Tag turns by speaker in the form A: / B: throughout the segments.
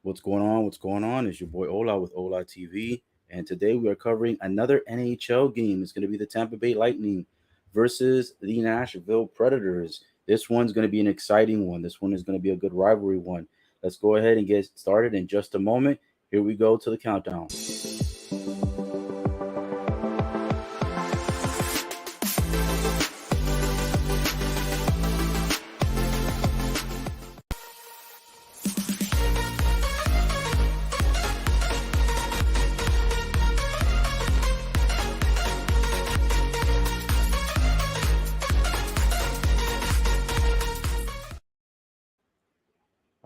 A: What's going on? What's going on? It's your boy Ola with Ola TV. And today we are covering another NHL game. It's going to be the Tampa Bay Lightning versus the Nashville Predators. This one's going to be an exciting one. This one is going to be a good rivalry one. Let's go ahead and get started in just a moment. Here we go to the countdown.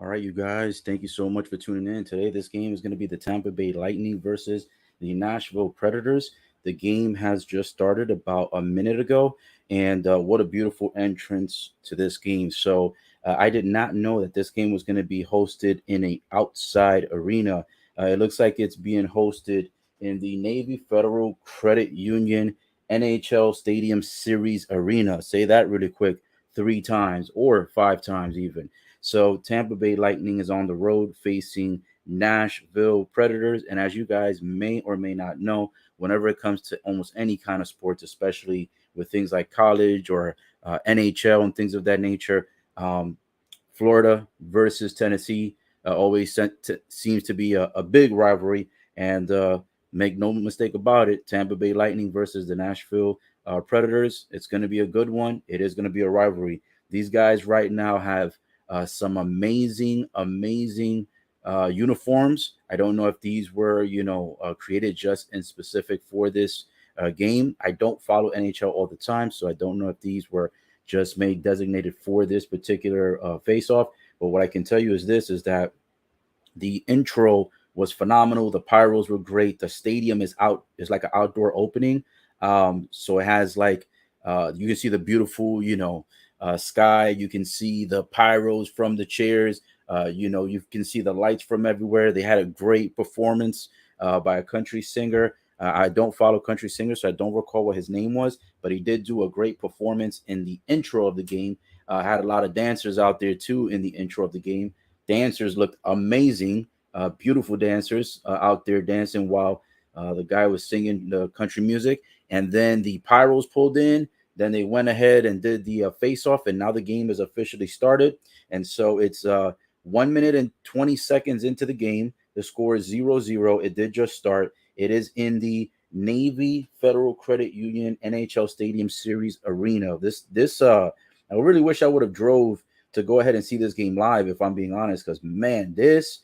A: All right, you guys, thank you so much for tuning in. Today, this game is going to be the Tampa Bay Lightning versus the Nashville Predators. The game has just started about a minute ago, and what a beautiful entrance to this game. I did not know that this game was going to be hosted in a outside arena. It looks like it's being hosted in the Navy Federal Credit Union NHL Stadium Series Arena. Say that really quick, three times or five times even. So Tampa Bay Lightning is on the road facing Nashville Predators. And as you guys may or may not know, whenever it comes to almost any kind of sports, especially with things like college or NHL and things of that nature, um, Florida versus Tennessee always seems to be a big rivalry. And make no mistake about it, Tampa Bay Lightning versus the Nashville Predators. It's going to be a good one. It is going to be a rivalry. These guys right now have some amazing uniforms. I don't know if these were, created just in specific for this game. I don't follow NHL all the time, so I don't know if these were just made designated for this particular face-off. But what I can tell you is this: is that the intro was phenomenal. The pyros were great. The stadium is like an outdoor opening. So it has like you can see the beautiful, sky. You can see the pyros from the chairs. You can see the lights from everywhere. They had a great performance by a country singer. I don't follow country singers, so I don't recall what his name was, but he did do a great performance in the intro of the game. Had a lot of dancers out there too in the intro of the game. Dancers looked amazing, beautiful dancers out there dancing while the guy was singing the country music. And then the pyros pulled in. Then they went ahead and did the face off, and now the game is officially started. And so it's 1 minute and 20 seconds into the game. The score is 0-0. It did just start. It is in the Navy Federal Credit Union NHL Stadium Series Arena. I really wish I would have drove to go ahead and see this game live, if I'm being honest, because man, this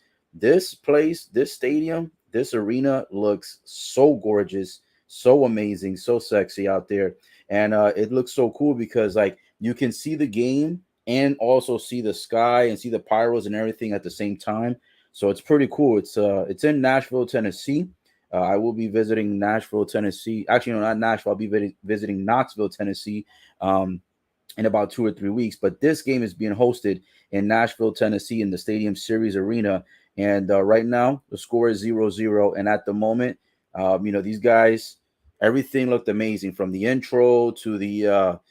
A: place, this stadium, this arena looks so gorgeous, so amazing, so sexy out there. And it looks so cool because like you can see the game and also see the sky and see the pyros and everything at the same time. So it's pretty cool. It's in Nashville, Tennessee. I will be visiting Nashville, Tennessee. Actually, no, not Nashville. I'll be visiting Knoxville, Tennessee, um, in about 2 or 3 weeks. But this game is being hosted in Nashville, Tennessee, in the Stadium Series Arena. And right now, the score is 0-0. And at the moment, these guys, everything looked amazing from the intro to the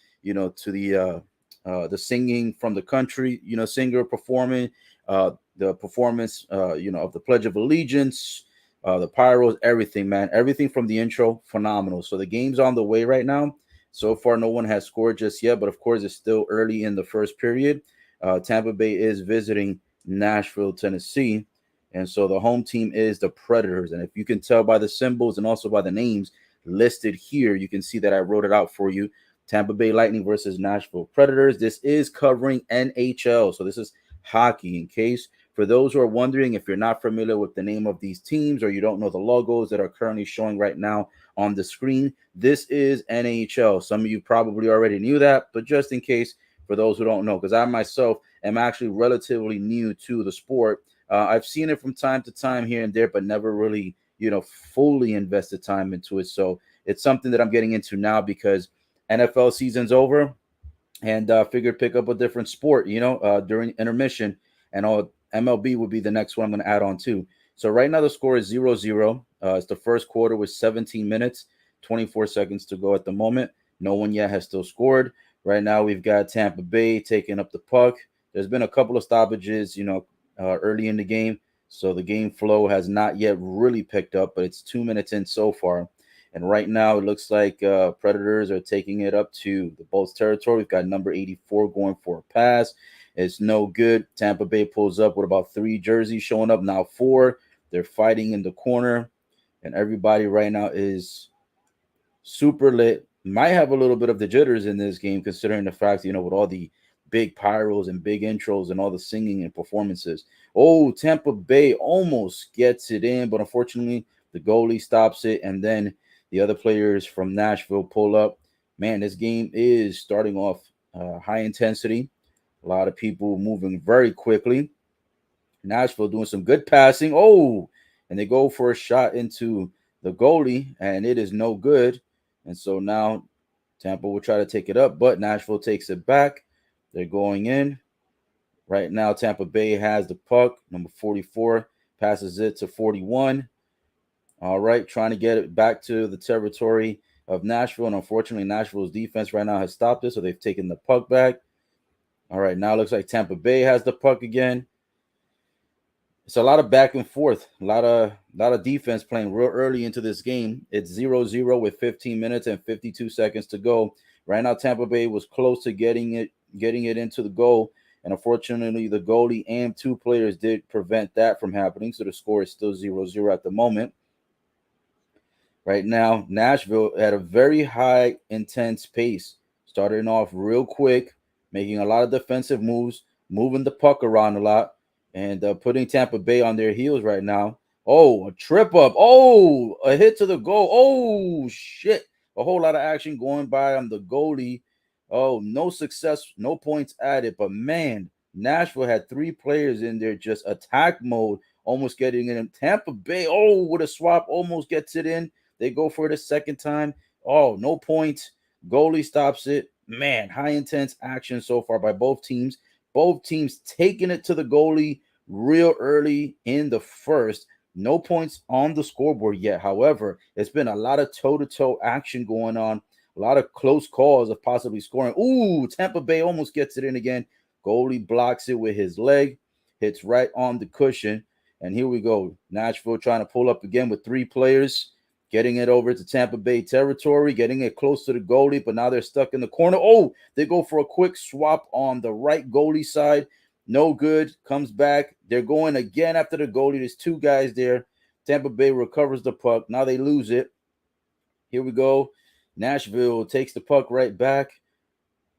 A: singing from the country, singer performing, the performance, of the Pledge of Allegiance, the pyros, everything, man, everything from the intro, phenomenal. So the game's on the way right now. So far, no one has scored just yet, but of course, it's still early in the first period. Tampa Bay is visiting Nashville, Tennessee. And so the home team is the Predators. And if you can tell by the symbols and also by the names listed here, you can see that I wrote it out for you. Tampa Bay Lightning versus Nashville Predators. This is covering NHL. So this is hockey. In case for those who are wondering, if you're not familiar with the name of these teams or you don't know the logos that are currently showing right now on the screen, this is NHL. Some of you probably already knew that, but just in case for those who don't know, because I myself am actually relatively new to the sport. I've seen it from time to time here and there, but never really, fully invested time into it. So it's something that I'm getting into now because NFL season's over, and figured pick up a different sport, during intermission, and all MLB would be the next one I'm going to add on to. So right now the score is 0-0. It's the first quarter with 17 minutes, 24 seconds to go at the moment. No one yet has still scored. Right now we've got Tampa Bay taking up the puck. There's been a couple of stoppages, early in the game. So the game flow has not yet really picked up, but it's 2 minutes in so far. And right now, it looks like Predators are taking it up to the Bolts territory. We've got number 84 going for a pass. It's no good. Tampa Bay pulls up with about 3 jerseys showing up, now 4. They're fighting in the corner, and everybody right now is super lit. Might have a little bit of the jitters in this game, considering the fact, with all the big pyros and big intros and all the singing and performances. Oh, Tampa Bay almost gets it in, but unfortunately, the goalie stops it, and then the other players from Nashville pull up. Man, this game is starting off high intensity. A lot of people moving very quickly. Nashville doing some good passing. Oh, and they go for a shot into the goalie, and it is no good. And so now Tampa will try to take it up, but Nashville takes it back. They're going in. Right now, Tampa Bay has the puck. Number 44 passes it to 41. All right, trying to get it back to the territory of Nashville. And unfortunately, Nashville's defense right now has stopped it, so they've taken the puck back. All right, now it looks like Tampa Bay has the puck again. It's a lot of back and forth, a lot of defense playing real early into this game. It's 0-0 with 15 minutes and 52 seconds to go. Right now, Tampa Bay was close to getting it into the goal, and unfortunately, the goalie and 2 players did prevent that from happening. So the score is still 0-0 at the moment. Right now, Nashville at a very high, intense pace, starting off real quick, making a lot of defensive moves, moving the puck around a lot, and putting Tampa Bay on their heels right now. Oh, a trip up. Oh, a hit to the goal. Oh, shit. A whole lot of action going by on the goalie. Oh, no success, no points added. But man, Nashville had 3 players in there just attack mode, almost getting in. Tampa Bay, oh, with a swap, almost gets it in. They go for it a second time. Oh, no points. Goalie stops it. Man, high intense action so far by both teams. Both teams taking it to the goalie real early in the first. No points on the scoreboard yet. However, it's been a lot of toe-to-toe action going on. A lot of close calls of possibly scoring. Ooh, Tampa Bay almost gets it in again. Goalie blocks it with his leg. Hits right on the cushion. And here we go. Nashville trying to pull up again with 3 players. Getting it over to Tampa Bay territory, getting it close to the goalie, but now they're stuck in the corner. Oh, they go for a quick swap on the right goalie side. No good. Comes back. They're going again after the goalie. There's 2 guys there. Tampa Bay recovers the puck. Now they lose it. Here we go. Nashville takes the puck right back,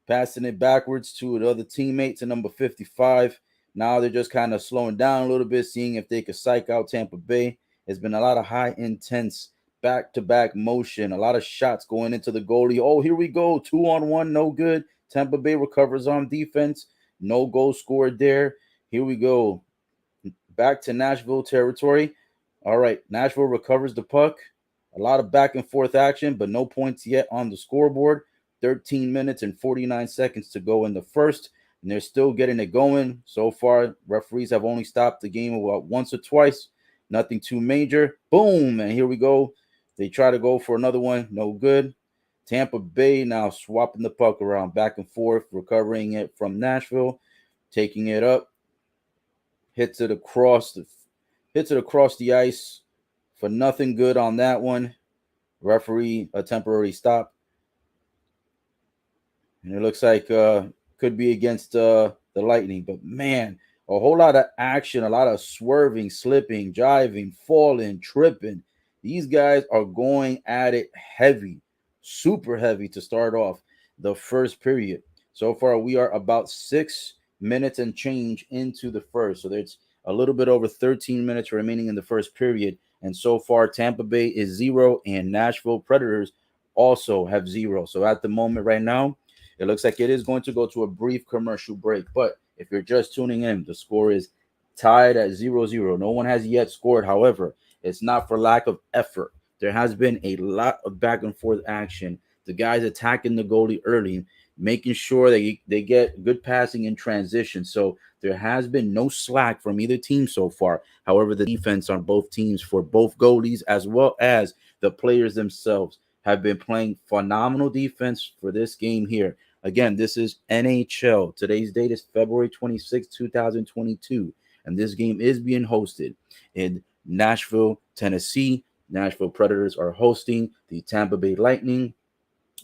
A: passing it backwards to the other teammate, to number 55. Now they're just kind of slowing down a little bit, seeing if they could psych out Tampa Bay. There's been a lot of high intense back-to-back motion, a lot of shots going into the goalie. Oh, here we go. 2-on-1, no good. Tampa Bay recovers on defense. No goal scored there. Here we go. Back to Nashville territory. All right, Nashville recovers the puck. A lot of back and forth action, but no points yet on the scoreboard. 13 minutes and 49 seconds to go in the first, and they're still getting it going. So far, referees have only stopped the game about once or twice. Nothing too major. Boom, and here we go. They try to go for another one. No good. Tampa Bay now swapping the puck around back and forth, recovering it from Nashville, taking it up, hits it across the ice for nothing good on that one. Referee a temporary stop, and it looks like could be against the Lightning. But man, a whole lot of action, a lot of swerving, slipping, jiving, falling, tripping. These guys are going at it heavy, super heavy to start off the first period. So far, we are about 6 minutes and change into the first. So there's a little bit over 13 minutes remaining in the first period. And so far, Tampa Bay is 0 and Nashville Predators also have 0. So at the moment right now, it looks like it is going to go to a brief commercial break. But if you're just tuning in, the score is tied at 0-0. No one has yet scored. However, it's not for lack of effort. There has been a lot of back and forth action. The guys attacking the goalie early, making sure they get good passing in transition. So there has been no slack from either team so far. However, the defense on both teams for both goalies as well as the players themselves have been playing phenomenal defense for this game here. Again, this is NHL. Today's date is February 26, 2022. and this game is being hosted in Nashville, Tennessee. Nashville Predators are hosting the Tampa Bay Lightning.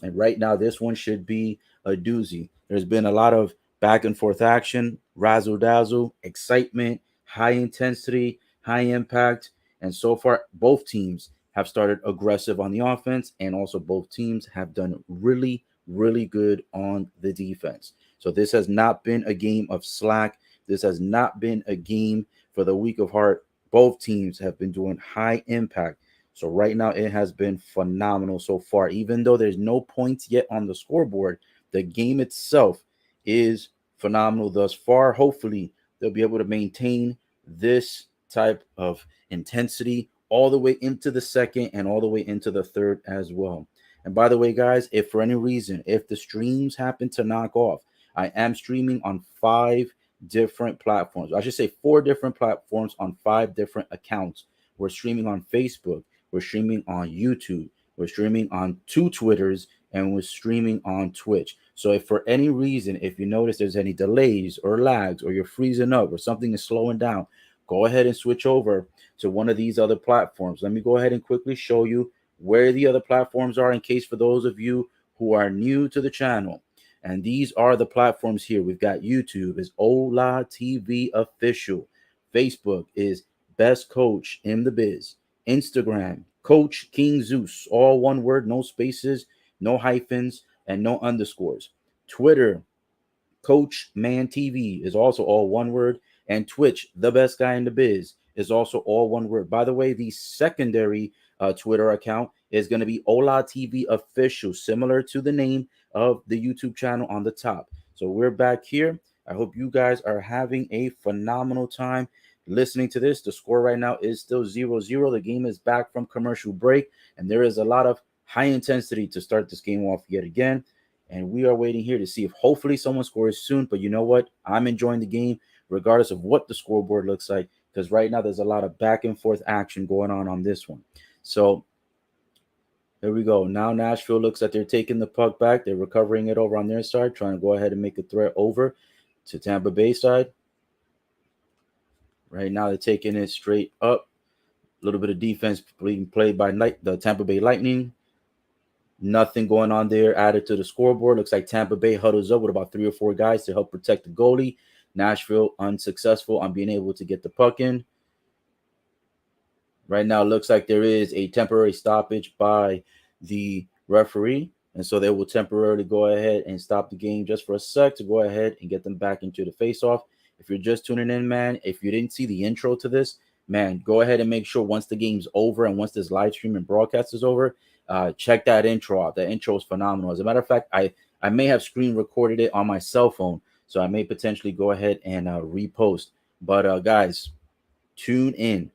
A: And right now, this one should be a doozy. There's been a lot of back and forth action, razzle dazzle, excitement, high intensity, high impact. And so far, both teams have started aggressive on the offense, and also both teams have done really, really good on the defense. So this has not been a game of slack. This has not been a game for the weak of heart. Both teams have been doing high impact. So right now it has been phenomenal so far. Even though there's no points yet on the scoreboard, the game itself is phenomenal thus far. Hopefully they'll be able to maintain this type of intensity all the way into the second and all the way into the third as well. And by the way, guys, if for any reason, if the streams happen to knock off, I am streaming on 5 different platforms. I should say 4 different platforms on 5 different accounts. We're streaming on Facebook. We're streaming on YouTube. We're streaming on 2 Twitters, and we're streaming on Twitch. So if for any reason, if you notice there's any delays or lags, or you're freezing up, or something is slowing down, go ahead and switch over to one of these other platforms. Let me go ahead and quickly show you where the other platforms are, in case for those of you who are new to the channel. And these are the platforms here. We've got YouTube is Ola TV Official. Facebook is Best Coach in the Biz. Instagram, Coach King Zeus, all one word, no spaces, no hyphens, and no underscores. Twitter, Coach Man TV is also all one word. And Twitch, the best guy in the biz, is also all one word. By the way, the secondary Twitter account is going to be Ola TV Official, similar to the name of the YouTube channel on the top. So we're back here. I hope you guys are having a phenomenal time listening to this. The score right now is still 0-0. The game is back from commercial break, and there is a lot of high intensity to start this game off yet again. And we are waiting here to see if hopefully someone scores soon. But you know what? I'm enjoying the game regardless of what the scoreboard looks like, because right now there's a lot of back and forth action going on this one. So here we go. Now Nashville looks like they're taking the puck back. They're recovering it over on their side, trying to go ahead and make a threat over to Tampa Bay side. Right now they're taking it straight up. A little bit of defense being played by the Tampa Bay Lightning. Nothing going on there added to the scoreboard. Looks like Tampa Bay huddles up with about 3 or 4 guys to help protect the goalie. Nashville unsuccessful on being able to get the puck in. Right now, it looks like there is a temporary stoppage by the referee. And so they will temporarily go ahead and stop the game just for a sec to go ahead and get them back into the face-off. If you're just tuning in, man, if you didn't see the intro to this, man, go ahead and make sure once the game's over and once this live stream and broadcast is over, check that intro out. That intro is phenomenal. As a matter of fact, I may have screen recorded it on my cell phone, so I may potentially go ahead and repost. But guys, tune in,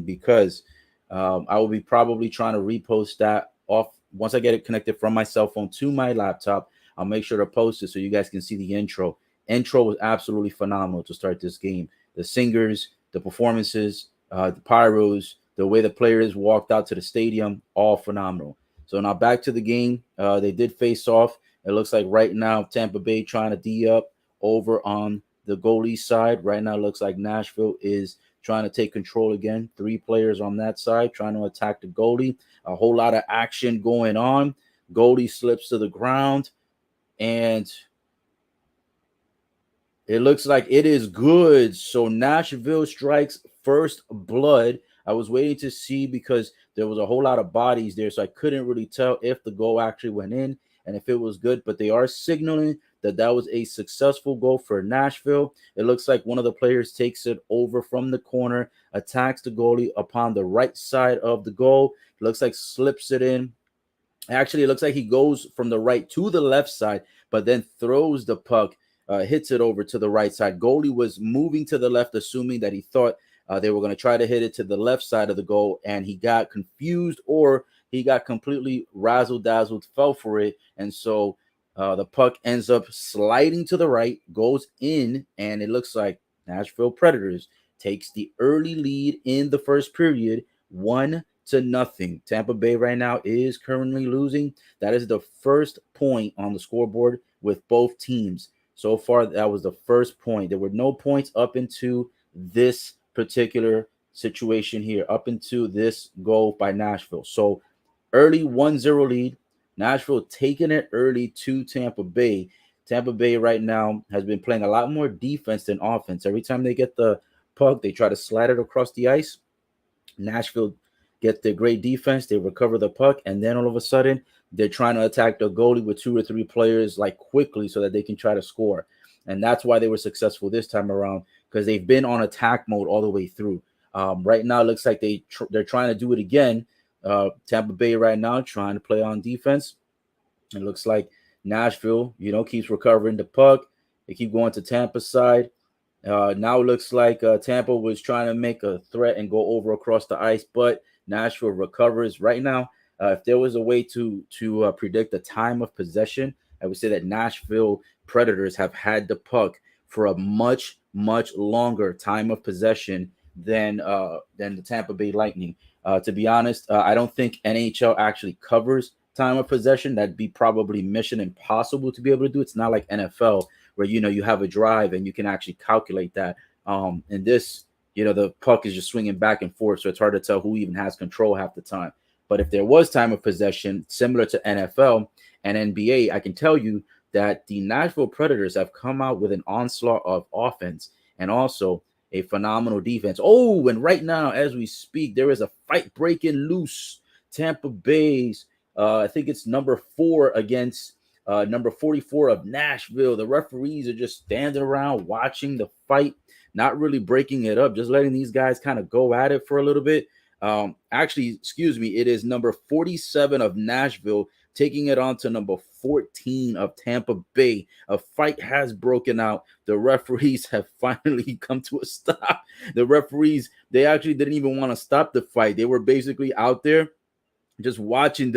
A: because I will be probably trying to repost that off once I get it connected from my cell phone to my laptop. I'll make sure to post it so you guys can see the intro. Intro was absolutely phenomenal to start this game. The singers, the performances, the pyros, the way the players walked out to the stadium, all phenomenal. So now back to the game. They did face off. It looks like right now Tampa Bay trying to D up over on the goalie side. Right now it looks like Nashville is trying to take control again. 3 players on that side trying to attack the goalie. A whole lot of action going on. Goalie slips to the ground, and it looks like it is good. So Nashville strikes first blood. I was waiting to see because there was a whole lot of bodies there, so I couldn't really tell if the goal actually went in and if it was good. But they are signaling that that was a successful goal for Nashville. It looks like one of the players takes it over from the corner, attacks the goalie upon the right side of the goal. It looks like slips it in. Actually, it looks like he goes from the right to the left side, but then throws the puck, hits it over to the right side. Goalie was moving to the left, assuming that he thought they were going to try to hit it to the left side of the goal, and he got confused, or he got completely razzle-dazzled, fell for it, and so the puck ends up sliding to the right, goes in, and it looks like Nashville Predators takes the early lead in the first period, 1-0. Tampa Bay right now is currently losing. That is the first point on the scoreboard with both teams. So far, that was the first point. There were no points up into this particular situation here, up into this goal by Nashville. So early 1-0 lead. Nashville taking it early to Tampa Bay. Tampa Bay right now has been playing a lot more defense than offense. Every time they get the puck, they try to slide it across the ice. Nashville get their great defense, they recover the puck, and then all of a sudden they're trying to attack the goalie with two or three players like quickly so that they can try to score. And that's why they were successful this time around, because they've been on attack mode all the way through. Right now, it looks like they're trying to do it again. Tampa Bay right now trying to play on defense. It looks like Nashville, keeps recovering the puck. They keep going to Tampa side. Now it looks like Tampa was trying to make a threat and go over across the ice, but Nashville recovers right now. If there was a way to predict the time of possession, I would say that Nashville Predators have had the puck for a much longer time of possession than the Tampa Bay Lightning. To be honest, I don't think NHL actually covers time of possession. That'd be probably mission impossible to be able to do. It's not like NFL where you have a drive and you can actually calculate that. And this, the puck is just swinging back and forth, so it's hard to tell who even has control half the time. But if there was time of possession similar to NFL and NBA, I can tell you that the Nashville Predators have come out with an onslaught of offense and also a phenomenal defense. Oh, and right now, as we speak, there is a fight breaking loose. Tampa Bay's, I think it's number 4 against number 44 of Nashville. The referees are just standing around watching the fight, not really breaking it up, just letting these guys kind of go at it for a little bit. Actually, excuse me, it is number 47 of Nashville taking it on to number 14 of Tampa Bay. A fight has broken out. The referees have finally come to a stop. The referees, they actually didn't even want to stop the fight. They were basically out there just watching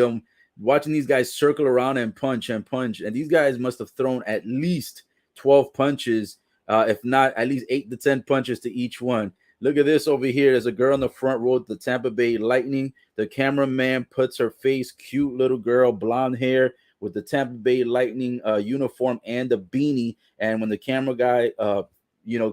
A: these guys circle around and punch and punch. And these guys must have thrown at least 12 punches, if not at least 8 to 10 punches to each one. Look at this over here. There's a girl in the front row, the Tampa Bay Lightning. The cameraman puts her face, cute little girl, blonde hair, with the Tampa Bay Lightning uniform and the beanie. And when the camera guy,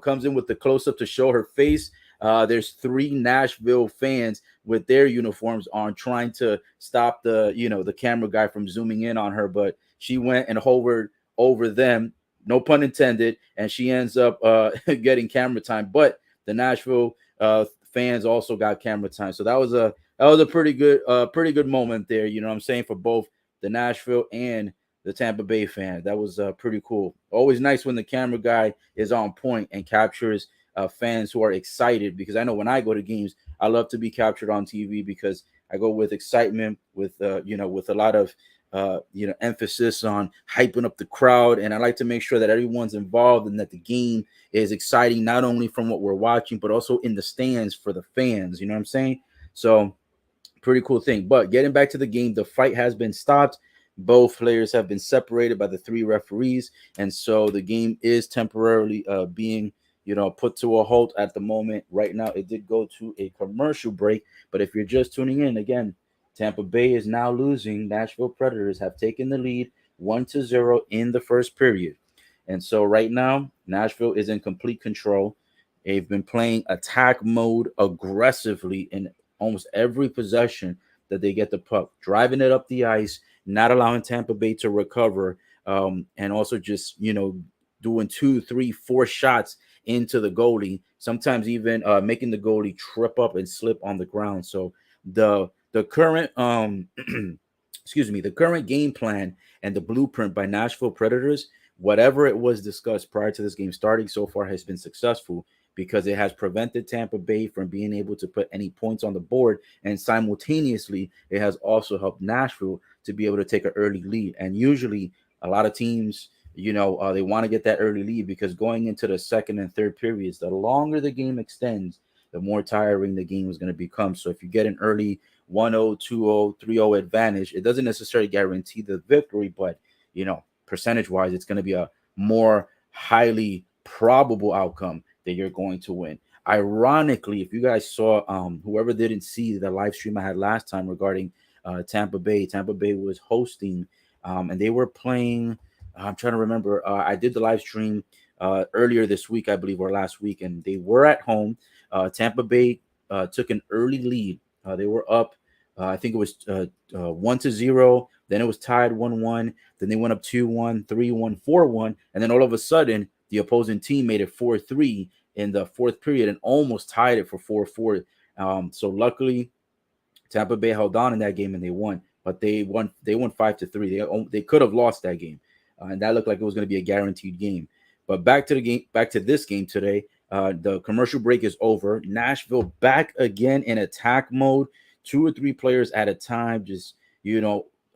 A: comes in with the close up to show her face, there's 3 Nashville fans with their uniforms on, trying to stop the camera guy from zooming in on her. But she went and hovered over them, no pun intended, and she ends up getting camera time. But the Nashville fans also got camera time, so that was a pretty good moment there. You know what I'm saying, for both the Nashville and the Tampa Bay fans. That was pretty cool. Always nice when the camera guy is on point and captures fans who are excited, because I know when I go to games, I love to be captured on TV because I go with excitement, with with a lot of emphasis on hyping up the crowd, and I like to make sure that everyone's involved and that the game is exciting, not only from what we're watching, but also in the stands for the fans. You know what I'm saying? So pretty cool thing. But getting back to the game, the fight has been stopped. Both players have been separated by the 3 referees, and so the game is temporarily being put to a halt at the moment. Right now, it did go to a commercial break, but if you're just tuning in, again, Tampa Bay is now losing. Nashville Predators have taken the lead 1-0 in the first period. And so right now, Nashville is in complete control. They've been playing attack mode aggressively in almost every possession that they get the puck, driving it up the ice, not allowing Tampa Bay to recover, and also just, doing 2, 3, 4 shots into the goalie, sometimes even making the goalie trip up and slip on the ground. So the current the current game plan and the blueprint by Nashville Predators, whatever it was discussed prior to this game starting, so far has been successful, because it has prevented Tampa Bay from being able to put any points on the board, and simultaneously it has also helped Nashville to be able to take an early lead. And usually a lot of teams, they want to get that early lead, because going into the second and third periods, the longer the game extends, the more tiring the game is going to become. So if you get an early 1-0, 2-0, 3-0 advantage, it doesn't necessarily guarantee the victory, but percentage wise, it's going to be a more highly probable outcome that you're going to win. Ironically, if you guys saw, whoever didn't see the live stream I had last time regarding Tampa Bay was hosting, and they were playing. I'm trying to remember. I did the live stream earlier this week, I believe, or last week, and they were at home. Tampa Bay took an early lead. They were up. I think it was 1-0. Then it was tied 1-1. Then they went up 2-1, 3-1, 4-1, and then all of a sudden, the opposing team made it 4-3 in the fourth period and almost tied it for 4-4. So luckily, Tampa Bay held on in that game and they won, but they won. They won 5-3. They could have lost that game, and that looked like it was going to be a guaranteed game. But back to the game. Back to this game today. The commercial break is over. Nashville back again in attack mode. 2 or 3 players at a time, just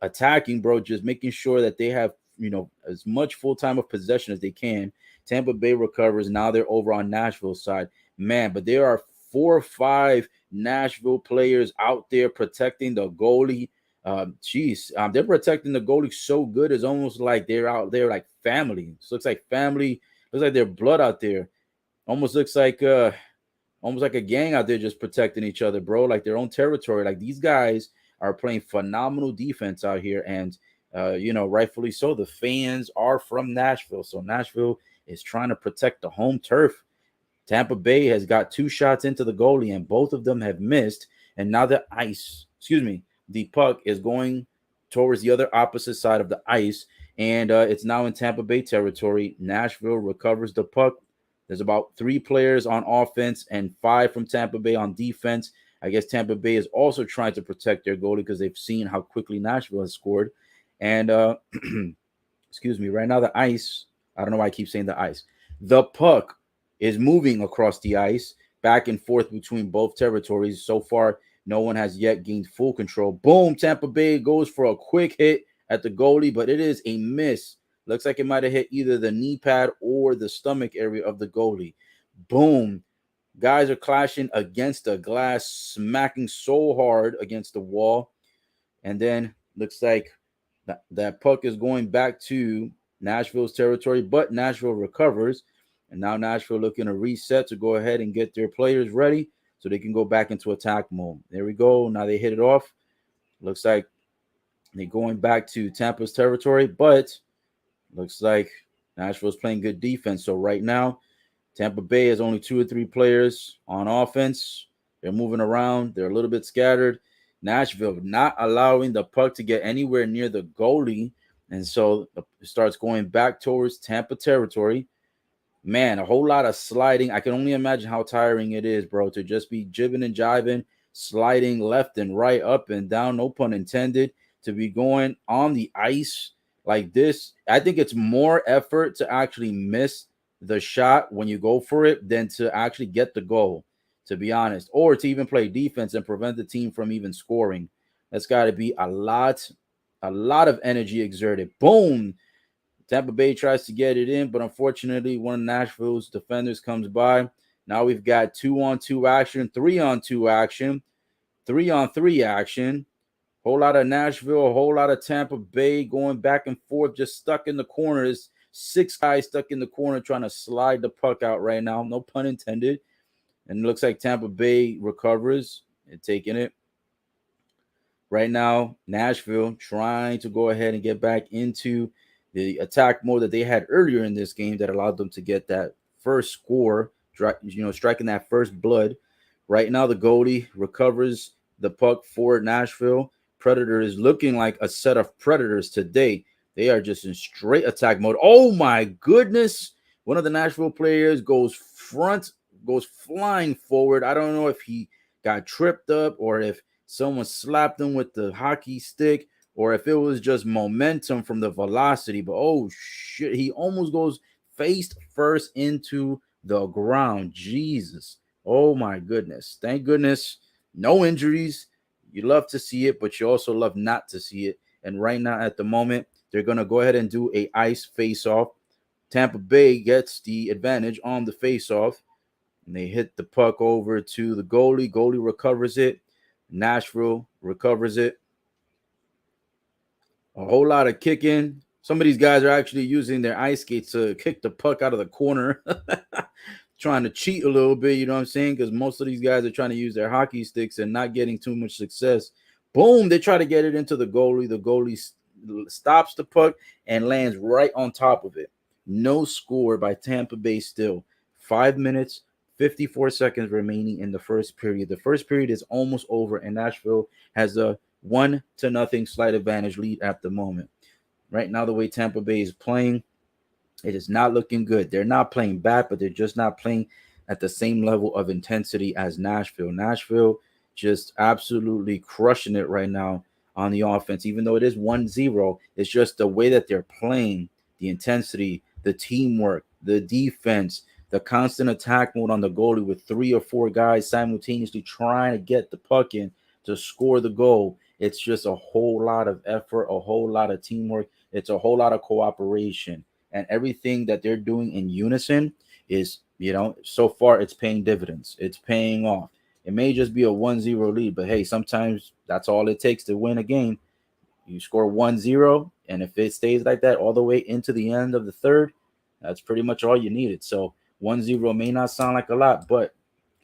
A: attacking, bro. Just making sure that they have as much full time of possession as they can. Tampa Bay recovers. Now they're over on Nashville's side, man. But there are 4 or 5 Nashville players out there protecting the goalie. They're protecting the goalie so good. It's almost like they're out there like family. It looks like family. Looks like their blood out there. Almost looks like a gang out there just protecting each other, bro. Like their own territory. Like these guys are playing phenomenal defense out here, and rightfully so. The fans are from Nashville, so Nashville is trying to protect the home turf. Tampa Bay has got 2 shots into the goalie, and both of them have missed. And now the puck is going towards the other opposite side of the ice, and it's now in Tampa Bay territory. Nashville recovers the puck. There's about 3 players on offense and 5 from Tampa Bay on defense. I guess Tampa Bay is also trying to protect their goalie because they've seen how quickly Nashville has scored. And right now the ice, I don't know why I keep saying the ice. The puck is moving across the ice, back and forth between both territories. So far, no one has yet gained full control. Boom, Tampa Bay goes for a quick hit at the goalie, but it is a miss. Looks like it might have hit either the knee pad or the stomach area of the goalie. Boom. Guys are clashing against the glass, smacking so hard against the wall. And then looks like that puck is going back to Nashville's territory, but Nashville recovers. And now Nashville looking to reset to go ahead and get their players ready so they can go back into attack mode. There we go. Now they hit it off. Looks like they're going back to Tampa's territory, but looks like Nashville's playing good defense. So right now, Tampa Bay has only 2 or 3 players on offense. They're moving around. They're a little bit scattered. Nashville not allowing the puck to get anywhere near the goalie. And so it starts going back towards Tampa territory. Man, a whole lot of sliding. I can only imagine how tiring it is, bro, to just be jibbing and jiving, sliding left and right, up and down, no pun intended, to be going on the ice like this. I think it's more effort to actually miss the shot when you go for it than to actually get the goal, to be honest, or to even play defense and prevent the team from even scoring. That's got to be a lot of energy exerted. Boom. Tampa Bay tries to get it in, but unfortunately, one of Nashville's defenders comes by. Now we've got 2-on-2 action, 3-on-2 action, 3-on-3 action. Whole lot of Nashville, a whole lot of Tampa Bay going back and forth, just stuck in the corners. 6 guys stuck in the corner trying to slide the puck out right now. No pun intended. And it looks like Tampa Bay recovers and taking it. Right now, Nashville trying to go ahead and get back into the attack mode that they had earlier in this game that allowed them to get that first score, striking that first blood. Right now, the goalie recovers the puck for Nashville. Predator is looking like a set of Predators today. They are just in straight attack mode. Oh, my goodness. One of the Nashville players goes flying forward. I don't know if he got tripped up or if someone slapped him with the hockey stick or if it was just momentum from the velocity. But, oh, shit, he almost goes face first into the ground. Jesus. Oh, my goodness. Thank goodness. No injuries. You love to see it, but you also love not to see it. And right now, at the moment, they're going to go ahead and do a ice face-off. Tampa Bay gets the advantage on the face-off. And they hit the puck over to the goalie. Goalie recovers it. Nashville recovers it. A whole lot of kicking. Some of these guys are actually using their ice skates to kick the puck out of the corner. Trying to cheat a little bit, you know what I'm saying? Because most of these guys are trying to use their hockey sticks and not getting too much success. Boom, they try to get it into the goalie. The goalie stops the puck and lands right on top of it. No score by Tampa Bay still. 5 minutes, 54 seconds remaining in the first period. The first period is almost over, and Nashville has a 1-0 slight advantage lead at the moment. Right now, the way Tampa Bay is playing, it is not looking good. They're not playing bad, but they're just not playing at the same level of intensity as Nashville. Nashville just absolutely crushing it right now on the offense. Even though it is 1-0, it's just the way that they're playing, the intensity, the teamwork, the defense, the constant attack mode on the goalie with 3 or 4 guys simultaneously trying to get the puck in to score the goal. It's just a whole lot of effort, a whole lot of teamwork. It's a whole lot of cooperation, and everything that they're doing in unison is, so far it's paying dividends. It's paying off. It may just be a 1-0 lead, but hey, sometimes that's all it takes to win a game. You score 1-0, and if it stays like that all the way into the end of the third, that's pretty much all you needed. So 1-0 may not sound like a lot, but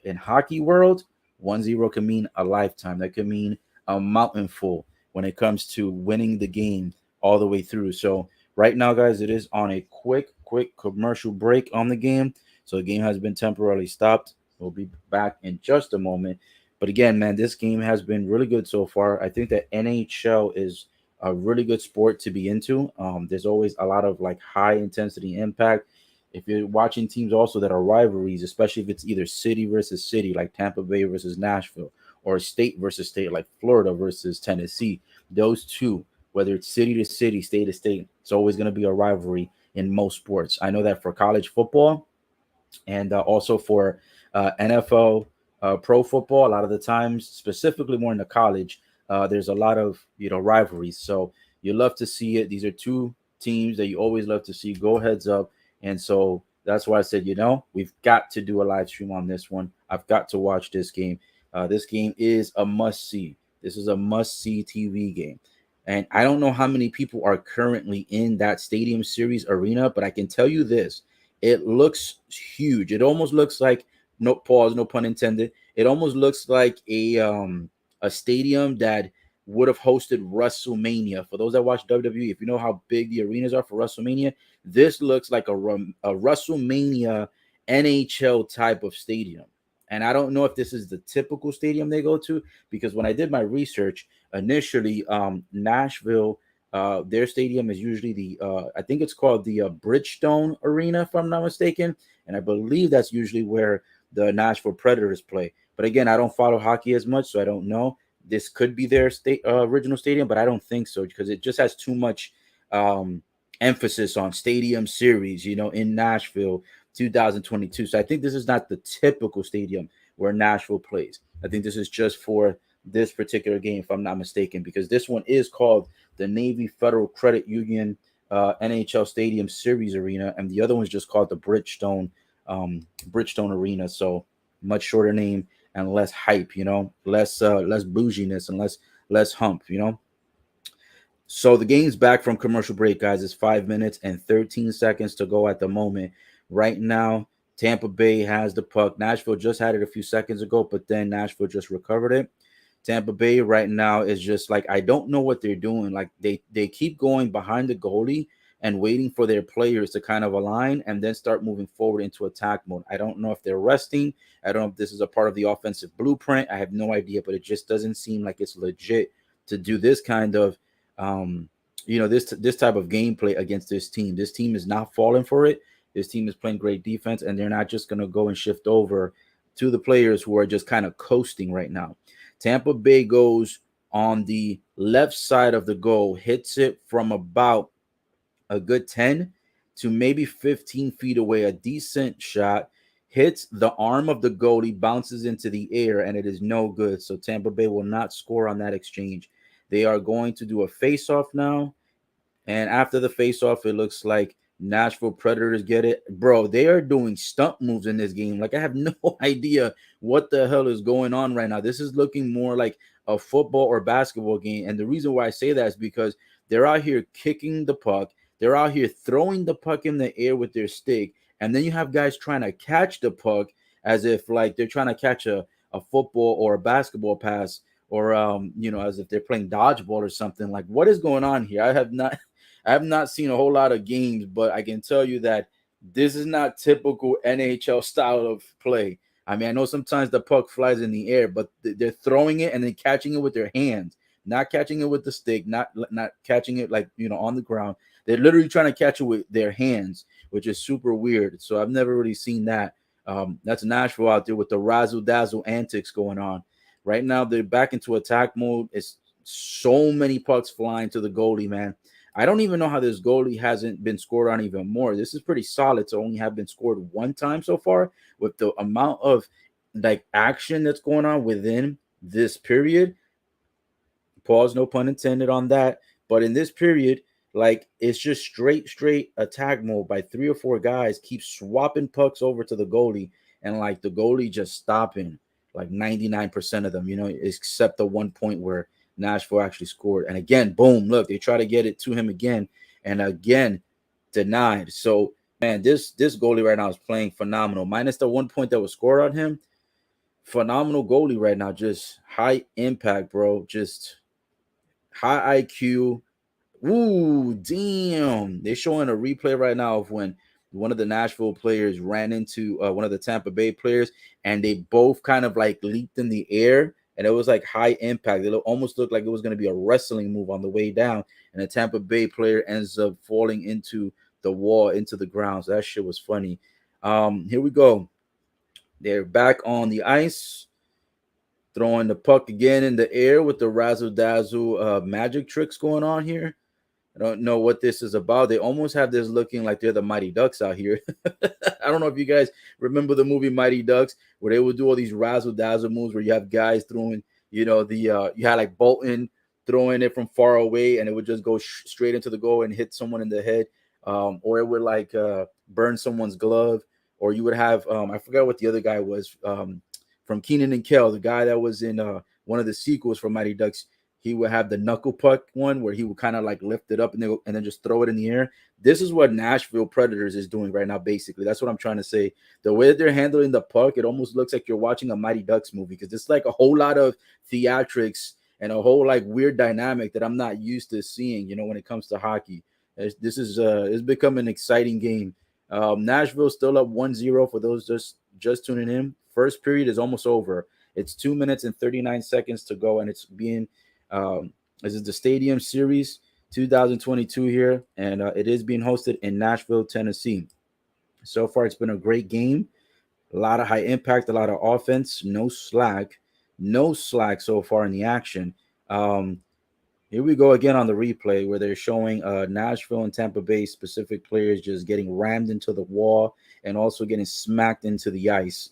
A: in hockey world, 1-0 can mean a lifetime. That could mean a mountain full when it comes to winning the game all the way through. So right now, guys, it is on a quick commercial break on the game. So the game has been temporarily stopped. We'll be back in just a moment. But again, man, this game has been really good so far. I think that NHL is a really good sport to be into. There's always a lot of like high intensity impact. If you're watching teams also that are rivalries, especially if it's either city versus city, like Tampa Bay versus Nashville, or state versus state, like Florida versus Tennessee, those two, whether it's city to city, state to state, it's always going to be a rivalry in most sports. I know that for college football, and also for NFL pro football. A lot of the times, specifically more in the college, there's a lot of rivalries. So you love to see it. These are two teams that you always love to see go heads up, and so that's why I said, we've got to do a live stream on this one. I've got to watch this game. This game is a must see. This is a must see TV game. And I don't know how many people are currently in that Stadium Series arena, but I can tell you this: it looks huge. It almost looks like, no pause, no pun intended. It almost looks like a stadium that would have hosted WrestleMania. For those that watch WWE, if you know how big the arenas are for WrestleMania, this looks like a WrestleMania NHL type of stadium. And I don't know if this is the typical stadium they go to, because when I did my research initially, Nashville, their stadium is usually I think it's called the Bridgestone Arena, if I'm not mistaken, and I believe that's usually where the Nashville Predators play. But again, I don't follow hockey as much, so I don't know. This could be their original stadium, but I don't think so, because it just has too much emphasis on Stadium Series, in Nashville 2022. So I think this is not the typical stadium where Nashville plays. I think this is just for this particular game, if I'm not mistaken, because this one is called the Navy Federal Credit Union NHL Stadium Series Arena, and the other one's just called the Bridgestone Arena. So much shorter name and less hype, less bouginess and less hump. So the game's back from commercial break, guys. It's 5 minutes and 13 seconds to go at the moment. Right now, Tampa Bay has the puck. Nashville just had it a few seconds ago, but then Nashville just recovered it. Tampa Bay right now is just like, I don't know what they're doing. Like they keep going behind the goalie and waiting for their players to kind of align and then start moving forward into attack mode. I don't know if they're resting. I don't know if this is a part of the offensive blueprint. I have no idea, but it just doesn't seem like it's legit to do this kind of this type of gameplay against this team. This team is not falling for it. This team is playing great defense, and they're not just going to go and shift over to the players who are just kind of coasting right now. Tampa Bay goes on the left side of the goal, hits it from about a good 10 to maybe 15 feet away. A decent shot hits the arm of the goalie, bounces into the air, and it is no good. So Tampa Bay will not score on that exchange. They are going to do a face-off now. And after the face-off, it looks like Nashville Predators get it. Bro, they are doing stunt moves in this game. Like, I have no idea what the hell is going on right now. This is looking more like a football or basketball game. And the reason why I say that is because they're out here kicking the puck. They're out here throwing the puck in the air with their stick. And then you have guys trying to catch the puck as if like they're trying to catch a football or a basketball pass, or as if they're playing dodgeball or something. Like, what is going on here? I I have not seen a whole lot of games, but I can tell you that this is not typical NHL style of play. I mean, I know sometimes the puck flies in the air, but they're throwing it and then catching it with their hands, not catching it with the stick, not catching it like on the ground. They're literally trying to catch it with their hands, which is super weird. So I've never really seen that. That's Nashville out there with the razzle dazzle antics going on. Right now, they're back into attack mode. It's so many pucks flying to the goalie, man. I don't even know how this goalie hasn't been scored on even more. This is pretty solid to only have been scored one time so far with the amount of like action that's going on within this period. Pause, no pun intended on that. But in this period, like it's just straight attack mode by 3 or 4 guys, keep swapping pucks over to the goalie, and like the goalie just stopping like 99% of them, except the 1 point where Nashville actually scored. And again, boom, look, they try to get it to him again, and again, denied. So man, this goalie right now is playing phenomenal. Minus the 1 point that was scored on him. Phenomenal goalie right now, just high impact, bro. Just high IQ. Ooh, damn. They're showing a replay right now of when one of the Nashville players ran into one of the Tampa Bay players, and they both kind of like leaped in the air, and it was like high impact. It almost looked like it was going to be a wrestling move on the way down, and the Tampa Bay player ends up falling into the wall, into the ground. So that shit was funny. Here we go. They're back on the ice, throwing the puck again in the air with the razzle dazzle magic tricks going on here. I don't know what this is about. They almost have this looking like they're the Mighty Ducks out here. I don't know if you guys remember the movie Mighty Ducks, where they would do all these razzle dazzle moves where you have guys throwing, you had like Bolton throwing it from far away, and it would just go straight into the goal and hit someone in the head, or it would like burn someone's glove, or you would have I forgot what the other guy was from Keenan and Kel, the guy that was in one of the sequels from Mighty Ducks. He would have the knuckle puck one where he would kind of like lift it up and then just throw it in the air. This is what Nashville Predators is doing right now, basically. That's what I'm trying to say. The way that they're handling the puck, it almost looks like you're watching a Mighty Ducks movie, because it's like a whole lot of theatrics and a whole like weird dynamic that I'm not used to seeing, when it comes to hockey. This is it's become an exciting game. Nashville still up 1-0 for those just tuning in. First period is almost over. It's 2 minutes and 39 seconds to go, and it's being this is the Stadium Series 2022 here, and it is being hosted in Nashville, Tennessee. So far, it's been a great game. A lot of high impact, a lot of offense, no slack so far in the action. Here we go again on the replay where they're showing Nashville and Tampa Bay specific players just getting rammed into the wall and also getting smacked into the ice.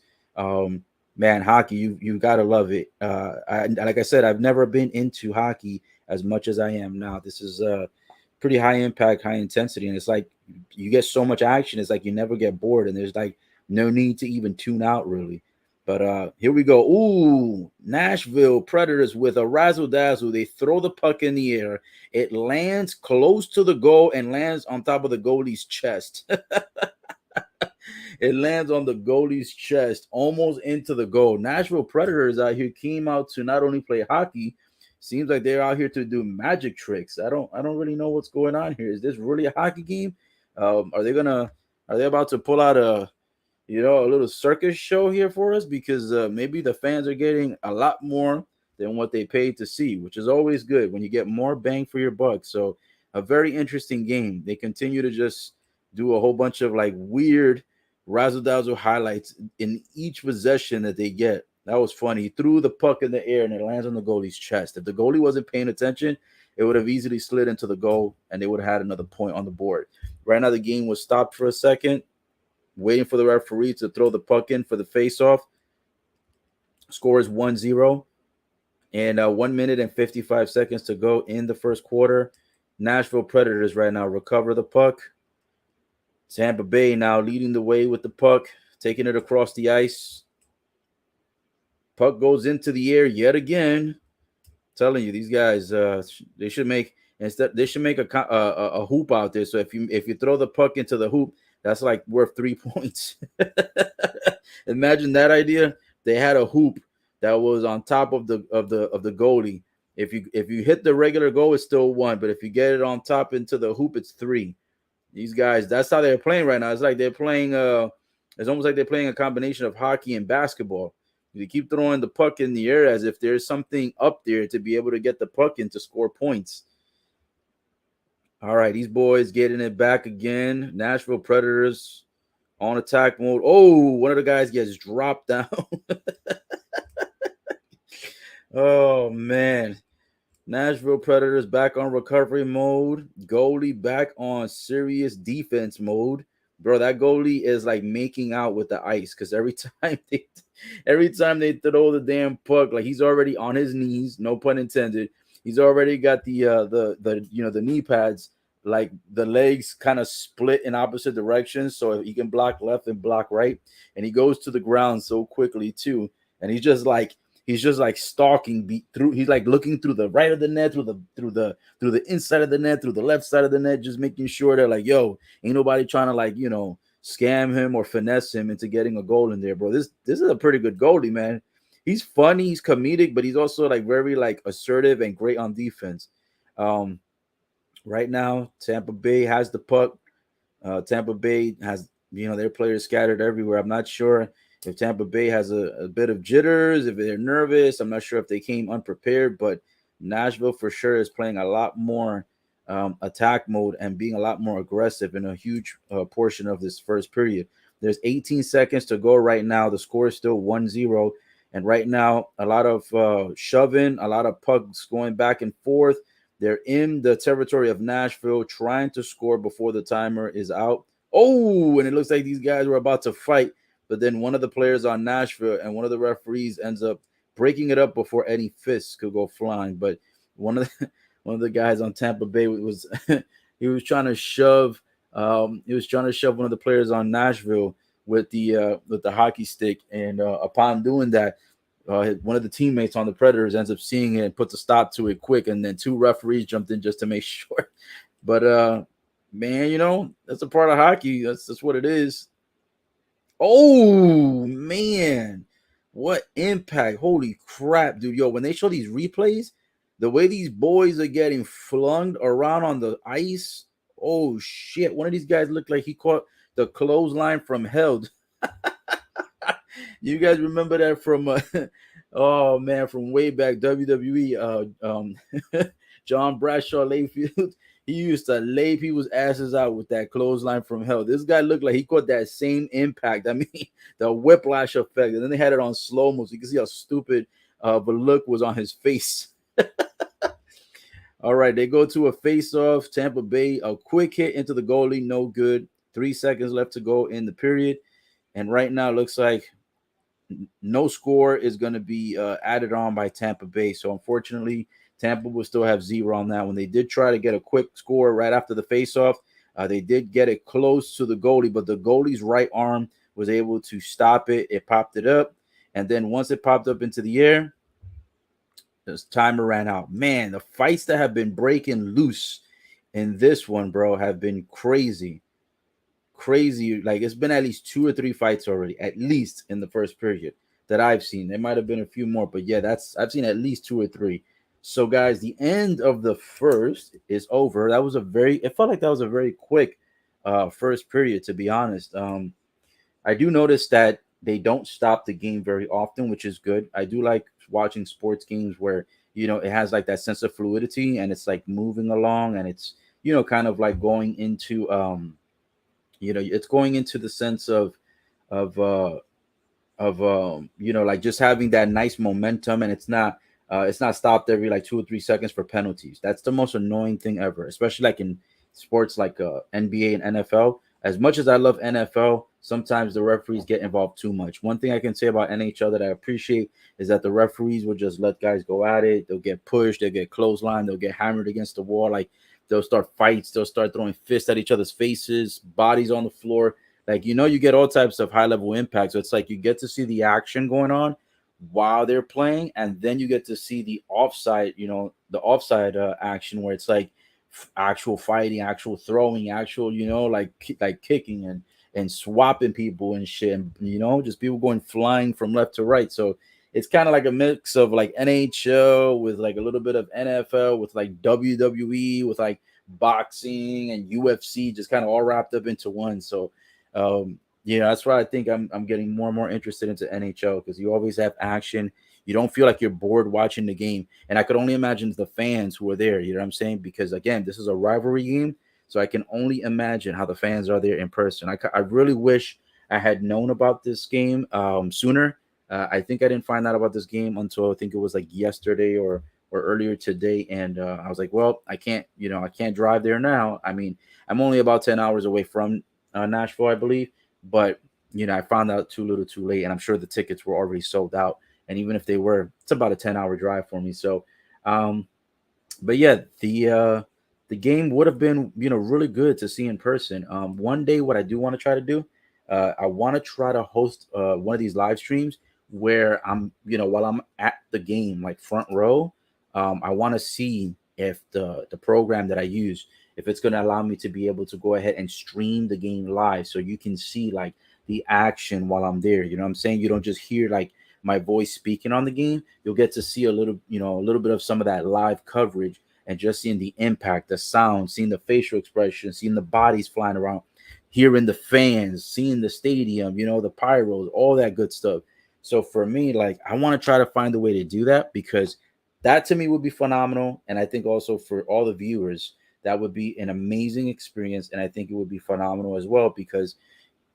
A: Man, hockey, you gotta love it. Like I said, I've never been into hockey as much as I am now. This is pretty high impact, high intensity, and it's like you get so much action. It's like you never get bored, and there's like no need to even tune out really. But here we go. Ooh, Nashville Predators with a razzle dazzle. They throw the puck in the air. It lands close to the goal and lands on top of the goalie's chest. It lands on the goalie's chest, almost into the goal. Nashville Predators out here came out to not only play hockey, seems like they're out here to do magic tricks. I don't really know what's going on here. Is this really a hockey game? Are they about to pull out a little circus show here for us? Because maybe the fans are getting a lot more than what they paid to see, which is always good when you get more bang for your buck. So a very interesting game. They continue to just do a whole bunch of like weird razzle dazzle highlights in each possession that they get. That was funny. He threw the puck in the air and it lands on the goalie's chest. If the goalie wasn't paying attention, it would have easily slid into the goal and they would have had another point on the board. Right now, the game was stopped for a second, waiting for the referee to throw the puck in for the face-off. Score is 1-0. And 1 minute and 55 seconds to go in the first quarter. Nashville Predators right now recover the puck. Tampa Bay now leading the way with the puck, taking it across the ice. Puck goes into the air yet again. I'm telling you, these guys, they should make a hoop out there. So if you throw the puck into the hoop, that's like worth 3 points. Imagine that idea. They had a hoop that was on top of the goalie, If you hit the regular goal, it's still 1, but if you get it on top into the hoop, it's 3. These guys, that's how they're playing right now. It's like they're playing. It's almost like they're playing a combination of hockey and basketball. They keep throwing the puck in the air as if there's something up there to be able to get the puck in to score points. All right, these boys getting it back again. Nashville Predators on attack mode. Oh, one of the guys gets dropped down. Oh man. Nashville Predators back on recovery mode. Goalie back on serious defense mode. Bro, that goalie is like making out with the ice because every time they throw the damn puck, like he's already on his knees, no pun intended. He's already got the knee pads, like the legs kind of split in opposite directions, so he can block left and block right. And he goes to the ground so quickly too. And he's just like stalking through. He's like looking through the right of the net, through the inside of the net, through the left side of the net, just making sure that like, yo, ain't nobody trying to like scam him or finesse him into getting a goal in there, bro. This is a pretty good goalie, man. He's funny, he's comedic, but he's also like very like assertive and great on defense. Um, right now, Tampa Bay has the puck. Tampa Bay has their players scattered everywhere. I'm not sure if Tampa Bay has a bit of jitters, if they're nervous. I'm not sure if they came unprepared, but Nashville for sure is playing a lot more attack mode and being a lot more aggressive in a huge portion of this first period. There's 18 seconds to go right now. The score is still 1-0. And right now, a lot of shoving, a lot of pucks going back and forth. They're in the territory of Nashville trying to score before the timer is out. Oh, and it looks like these guys were about to fight. But then one of the players on Nashville and one of the referees ends up breaking it up before any fists could go flying. But one of the guys on Tampa Bay was he was trying to shove one of the players on Nashville with the hockey stick, and upon doing that, one of the teammates on the Predators ends up seeing it and puts a stop to it quick, and then 2 referees jumped in just to make sure. But man, that's a part of hockey. That's what it is. Oh man, what impact! Holy crap, dude! Yo, when they show these replays, the way these boys are getting flung around on the ice, oh shit! One of these guys looked like he caught the clothesline from hell. You guys remember that from oh man, from way back WWE? John Bradshaw Layfield. He used to lay people's asses out with that clothesline from hell. This guy looked like he caught that same impact. I mean, the whiplash effect. And then they had it on slow mo, so you can see how stupid the look was on his face. All right, they go to a face-off. Tampa Bay, a quick hit into the goalie, no good. 3 seconds left to go in the period. And right now, it looks like no score is going to be added on by Tampa Bay. So unfortunately, Tampa will still have 0 on that one. They did try to get a quick score right after the faceoff. They did get it close to the goalie, but the goalie's right arm was able to stop it. It popped it up. And then once it popped up into the air, the timer ran out. Man, the fights that have been breaking loose in this one, bro, have been crazy. Crazy. Like, it's been at least 2 or 3 fights already, at least in the first period that I've seen. There might have been a few more, but yeah, I've seen at least 2 or 3. So, guys, the end of the first is over. It felt like that was a very quick first period, to be honest. I do notice that they don't stop the game very often, which is good. I do like watching sports games where, it has like that sense of fluidity and it's like moving along, and it's, kind of like going into, it's going into the sense of like just having that nice momentum, and it's not stopped every like 2 or 3 seconds for penalties. That's the most annoying thing ever, especially like in sports like NBA and NFL. As much as I love NFL, sometimes the referees get involved too much. One thing I can say about NHL that I appreciate is that the referees will just let guys go at it. They'll get pushed, they'll get clotheslined, they'll get hammered against the wall. Like, they'll start fights, they'll start throwing fists at each other's faces, bodies on the floor. Like, you get all types of high level impacts. So it's like you get to see the action going on while they're playing, and then you get to see the offside, action where it's like actual fighting, actual throwing, actual, like kicking and swapping people and shit, and just people going flying from left to right. So it's kind of like a mix of like NHL with like a little bit of NFL with like WWE with like boxing and UFC, just kind of all wrapped up into one. So yeah, that's why I think I'm getting more and more interested into NHL, because you always have action. You don't feel like you're bored watching the game. And I could only imagine the fans who are there, you know what I'm saying? Because again, this is a rivalry game. So I can only imagine how the fans are there in person. I really wish I had known about this game sooner. I think I didn't find out about this game until I think it was like yesterday or earlier today, and I was like, well, I can't drive there now. I mean, I'm only about 10 hours away from Nashville, I believe, but I found out too little, too late, and I'm sure the tickets were already sold out. And even if they were, it's about a 10-hour drive for me. So, um, but yeah, the game would have been really good to see in person. One day, what I do want to try to do, I want to try to host one of these live streams where I'm while I'm at the game, like front row. I want to see if the program that I use, if it's going to allow me to be able to go ahead and stream the game live, so you can see like the action while I'm there. You know what I'm saying? You don't just hear like my voice speaking on the game. You'll get to see a little bit of some of that live coverage, and just seeing the impact, the sound, seeing the facial expression, seeing the bodies flying around, hearing the fans, seeing the stadium, the pyros, all that good stuff. So for me, like, I want to try to find a way to do that, because that to me would be phenomenal. And I think also for all the viewers, that would be an amazing experience. And I think it would be phenomenal as well, because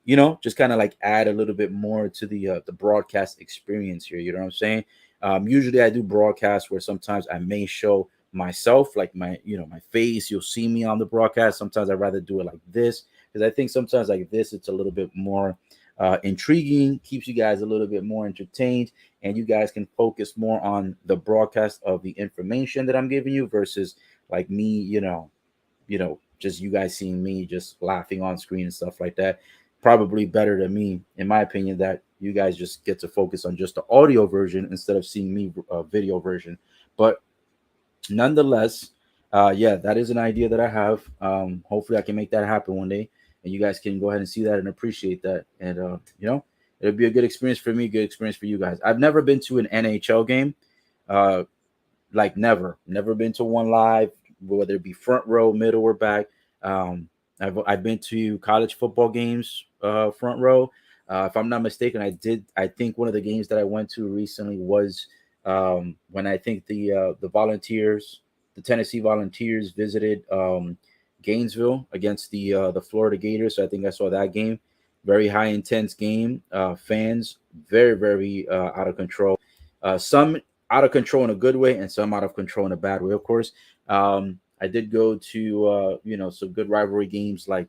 A: just kind of like add a little bit more to the broadcast experience here. You know what I'm saying? Usually I do broadcasts where sometimes I may show myself, like my face. You'll see me on the broadcast. Sometimes I'd rather do it like this, because I think sometimes like this, it's a little bit more intriguing, keeps you guys a little bit more entertained, and you guys can focus more on the broadcast of the information that I'm giving you versus like me, just you guys seeing me just laughing on screen and stuff like that. Probably better to me, in my opinion, that you guys just get to focus on just the audio version instead of seeing me video version. But nonetheless, yeah, that is an idea that I have. Hopefully, I can make that happen one day, and you guys can go ahead and see that and appreciate that. And it'll be a good experience for me, good experience for you guys. I've never been to an NHL game. Uh, like never been to one live, whether it be front row, middle, or back. Um, I've been to college football games, front row. If I'm not mistaken, I think one of the games that I went to recently was when I think the Volunteers, the Tennessee Volunteers, visited Gainesville against the Florida Gators. So I think I saw that game. Very high intense game. Fans very very out of control. Some out of control in a good way, and some out of control in a bad way, of course. I did go to some good rivalry games like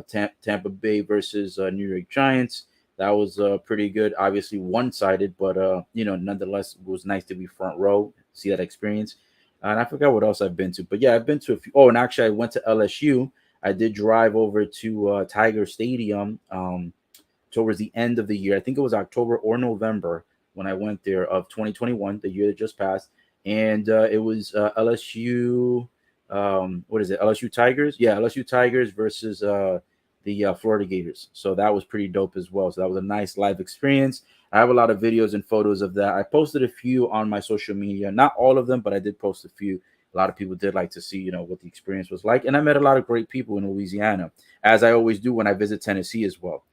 A: Tampa Bay versus New York Giants. That was pretty good. Obviously one sided, but nonetheless, it was nice to be front row, see that experience. And I forgot what else I've been to, but yeah, I've been to a few. Oh, and actually, I went to LSU. I did drive over to Tiger Stadium towards the end of the year. I think it was October or November when I went there of 2021, the year that just passed, and it was LSU. What is it? LSU Tigers? Yeah, LSU Tigers versus the Florida Gators. So that was pretty dope as well. So that was a nice live experience. I have a lot of videos and photos of that. I posted a few on my social media, not all of them, but I did post a few. A lot of people did like to see, what the experience was like, and I met a lot of great people in Louisiana, as I always do when I visit Tennessee as well.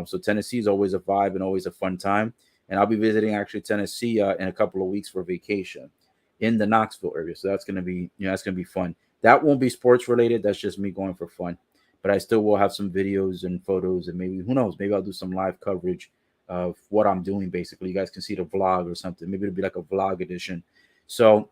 A: So Tennessee is always a vibe and always a fun time. And I'll be visiting actually Tennessee in a couple of weeks for vacation in the Knoxville area. So that's gonna be that's gonna be fun. That won't be sports related. That's just me going for fun. But I still will have some videos and photos, and maybe who knows, maybe I'll do some live coverage of what I'm doing. Basically, you guys can see the vlog or something. Maybe it'll be like a vlog edition. So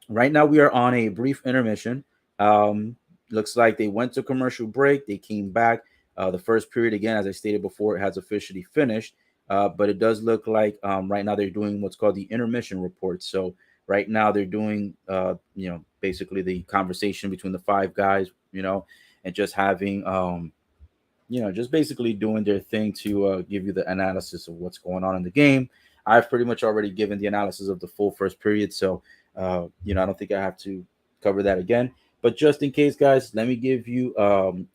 A: right now we are on a brief intermission. Um, Looks like they went to commercial break. They came back. The first period, again, as I stated before, it has officially finished. But it does look like right now they're doing what's called the intermission report. So right now they're doing, basically the conversation between the five guys, and just having, just basically doing their thing to give you the analysis of what's going on in the game. I've pretty much already given the analysis of the full first period. So, I don't think I have to cover that again. But just in case, guys, let me give you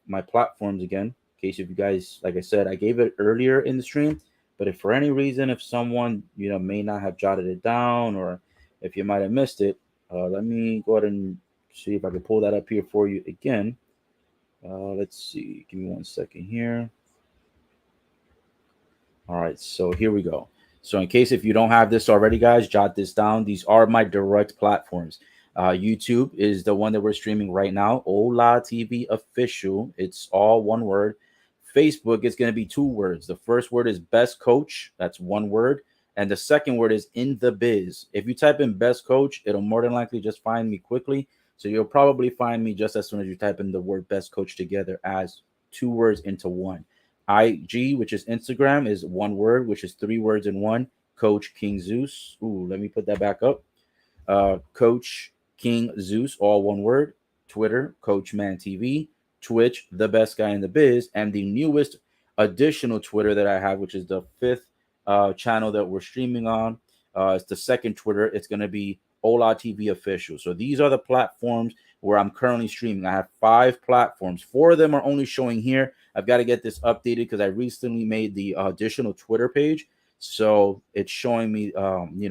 A: my platforms again. In case if you guys, like I said, I gave it earlier in the stream. But if for any reason, if someone may not have jotted it down, or if you might have missed it, let me go ahead and see if I can pull that up here for you again. Let's see. Give me 1 second here. All right, so here we go. So in case if you don't have this already, guys, jot this down. These are my direct platforms. YouTube is the one that we're streaming right now. Ola TV official. It's all one word. Facebook is going to be 2 words. The first word is best coach. That's 1 word. And the second word is in the biz. If you type in best coach, it'll more than likely just find me quickly. So you'll probably find me just as soon as you type in the word best coach together as 2 words into one. IG, which is Instagram, is 1 word, which is 3 words in one. Coach King Zeus. Ooh, let me put that back up. Coach King Zeus, all 1 word. Twitter, Coach Man TV. Twitch, the best guy in the biz. And the newest additional Twitter that I have, which is the 5th channel that we're streaming on. It's the second Twitter. It's going to be Ola TV official. So these are the platforms where I'm currently streaming. I have 5 platforms. 4 of them are only showing here. I've got to get this updated because I recently made the additional Twitter page. So it's showing me,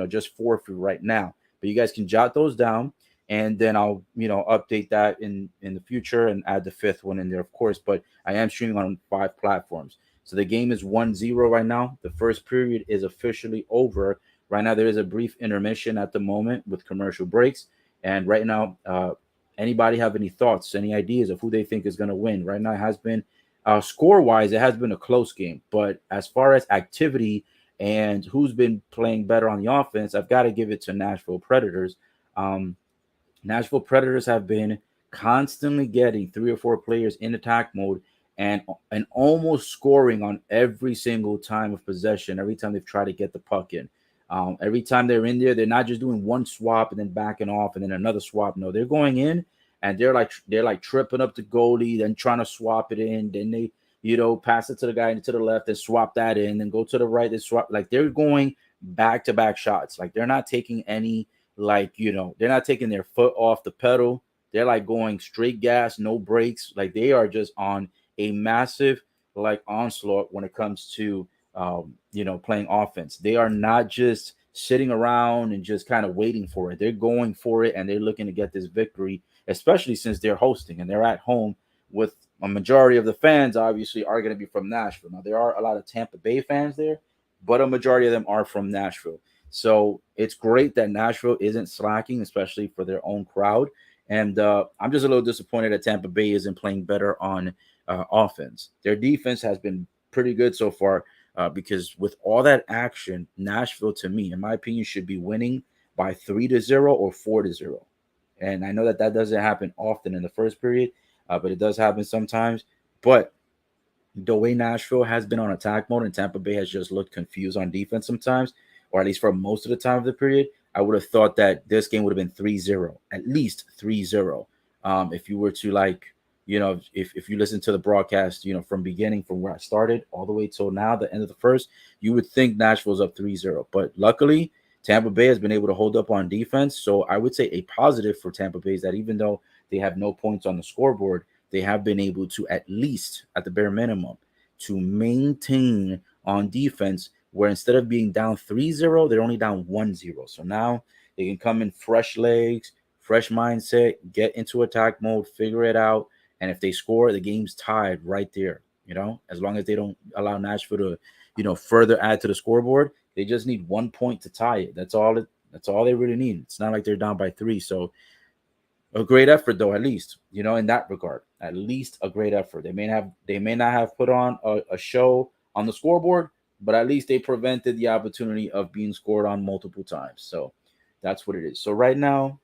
A: just 4 for right now. But you guys can jot those down, and then I'll, update that in the future and add the 5th one in there, of course. But I am streaming on 5 platforms. So the game is 1-0 right now. The first period is officially over. Right now, there is a brief intermission at the moment with commercial breaks. And right now, anybody have any thoughts, any ideas of who they think is going to win? Right now, it has been score-wise, it has been a close game. But as far as activity and who's been playing better on the offense, I've got to give it to Nashville Predators. Nashville Predators have been constantly getting 3 or 4 players in attack mode and almost scoring on every single time of possession, every time they've tried to get the puck in. Every time they're in there, they're not just doing one swap and then backing off and then another swap. No, they're going in and they're like tripping up the goalie, then trying to swap it in. Then they, pass it to the guy to the left and swap that in, then go to the right and swap. Like they're going back to back shots. Like they're not taking any, they're not taking their foot off the pedal. They're like going straight gas, no brakes. Like they are just on a massive onslaught when it comes to playing offense. They are not just sitting around and just kind of waiting for it. They're going for it and they're looking to get this victory, especially since they're hosting and they're at home with a majority of the fans obviously are going to be from Nashville. Now there are a lot of Tampa Bay fans there, but a majority of them are from Nashville. So it's great that Nashville isn't slacking, especially for their own crowd. And I'm just a little disappointed that Tampa Bay isn't playing better on offense. Their defense has been pretty good so far. Because with all that action, Nashville, to me, in my opinion, should be winning by 3-0 or 4-0. And I know that doesn't happen often in the first period, but it does happen sometimes. But the way Nashville has been on attack mode and Tampa Bay has just looked confused on defense sometimes, or at least for most of the time of the period, I would have thought that this game would have been 3-0, at least 3-0. If you were to if you listen to the broadcast, from beginning, from where I started all the way till now, the end of the first, you would think Nashville's up 3-0. But luckily, Tampa Bay has been able to hold up on defense. So I would say a positive for Tampa Bay is that even though they have no points on the scoreboard, they have been able to at least, at the bare minimum, to maintain on defense where instead of being down 3-0, they're only down 1-0. So now they can come in fresh legs, fresh mindset, get into attack mode, figure it out. And if they score, the game's tied right there, as long as they don't allow Nashville to, further add to the scoreboard. They just need 1 point to tie it. That's all they really need. It's not like they're down by 3. So a great effort, though, at least, in that regard, at least a great effort. They may not have put on a show on the scoreboard, but at least they prevented the opportunity of being scored on multiple times. So that's what it is. So right now,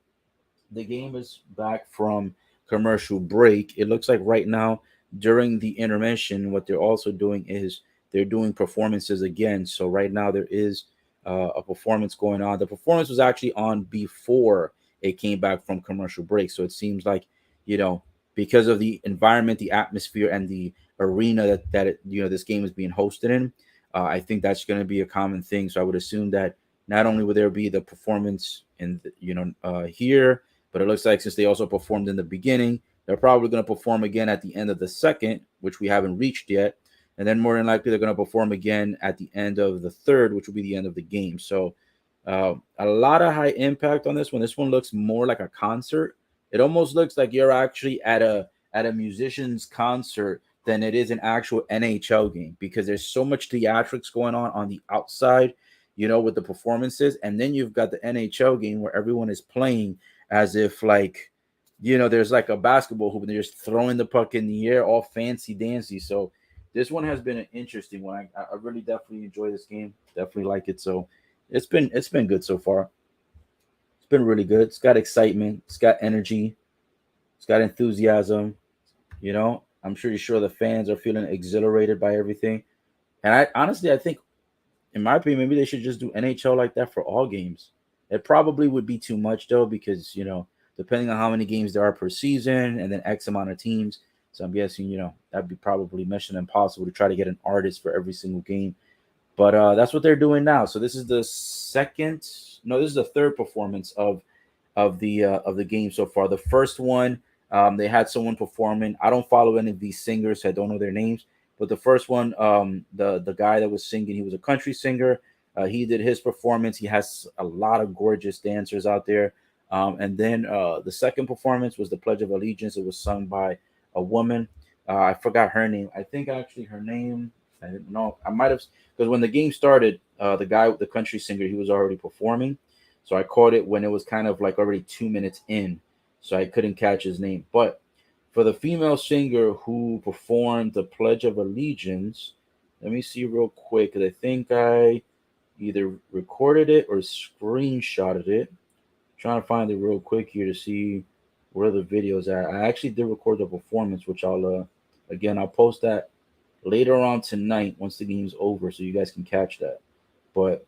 A: the game is back from commercial break. It looks like right now during the intermission, what they're also doing is they're doing performances again. So right now there is a performance going on. The performance was actually on before it came back from commercial break. So it seems like, because of the environment, the atmosphere, and the arena this game is being hosted in, I think that's going to be a common thing. So I would assume that not only will there be the performance in here, but it looks like since they also performed in the beginning, they're probably going to perform again at the end of the second, which we haven't reached yet. and then more than likely they're going to perform again at the end of the third, which will be the end of the game. So a lot of high impact on this one. This one looks more like a concert. It almost looks like you're actually at a musician's concert than it is an actual NHL game, because there's so much theatrics going on the outside, with the performances, and then you've got the NHL game where everyone is playing as if like, there's like a basketball hoop and they're just throwing the puck in the air, all fancy dancy. So this one has been an interesting one. I really definitely enjoy this game. Definitely like it. So it's been good so far. It's been really good. It's got excitement. It's got energy. It's got enthusiasm. I'm pretty sure the fans are feeling exhilarated by everything. And I honestly, I think, in my opinion, maybe they should just do NHL like that for all games. It probably would be too much though, because depending on how many games there are per season, and then X amount of teams. So I'm guessing that'd be probably mission impossible to try to get an artist for every single game. But that's what they're doing now. So this is the second, no, this is the third performance of the game so far. The first one, they had someone performing. I don't follow any of these singers, so I don't know their names. But the first one, the guy that was singing, he was a country singer. He did his performance. He has a lot of gorgeous dancers out there. And then the second performance was the Pledge of Allegiance. It was sung by a woman. I forgot her name. I think actually her name, I don't know. I might have, because when the game started, the country singer, he was already performing. So I caught it when it was kind of like already 2 minutes in. So I couldn't catch his name. But for the female singer who performed the Pledge of Allegiance, let me see real quick, because I think I either recorded it or screenshotted it. Trying to find it real quick here to see where the video's at. I actually did record the performance, which I'll post that later on tonight once the game's over, so you guys can catch that. But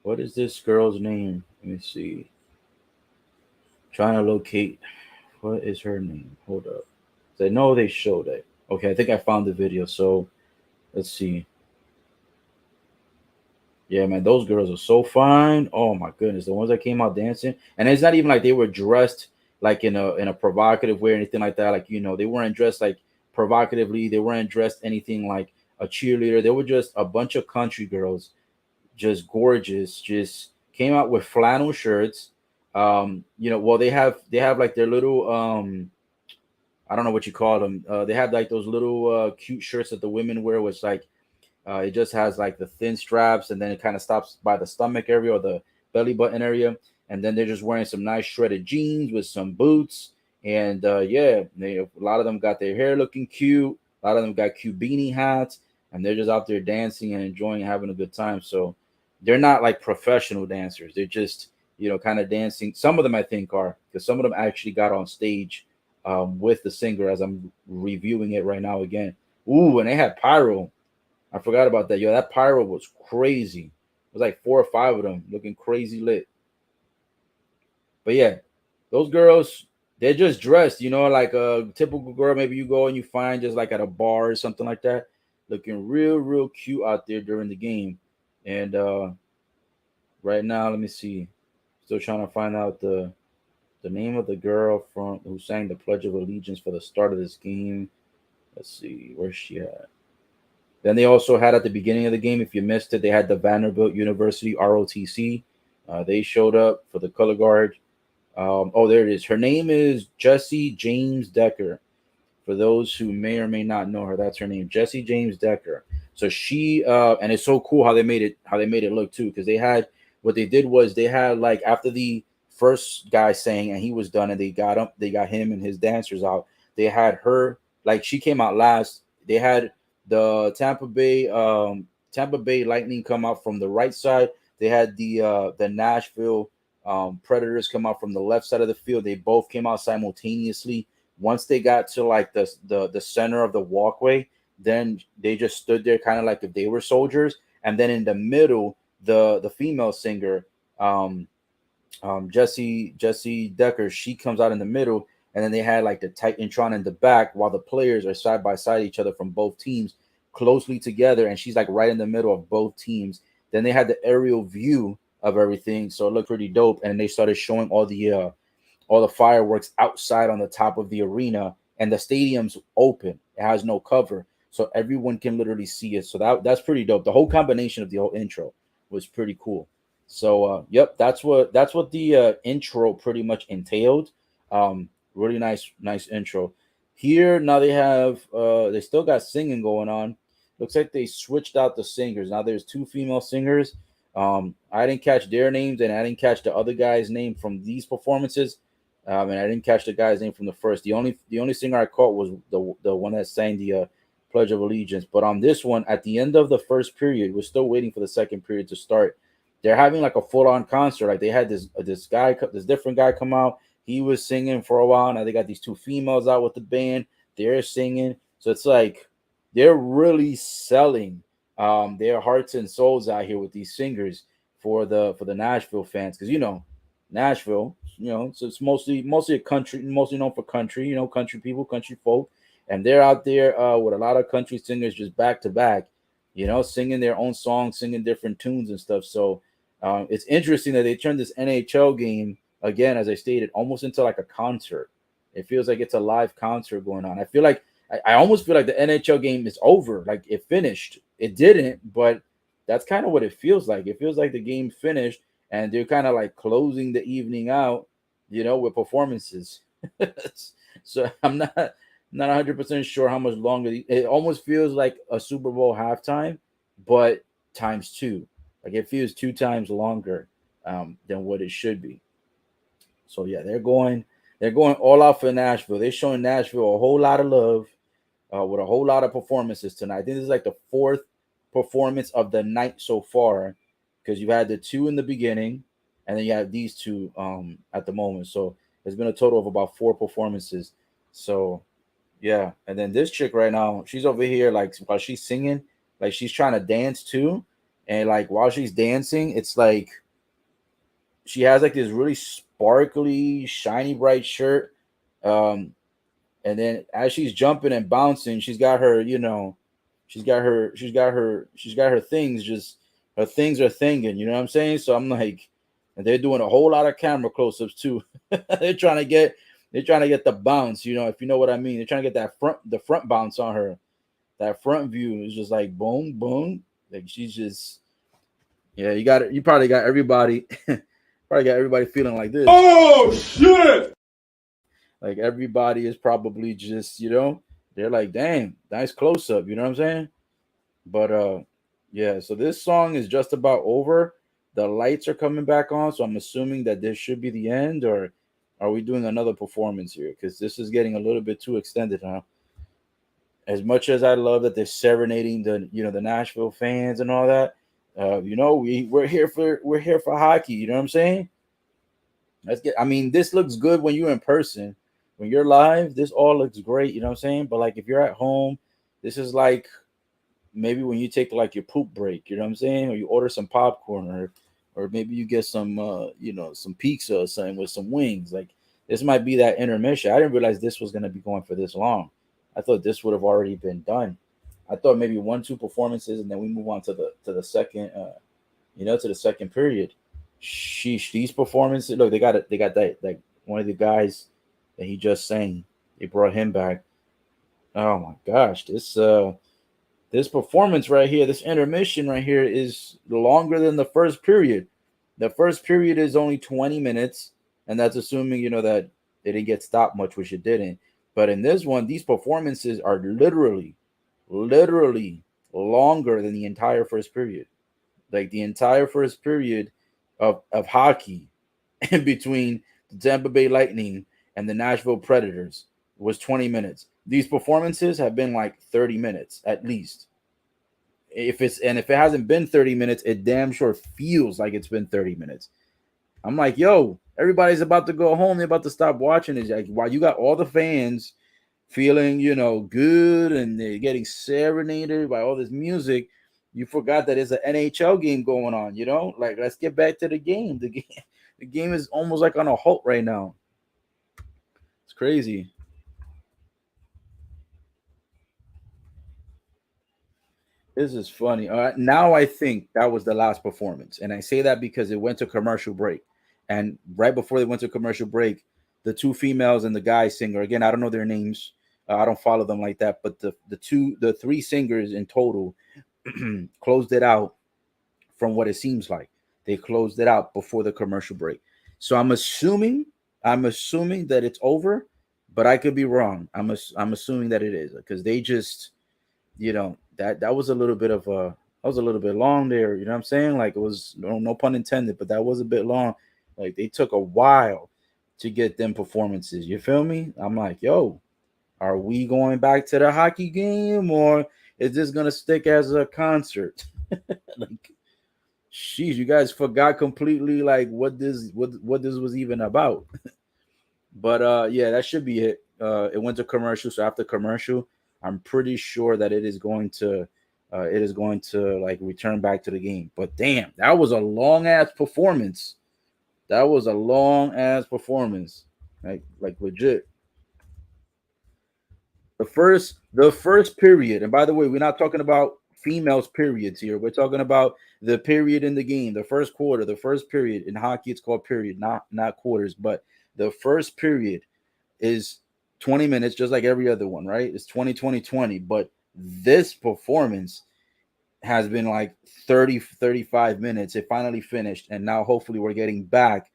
A: what is this girl's name? Let me see. Trying to locate, what is her name? Hold up. I know they showed it. Okay, I think I found the video. So let's see. Yeah, man, those girls are so fine. Oh my goodness, the ones that came out dancing, and it's not even like they were dressed like in a provocative way or anything like that. Like they weren't dressed like provocatively. They weren't dressed anything like a cheerleader. They were just a bunch of country girls, just gorgeous. Just came out with flannel shirts. Well, they have like their little I don't know what you call them. They have like those little cute shirts that the women wear, which like it just has like the thin straps, and then it kind of stops by the stomach area or the belly button area. And then they're just wearing some nice shredded jeans with some boots. And yeah, a lot of them got their hair looking cute. A lot of them got cute beanie hats, and they're just out there dancing and enjoying having a good time. So they're not like professional dancers. They're just, kind of dancing. Some of them I think are, because some of them actually got on stage with the singer as I'm reviewing it right now again. Ooh, and they had pyro. I forgot about that. Yo, that pyro was crazy. It was like 4 or 5 of them looking crazy lit. But yeah, those girls, they're just dressed, like a typical girl. Maybe you go and you find just like at a bar or something like that, looking real, real cute out there during the game. And right now, let me see. Still trying to find out the name of the girl from who sang the Pledge of Allegiance for the start of this game. Let's see, where's she at? Then they also had at the beginning of the game, if you missed it, they had the Vanderbilt University ROTC. They showed up for the color guard. Oh, there it is. Her name is Jesse James Decker. For those who may or may not know her, that's her name, Jesse James Decker. So she and it's so cool how they made it look too, because what they did was they had like after the first guy sang and he was done and they got him and his dancers out. They had her, like, she came out last. They had the Tampa Bay Lightning come out from the right side. They had the Nashville Predators come out from the left side of the field. They both came out simultaneously. Once they got to like the center of the walkway, then they just stood there kind of like if they were soldiers. And then in the middle, the female singer, Jesse Decker, she comes out in the middle, and then they had like the Titantron in the back, while the players are side by side each other from both teams, closely together, and she's like right in the middle of both teams. Then they had the aerial view of everything, so it looked pretty dope. And they started showing all the fireworks outside on the top of the arena, and the stadium's open; it has no cover. so everyone can literally see it. So that's pretty dope. The whole combination of the whole intro was pretty cool. So yep, that's what the intro pretty much entailed. Really nice intro. Here now they still got singing going on. Looks like they switched out the singers. Now there's two female singers. I didn't catch their names, and I didn't catch the other guy's name from these performances. And I didn't catch the guy's name from the first. The only singer I caught was the one that sang the Pledge of Allegiance. But on this one, at the end of the first period, we're still waiting for the second period to start. They're having like a full on concert. Like they had this different guy come out. He was singing for a while. Now they got these two females out with the band. They're singing. So it's like they're really selling their hearts and souls out here with these singers for the Nashville fans, because Nashville, so it's mostly a country, mostly known for country, country people, country folk, and they're out there with a lot of country singers just back to back, singing their own songs, singing different tunes and stuff. So it's interesting that they turned this NHL game again, as I stated, almost into like a concert. It feels like it's a live concert going on. I almost feel like the NHL game is over, like it finished. It didn't, but that's kind of what it feels like. It feels like the game finished and they're kind of like closing the evening out, with performances. So I'm not 100% sure how much longer. It almost feels like a Super Bowl halftime, but times two. Like it feels two times longer than what it should be. So yeah, they're going all out for Nashville. They're showing Nashville a whole lot of love with a whole lot of performances tonight. I think this is like the fourth performance of the night so far, because you had the two in the beginning, and then you have these two at the moment. So there's been a total of about four performances. So yeah, and then this chick right now, she's over here like while she's singing, like she's trying to dance too, and like while she's dancing, it's like she has like this really sparkly, shiny, bright shirt. Um, and then as she's jumping and bouncing, she's got her things. Just her things are thinging. You know what I'm saying? So I'm like, and they're doing a whole lot of camera close-ups too. they're trying to get they're trying to get the bounce. If you know what I mean. They're trying to get the front bounce on her. That front view is just like boom, boom. Like she's just, yeah. You probably got everybody. Probably got everybody feeling like this.
B: Oh shit!
A: Like everybody is probably just, they're like, damn, nice close up. You know what I'm saying? But yeah. So this song is just about over. The lights are coming back on, so I'm assuming that this should be the end, or are we doing another performance here? Because this is getting a little bit too extended now. As much as I love that they're serenading the Nashville fans and all that, we're here for hockey. You know what I'm saying? Let's get. I mean, this looks good when you're in person. When you're live, this all looks great. You know what I'm saying? But like if you're at home, this is like maybe when you take like your poop break. You know what I'm saying? Or you order some popcorn, or maybe you get some pizza or something with some wings. Like this might be that intermission. I didn't realize this was gonna be going for this long. I thought this would have already been done. I thought maybe one, two performances, and then we move on to the second, to the second period. Sheesh, these performances. Look, they got it. They got that like one of the guys that he just sang. They brought him back. Oh my gosh, this performance right here, this intermission right here is longer than the first period. The first period is only 20 minutes, and that's assuming that it didn't get stopped much, which it didn't. But in this one, these performances are literally longer than the entire first period. Like the entire first period of hockey in between the Tampa Bay Lightning and the Nashville Predators was 20 minutes. These performances have been like 30 minutes at least. If it hasn't been 30 minutes, it damn sure feels like it's been 30 minutes. I'm like, yo, everybody's about to go home. They're about to stop watching it. Like, while you got all the fans feeling, good, and they're getting serenaded by all this music, you forgot that it's an NHL game going on. Like, let's get back to the game. The game is almost like on a halt right now. It's crazy. This is funny. Now I think that was the last performance, and I say that because it went to commercial break, and right before they went to commercial break, the two females and the guy singer, again, I don't know their names. I don't follow them like that, but the three singers in total closed it out. From what it seems like, they closed it out before the commercial break. So I'm assuming that it's over, but I could be wrong. I'm assuming that it is because they just, that was a little bit of a that was a little bit long there. You know what I'm saying? Like, it was, no pun intended, but that was a bit long. Like, they took a while to get them performances. You feel me? I'm like, yo, are we going back to the hockey game, or is this gonna stick as a concert? Like, sheesh, you guys forgot completely like what this was even about. But yeah, that should be it. It went to commercial, so after commercial, I'm pretty sure that it is going to like return back to the game. But damn, that was a long ass performance. That was a long ass performance. Like legit. The first period, and by the way, we're not talking about females periods here. We're talking about the period in the game, the first quarter, the first period. In hockey, it's called period, not quarters. But the first period is 20 minutes, just like every other one, right? It's 20, 20, 20. But this performance has been like 30, 35 minutes. It finally finished. And now hopefully we're getting back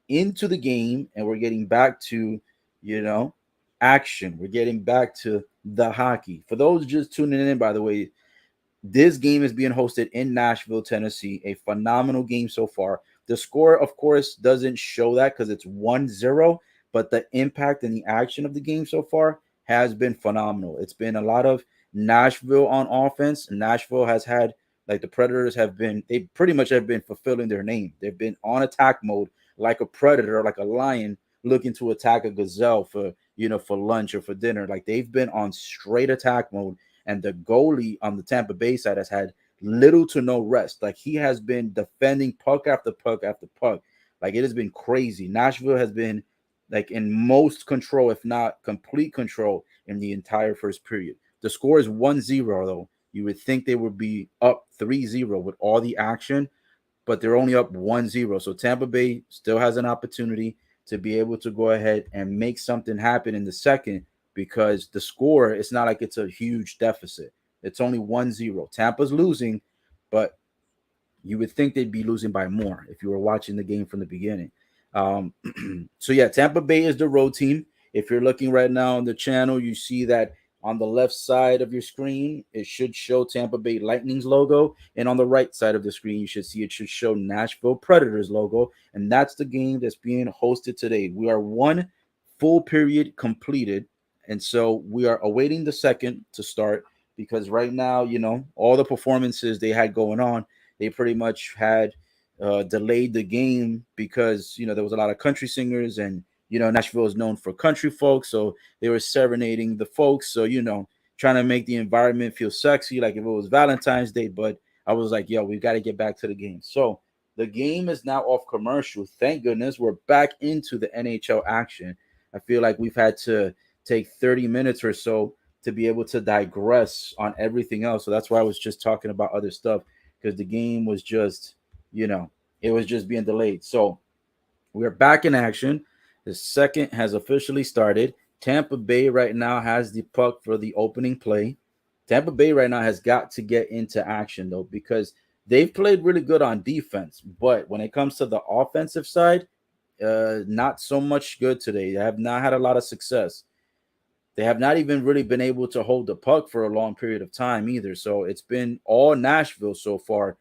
A: into the game and we're getting back to, you know, action. We're getting back to the hockey. For those just tuning in, by the way, this game is being hosted in Nashville, Tennessee. A phenomenal game so far. The score, of course, doesn't show that because it's 1-0, but the impact and the action of the game so far has been phenomenal. It's been a lot of Nashville on offense. Nashville has had, like, the Predators they pretty much have been fulfilling their name. They've been on attack mode like a predator, like a lion looking to attack a gazelle for lunch or for dinner. Like, they've been on straight attack mode, and the goalie on the Tampa Bay side has had little to no rest. Like, he has been defending puck after puck after puck. Like, it has been crazy. Nashville has been like in most control, if not complete control, in the entire first period. The score is 1-0, though. You would think they would be up 3-0 with all the action, but they're only up 1-0. So Tampa Bay still has an opportunity to be able to go ahead and make something happen in the second, because the score, it's not like it's a huge deficit. It's only 1-0. Tampa's losing, but you would think they'd be losing by more if you were watching the game from the beginning. Um, so yeah, Tampa Bay is the road team. If you're looking right now on the channel, you see that on the left side of your screen, it should show Tampa Bay Lightning's logo, and on the right side of the screen, you should show Nashville Predators logo, and that's the game that's being hosted today. We are one full period completed, and so we are awaiting the second to start, because right now, all the performances they had going on, they pretty much had delayed the game because there was a lot of country singers, and Nashville is known for country folk, so they were serenading the folks. So trying to make the environment feel sexy, like if it was Valentine's Day. But I was like, yo, we got to get back to the game. So the game is now off commercial. Thank goodness we're back into the NHL action. I feel like we've had to take 30 minutes or so to be able to digress on everything else. So that's why I was just talking about other stuff, because the game was just, it was just being delayed. So we're back in action. The second has officially started. Tampa Bay right now has the puck for the opening play. Tampa Bay right now has got to get into action, though, because they've played really good on defense. But when it comes to the offensive side, not so much good today. They have not had a lot of success. They have not even really been able to hold the puck for a long period of time either. So it's been all Nashville so far,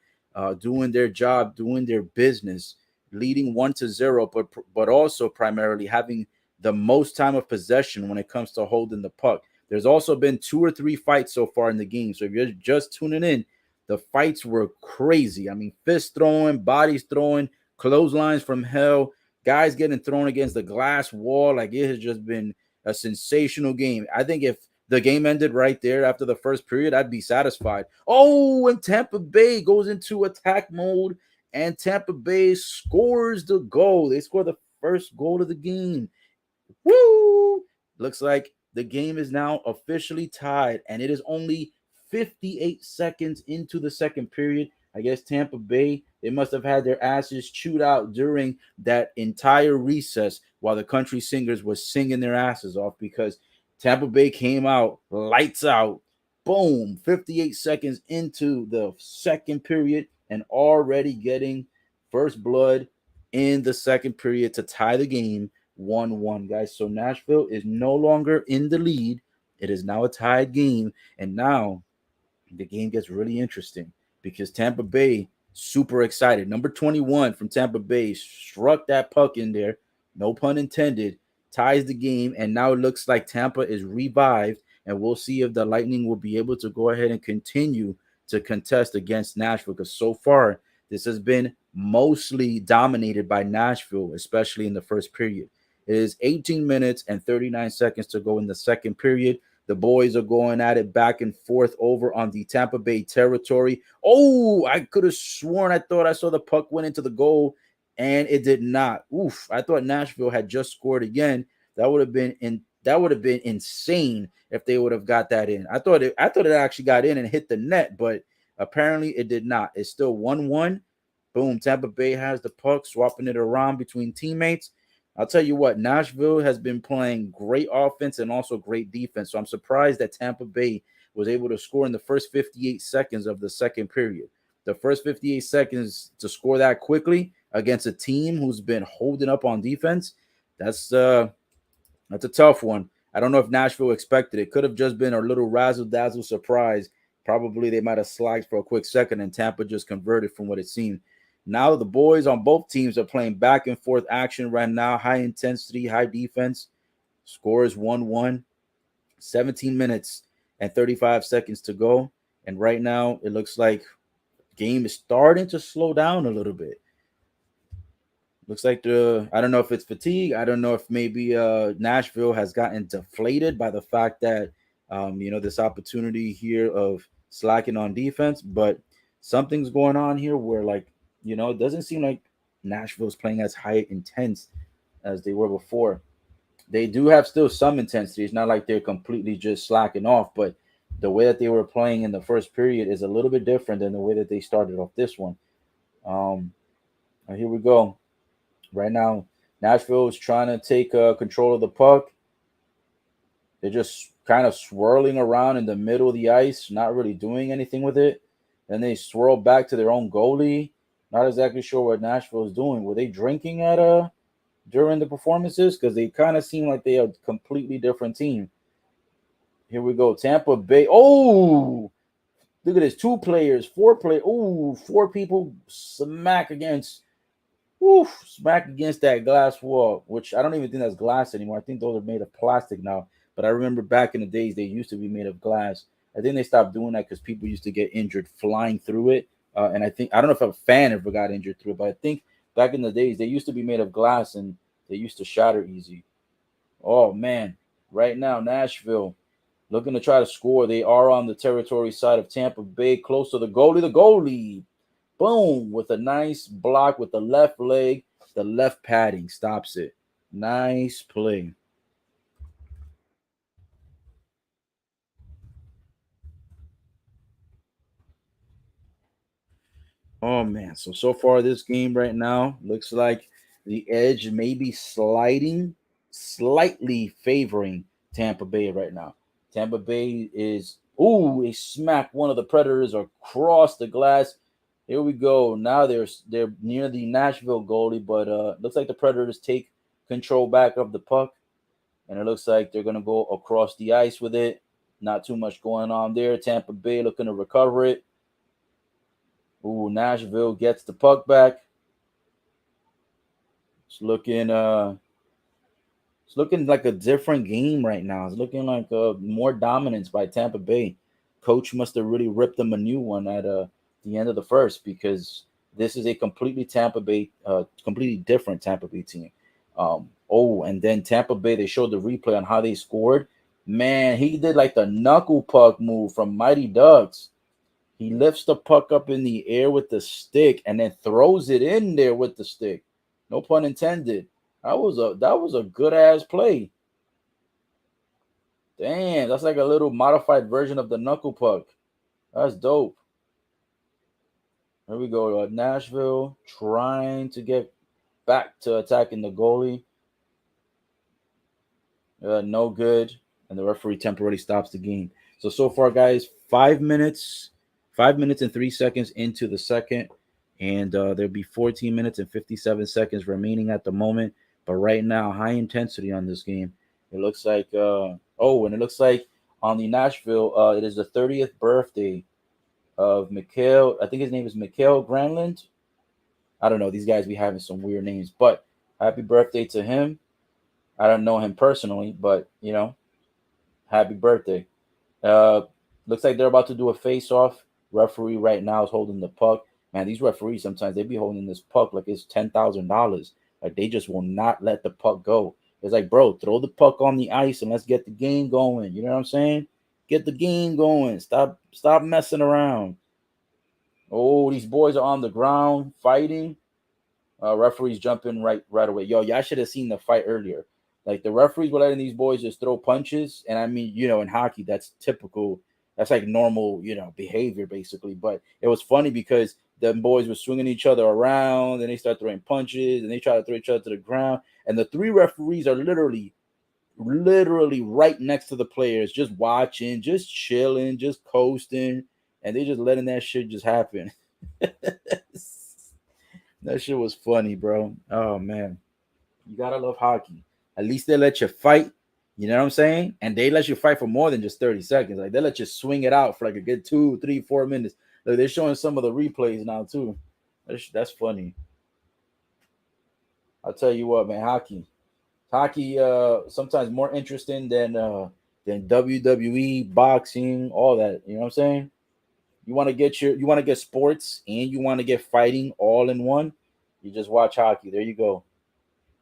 A: doing their job, doing their business, leading 1-0, but also primarily having the most time of possession when it comes to holding the puck. There's also been 2 or 3 fights so far in the game. So if you're just tuning in, the fights were crazy. I mean, fist throwing, bodies throwing, clotheslines from hell, guys getting thrown against the glass wall. Like, it has just been a sensational game. I think if the game ended right there after the first period, I'd be satisfied. Oh, and Tampa Bay goes into attack mode, and Tampa Bay scores the goal. They score the first goal of the game. Woo! Looks like the game is now officially tied, and it is only 58 seconds into the second period. I guess Tampa Bay, they must have had their asses chewed out during that entire recess while the country singers were singing their asses off, because Tampa Bay came out, lights out, boom, 58 seconds into the second period, and already getting first blood in the second period to tie the game 1-1, guys. So Nashville is no longer in the lead. It is now a tied game. And now the game gets really interesting because Tampa Bay super excited. Number 21 from Tampa Bay struck that puck in there, no pun intended, ties the game, and now it looks like Tampa is revived, and we'll see if the Lightning will be able to go ahead and continue to contest against Nashville because so far this has been mostly dominated by Nashville, especially in the first period. It is 18 minutes and 39 seconds to go in the second period. The boys are going at it back and forth over on the Tampa Bay territory. Oh, I could have sworn I thought I saw the puck went into the goal, and it did not. Oof! I thought Nashville had just scored again. That would have been insane if they would have got that in. I thought it actually got in and hit the net, but apparently it did not. It's still 1-1. Boom! Tampa Bay has the puck, swapping it around between teammates. I'll tell you what, Nashville has been playing great offense and also great defense. So I'm surprised that Tampa Bay was able to score in the first 58 seconds of the second period. The first 58 seconds to score that quickly against a team who's been holding up on defense, that's a tough one. I don't know if Nashville expected it. Could have just been a little razzle dazzle surprise. Probably they might have slacked for a quick second and Tampa just converted from what it seemed. Now the boys on both teams are playing back and forth action right now. High intensity, high defense. Score is 1-1. 17 minutes and 35 seconds to go. And right now it looks like game is starting to slow down a little bit. Looks like I don't know if it's fatigue. I don't know if maybe Nashville has gotten deflated by the fact that this opportunity here of slacking on defense, but something's going on here where it doesn't seem like Nashville's playing as high intense as they were before. They do have still some intensity. It's not like they're completely just slacking off, but the way that they were playing in the first period is a little bit different than the way that they started off this one. Here we go. Right now, Nashville is trying to take control of the puck. They're just kind of swirling around in the middle of the ice, not really doing anything with it. Then they swirl back to their own goalie. Not exactly sure what Nashville is doing. Were they drinking at during the performances? Because they kind of seem like they are a completely different team. Here we go. Tampa Bay. Oh, look at this. 2 players, 4 players. Oh, 4 people smack against smack against that glass wall, which I don't even think that's glass anymore. I think those are made of plastic now. But I remember back in the days, they used to be made of glass. I think they stopped doing that because people used to get injured flying through it. And I don't know if a fan ever got injured through it, but I think back in the days, they used to be made of glass and they used to shatter easy. Oh, man. Right now, Nashville looking to try to score. They are on the territory side of Tampa Bay, close to the goalie. The goalie, boom, with a nice block with the left leg. The left padding stops it. Nice play. Oh man, so far this game right now looks like the edge may be sliding, slightly favoring Tampa Bay right now. Tampa Bay is they smacked one of the Predators across the glass. Here we go. Now they're near the Nashville goalie, but looks like the Predators take control back of the puck, and it looks like they're gonna go across the ice with it. Not too much going on there. Tampa Bay looking to recover it. Ooh, Nashville gets the puck back. It's looking like a different game right now. It's looking like more dominance by Tampa Bay. Coach must have really ripped them a new one at the end of the first because this is a completely different Tampa Bay team. And then Tampa Bay, they showed the replay on how they scored. Man, he did like the knuckle puck move from Mighty Ducks. He lifts the puck up in the air with the stick and then throws it in there with the stick. No pun intended. That was a good ass play. Damn, that's like a little modified version of the knuckle puck. That's dope. Here we go. Nashville trying to get back to attacking the goalie. No good. and the referee temporarily stops the game. So far, guys, 5 minutes and 3 seconds into the second, and there'll be 14 minutes and 57 seconds remaining at the moment. But right now, high intensity on this game. It looks like and it looks like on the Nashville, it is the 30th birthday of Mikhail. I think his name is Mikhail Granlund. I don't know. These guys be having some weird names, but happy birthday to him. I don't know him personally, but happy birthday. Uh, Looks like they're about to do a face-off. Referee right now is holding the puck. Man, these referees sometimes they be holding this puck like it's $10,000. Like they just will not let the puck go. It's like, bro, throw the puck on the ice and let's get the game going. You know what I'm saying? Get the game going. Stop messing around. Oh, these boys are on the ground fighting. Referees jump in right away. Yo, y'all should have seen the fight earlier. Like the referees were letting these boys just throw punches, and I mean, in hockey, that's typical. That's like normal, behavior basically. But it was funny because the boys were swinging each other around, and they start throwing punches, and they try to throw each other to the ground. And the three referees are literally right next to the players, just watching, just chilling, just coasting, and they just letting that shit just happen. That shit was funny, bro. Oh man, you gotta love hockey. At least they let you fight. You know what I'm saying? And they let you fight for more than just 30 seconds. Like they let you swing it out for like a good 2, 3, 4 minutes. Like they're showing some of the replays now too. That's funny. I'll tell you what, man. Hockey, sometimes more interesting than WWE, boxing, all that. You know what I'm saying? You want to get sports and you want to get fighting all in one. You just watch hockey. There you go.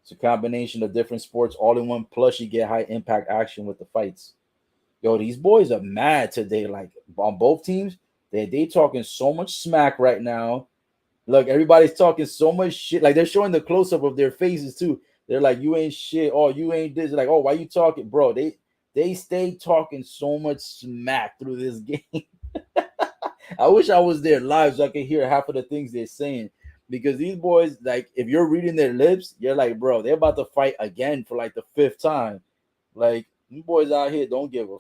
A: It's a combination of different sports all in one. Plus, you get high impact action with the fights. Yo, these boys are mad today. Like on both teams, they talking so much smack right now. Look, everybody's talking so much shit. Like they're showing the close up of their faces too. They're like, "You ain't shit." Oh, you ain't this. Like, oh, why you talking, bro? They stay talking so much smack through this game. I wish I was there live so I could hear half of the things they're saying. Because these boys, like, if you're reading their lips, you're like, bro, they're about to fight again for like the fifth time. Like, these boys out here don't give a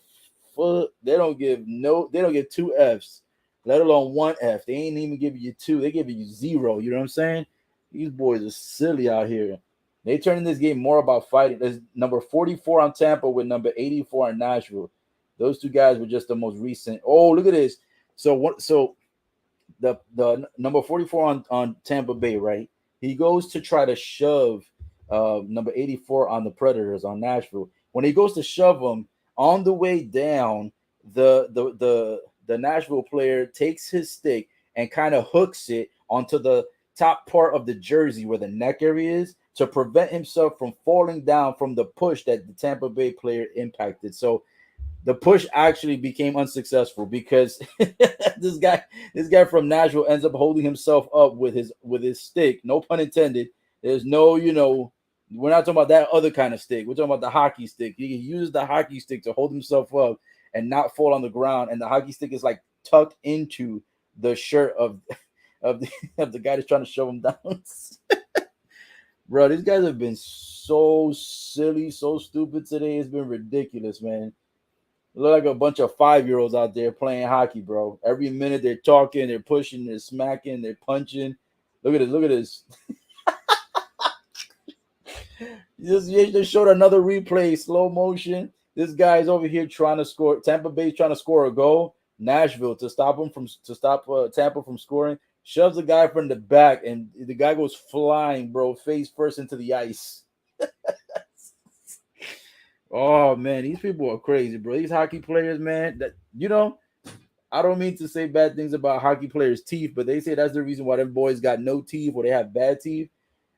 A: fuck. They don't give two F's, let alone one F. They ain't even giving you two. They giving you zero. You know what I'm saying? These boys are silly out here. They turning this game more about fighting. There's number 44 on Tampa with number 84 on Nashville. Those two guys were just the most recent. Oh, look at this. So the number 44 on Tampa Bay, right? He goes to try to shove number 84 on the Predators on Nashville. When he goes to shove him on the way down, the Nashville player takes his stick and kind of hooks it onto the top part of the jersey where the neck area is to prevent himself from falling down from the push that the Tampa Bay player impacted. So the push actually became unsuccessful because this guy from Nashville ends up holding himself up with his stick. No pun intended. There's no, we're not talking about that other kind of stick. We're talking about the hockey stick. He uses the hockey stick to hold himself up and not fall on the ground. And the hockey stick is like tucked into the shirt of the guy that's trying to shove him down. Bro, these guys have been so silly, so stupid today. It's been ridiculous, man. Look like a bunch of 5-year-olds out there playing hockey, bro. Every minute they're talking, they're pushing, they're smacking, they're punching. Look at this. Look at this. You just showed another replay, slow motion. This guy's over here trying to score. Tampa Bay's trying to score a goal. Nashville to stop Tampa from scoring. Shoves the guy from the back, and the guy goes flying, bro, face first into the ice. Oh man, these people are crazy, bro. These hockey players, man. I don't mean to say bad things about hockey players' teeth, but they say that's the reason why them boys got no teeth or they have bad teeth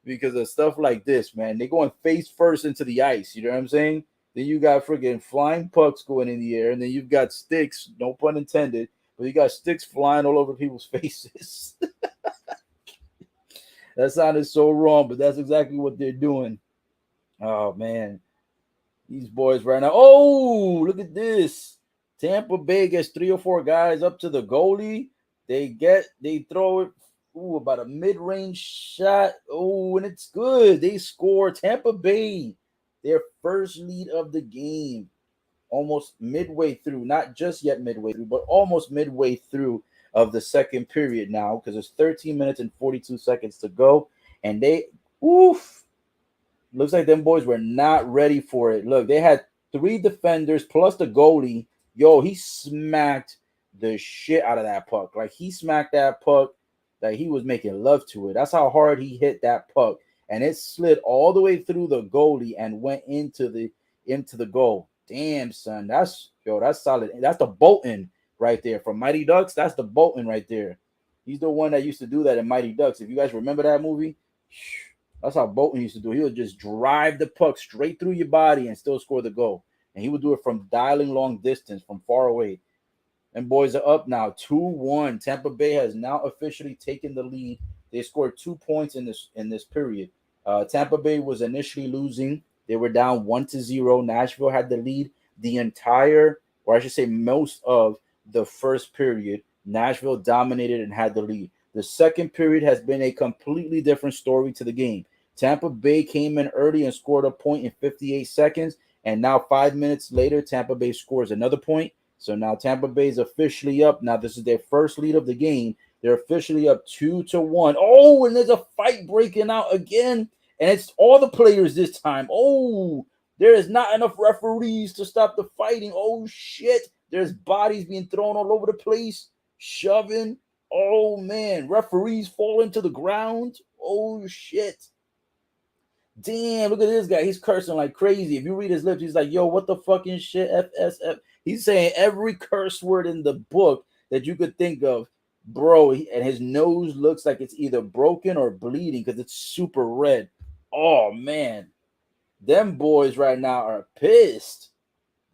A: because of stuff like this, man. They going face first into the ice. You know what I'm saying? Then you got freaking flying pucks going in the air, and then you've got sticks, no pun intended, but you got sticks flying all over people's faces. That sounded so wrong, but that's exactly what they're doing. Oh man. These boys right now. Oh, look at this. Tampa Bay gets 3 or 4 guys up to the goalie. They throw it about a mid-range shot. Oh, and it's good. They score. Tampa Bay, their first lead of the game. almost midway through, not just yet midway through, but almost midway through of the second period now, because there's 13 minutes and 42 seconds to go. And oof, looks like them boys were not ready for it. Look, they had three defenders plus the goalie. Yo, he smacked the shit out of that puck. Like, he smacked that puck like he was making love to it. That's how hard he hit that puck. And it slid all the way through the goalie and went into the goal. Damn, son. That's solid. That's the Bolton right there. From Mighty Ducks, that's the Bolton right there. He's the one that used to do that in Mighty Ducks. If you guys remember that movie, that's how Bolton used to do. He would just drive the puck straight through your body and still score the goal. And he would do it from dialing long distance, from far away. And boys are up now, 2-1. Tampa Bay has now officially taken the lead. They scored 2 points in this period. Tampa Bay was initially losing. They were down 1-0. Nashville had the lead the entire, or I should say most of the first period. Nashville dominated and had the lead. The second period has been a completely different story to the game. Tampa Bay came in early and scored a point in 58 seconds. And now 5 minutes later, Tampa Bay scores another point. So now Tampa Bay is officially up. Now this is their first lead of the game. They're officially up 2-1. Oh, and there's a fight breaking out again. And it's all the players this time. Oh, there is not enough referees to stop the fighting. Oh, shit. There's bodies being thrown all over the place. Shoving. Oh, man. Referees falling to the ground. Oh, shit. Damn, look at this guy. He's cursing like crazy. If you read his lips, he's like, yo, what the fucking shit? FSF. He's saying every curse word in the book that you could think of, bro. And his nose looks like it's either broken or bleeding because it's super red. Oh, man. Them boys right now are pissed,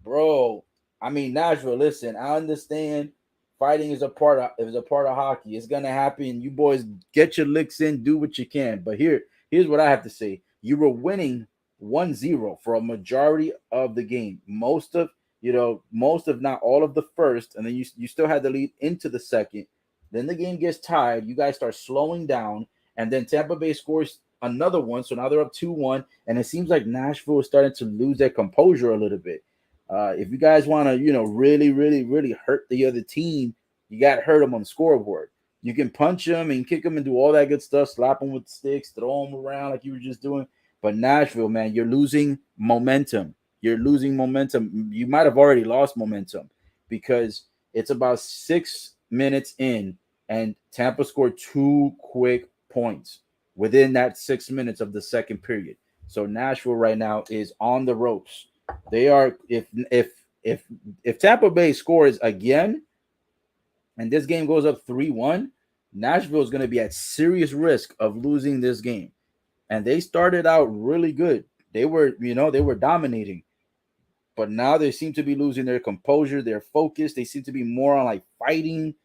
A: bro. I mean, Nashville, listen, I understand fighting is a part of hockey. It's going to happen. You boys get your licks in, do what you can. But here's what I have to say. You were winning 1-0 for a majority of the game. Most of not all of the first, and then you still had the lead into the second. Then the game gets tied. You guys start slowing down, and then Tampa Bay scores another one. So now they're up 2-1, and it seems like Nashville is starting to lose their composure a little bit. If you guys want to, really, really, really hurt the other team, you got to hurt them on the scoreboard. You can punch them and kick them and do all that good stuff, slap them with sticks, throw them around like you were just doing. But Nashville, man, you're losing momentum. You're losing momentum. You might have already lost momentum because it's about 6 minutes in, and Tampa scored 2 quick points within that 6 minutes of the second period. So Nashville right now is on the ropes. They are if Tampa Bay scores again and this game goes up 3-1, Nashville is going to be at serious risk of losing this game. And they started out really good. They were dominating. But now they seem to be losing their composure, their focus. They seem to be more on like fighting.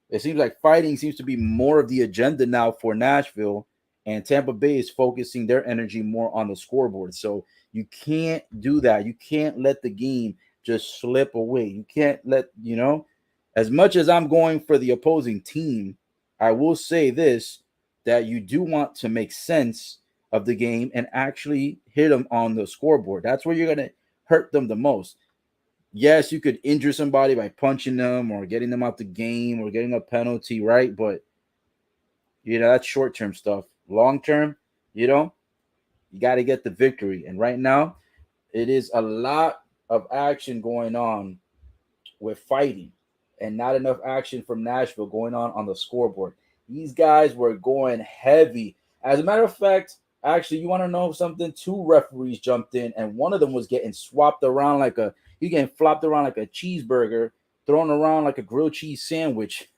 A: It seems like fighting seems to be more of the agenda now for Nashville. And Tampa Bay is focusing their energy more on the scoreboard. So you can't do that. You can't let the game just slip away. You can't let, as much as I'm going for the opposing team, I will say this, that you do want to make sense of the game and actually hit them on the scoreboard. That's where you're going to hurt them the most. Yes, you could injure somebody by punching them or getting them out the game or getting a penalty, right? But, that's short-term stuff. Long-term, you got to get the victory. And right now, it is a lot of action going on with fighting and not enough action from Nashville going on the scoreboard. These guys were going heavy. As a matter of fact, actually, you want to know something? 2 referees jumped in, and one of them was getting swapped around he's getting flopped around like a cheeseburger, thrown around like a grilled cheese sandwich.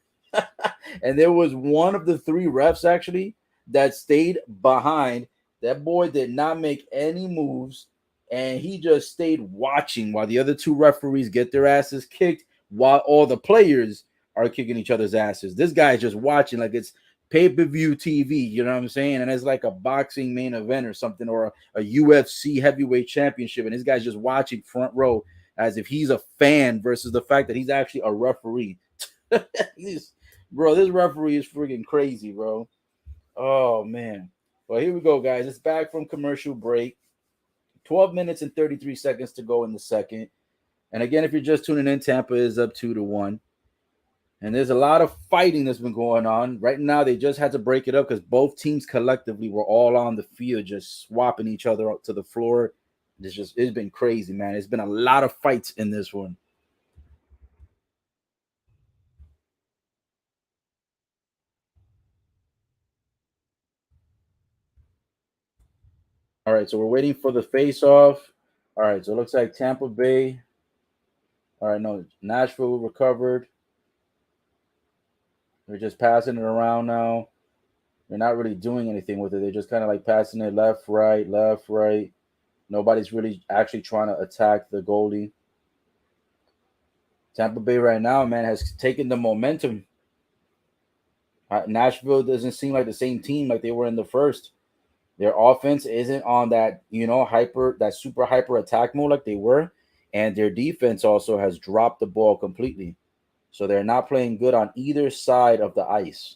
A: And there was one of the 3 refs actually that stayed behind. That boy did not make any moves, and he just stayed watching while the other 2 referees get their asses kicked while all the players are kicking each other's asses. This guy is just watching like it's pay-per-view TV, you know what I'm saying? And it's like a boxing main event or something, or a UFC heavyweight championship, and this guy's just watching front row as if he's a fan versus the fact that he's actually a referee. Bro, this referee is freaking crazy, bro. Oh, man. Well, here we go, guys. It's back from commercial break. 12 minutes and 33 seconds to go in the second. And again, if you're just tuning in, Tampa is up 2-1. And there's a lot of fighting that's been going on. Right now, they just had to break it up because both teams collectively were all on the field, just swapping each other up to the floor. It's been crazy, man. It's been a lot of fights in this one. All right, so we're waiting for the face off. All right, so it looks like Tampa Bay. All right, no, Nashville recovered. They're just passing it around now. They're not really doing anything with it. They're just kind of like passing it left, right, left, right. Nobody's really actually trying to attack the goalie. Tampa Bay right now, man, has taken the momentum. Nashville doesn't seem like the same team like they were in the first. Their offense isn't on that, that super hyper attack mode like they were. And their defense also has dropped the ball completely. So they're not playing good on either side of the ice.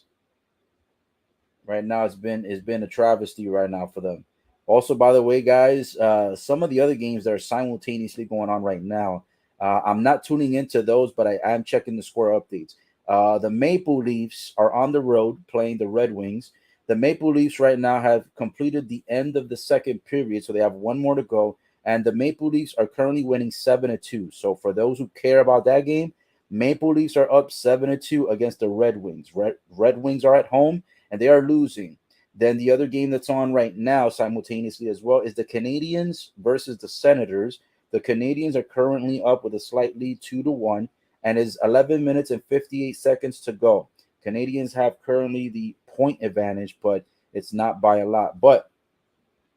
A: Right now it's been a travesty right now for them. Also, by the way, guys, some of the other games that are simultaneously going on right now, I'm not tuning into those, but I am checking the score updates. The Maple Leafs are on the road playing the Red Wings. The Maple Leafs right now have completed the end of the second period, so they have one more to go. And the Maple Leafs are currently winning 7-2. So for those who care about that game, Maple Leafs are up 7-2 against the Red Wings. Red Wings are at home and they are losing. Then the other game that's on right now, simultaneously as well, is the Canadians versus the Senators. The Canadians are currently up with a slight lead, 2-1, and is 11 minutes and 58 seconds to go. Canadians have currently the point advantage, but it's not by a lot. But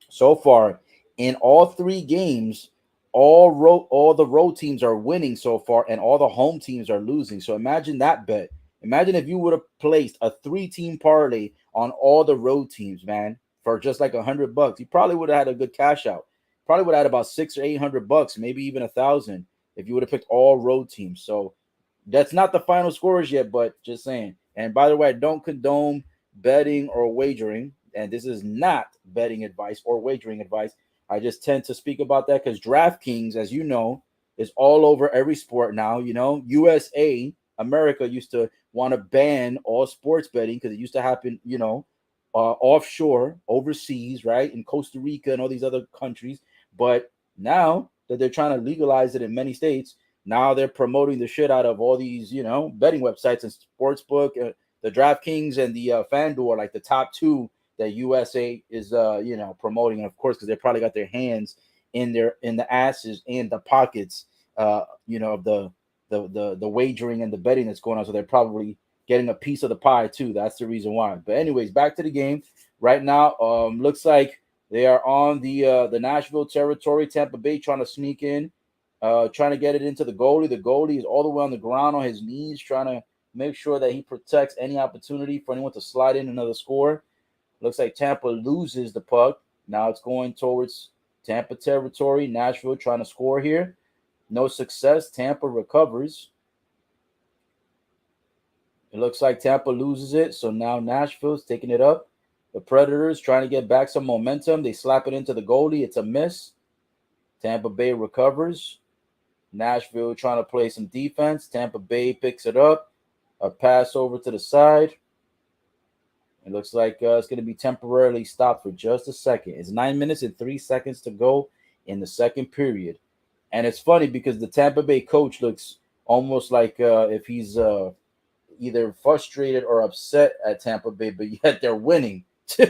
A: so far, in all three games, all the road teams are winning so far, and all the home teams are losing. So imagine that bet. Imagine if you would have placed a three-team parlay on all the road teams, man, for just like $100. You probably would have had a good cash out. Probably would have had about $600 or $800, maybe even 1,000 if you would have picked all road teams. So that's not the final scores yet, but just saying. And by the way, I don't condone betting or wagering, and this is not betting advice or wagering advice. I just tend to speak about that because DraftKings, as you know, is all over every sport now. USA, America used to want to ban all sports betting because it used to happen, offshore, overseas, right, in Costa Rica and all these other countries. But now that they're trying to legalize it in many states, now they're promoting the shit out of all these, betting websites and sportsbook. The DraftKings and the FanDuel are like the top two that USA is, promoting, and of course, because they probably got their hands in the asses and the pockets, of the wagering and the betting that's going on. So they're probably getting a piece of the pie too. That's the reason why. But anyways, back to the game. Right now, looks like they are on the Nashville territory. Tampa Bay trying to sneak in, trying to get it into the goalie. The goalie is all the way on the ground on his knees, trying to make sure that he protects any opportunity for anyone to slide in another score. Looks like Tampa loses the puck. Now it's going towards Tampa territory. Nashville trying to score here. No success. Tampa recovers. It looks like Tampa loses it. So now Nashville's taking it up. The Predators trying to get back some momentum. They slap it into the goalie. It's a miss. Tampa Bay recovers. Nashville trying to play some defense. Tampa Bay picks it up. A pass over to the side. It looks like it's going to be temporarily stopped for just a second. It's 9 minutes and 3 seconds to go in the second period. And it's funny because the Tampa Bay coach looks almost like if he's either frustrated or upset at Tampa Bay, but yet they're winning. I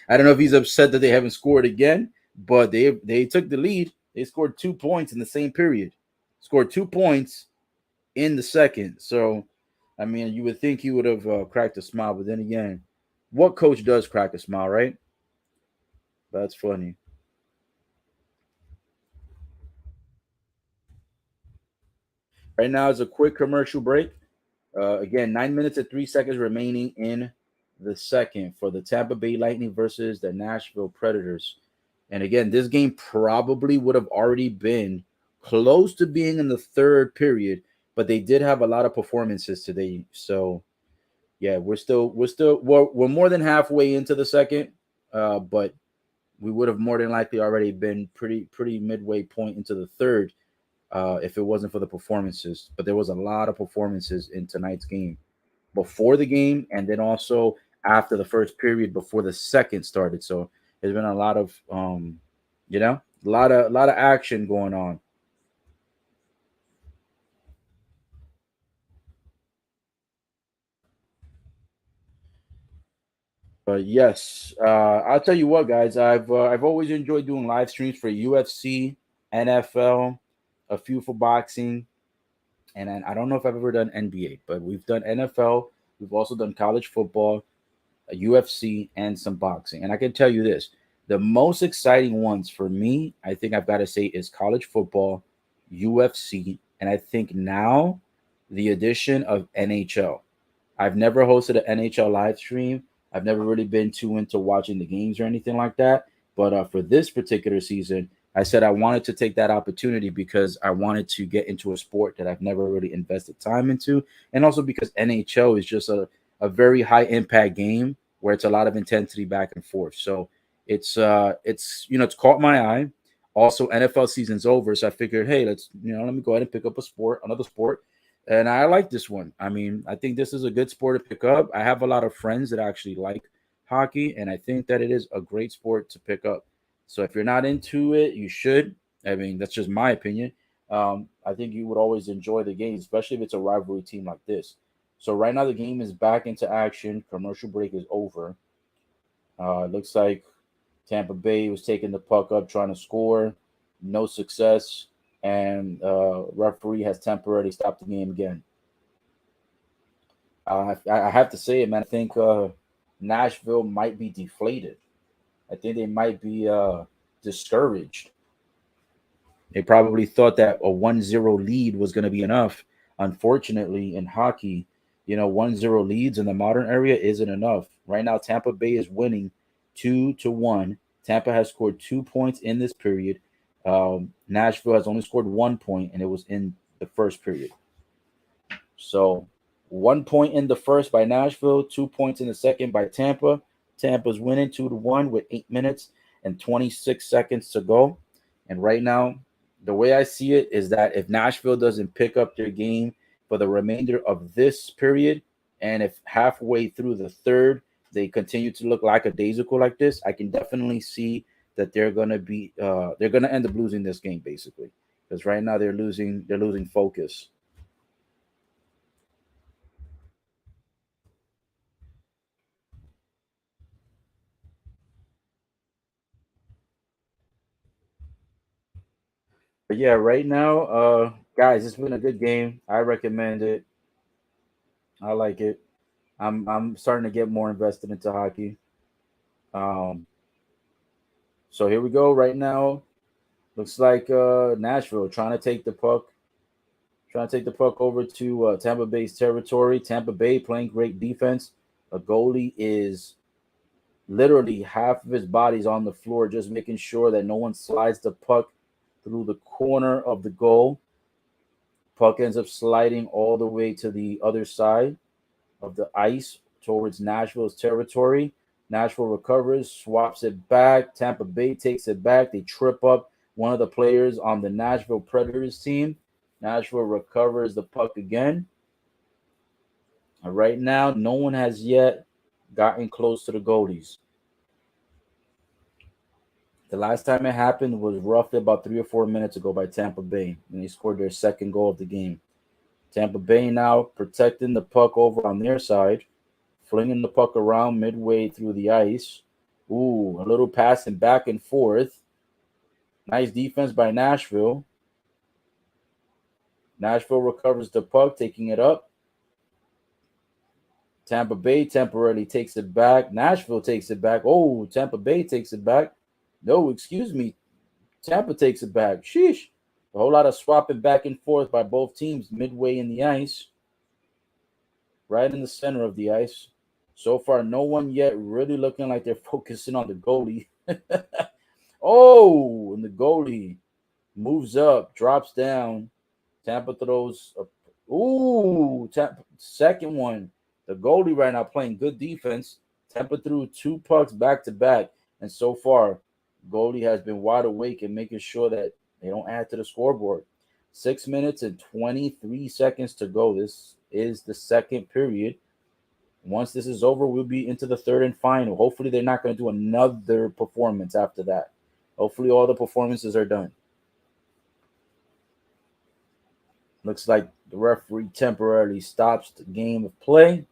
A: don't know if he's upset that they haven't scored again, but they took the lead. They scored 2 points in the same period. Scored 2 points in the second. So, I mean, you would think he would have cracked a smile, but then again, what coach does crack a smile, right? That's funny. Right now is a quick commercial break. Again, 9 minutes and 3 seconds remaining in the second for the Tampa Bay Lightning versus the Nashville Predators. And again, this game probably would have already been close to being in the third period, but they did have a lot of performances today. So yeah, we're more than halfway into the second, but we would have more than likely already been pretty midway point into the third. if it wasn't for the performances. But there was a lot of performances in tonight's game, before the game, and then also after the first period, before the second started. So there's been a lot of a lot of action going on. But yes, I'll tell you what, guys. I've always enjoyed doing live streams for UFC, NFL, a few for boxing, and then I don't know if I've ever done NBA, but we've done NFL. We've also done college football, UFC, and some boxing. And I can tell you this: the most exciting ones for me, I think I've got to say, is college football, UFC, and I think now the addition of NHL. I've never hosted an NHL live stream. I've never really been too into watching the games or anything like that. But for this particular season, I said I wanted to take that opportunity because I wanted to get into a sport that I've never really invested time into. And also because NHL is just a very high impact game where it's a lot of intensity back and forth. So it's caught my eye. Also, NFL season's over, so I figured, hey, let me go ahead and pick up another sport, and I like this one. I mean, I think this is a good sport to pick up. I have a lot of friends that actually like hockey, and I think that it is a great sport to pick up. So if you're not into it, you should. I mean, that's just my opinion. I think you would always enjoy the game, especially if it's a rivalry team like this. So right now the game is back into action. Commercial break is over. It looks like Tampa Bay was taking the puck up, trying to score, no success, and referee has temporarily stopped the game again. I have to say it, man. I think Nashville might be deflated. I think they might be discouraged. They probably thought that a 1-0 lead was going to be enough. Unfortunately, in hockey, 1-0 leads in the modern area isn't enough. Right now, Tampa Bay is winning 2-1. Tampa has scored 2 points in this period. Nashville has only scored 1 point, and it was in the first period. So 1 point in the first by Nashville, 2 points in the second by Tampa. Tampa's winning 2-1 with 8 minutes and 26 seconds to go. And right now, the way I see it is that if Nashville doesn't pick up their game for the remainder of this period, and if halfway through the third they continue to look like a daisical like this, I can definitely see that they're gonna end up losing this game basically. Because right now they're losing focus. But yeah, right now, guys, it's been a good game. I recommend it. I like it. I'm starting to get more invested into hockey. Um, so here we go. Right now, looks like Nashville trying to take the puck over to Tampa Bay's territory. Tampa Bay playing great defense. A goalie is literally half of his body's on the floor, just making sure that no one slides the puck through the corner of the goal. Puck ends up sliding all the way to the other side of the ice towards Nashville's territory. Nashville recovers, swaps it back. Tampa Bay takes it back. They trip up one of the players on the Nashville Predators team. Nashville recovers the puck again. And right now, no one has yet gotten close to the goalies. The last time it happened was roughly about 3 or 4 minutes ago by Tampa Bay, when they scored their second goal of the game. Tampa Bay now protecting the puck over on their side, flinging the puck around midway through the ice. Ooh, a little passing back and forth. Nice defense by Nashville. Nashville recovers the puck, taking it up. Tampa Bay temporarily takes it back. Nashville takes it back. Oh, Tampa Bay takes it back. No, excuse me. Tampa takes it back. Sheesh. A whole lot of swapping back and forth by both teams midway in the ice, right in the center of the ice. So far, no one yet really looking like they're focusing on the goalie. Oh, and the goalie moves up, drops down. Tampa throws a ooh, Tampa, second one. The goalie right now playing good defense. Tampa threw 2 pucks back to back, and so far, goalie has been wide awake and making sure that they don't add to the scoreboard. 6 minutes and 23 seconds to go. This is the second period. Once this is over, we'll be into the third and final. Hopefully, they're not going to do another performance after that. Hopefully, all the performances are done. Looks like the referee temporarily stops the game of play.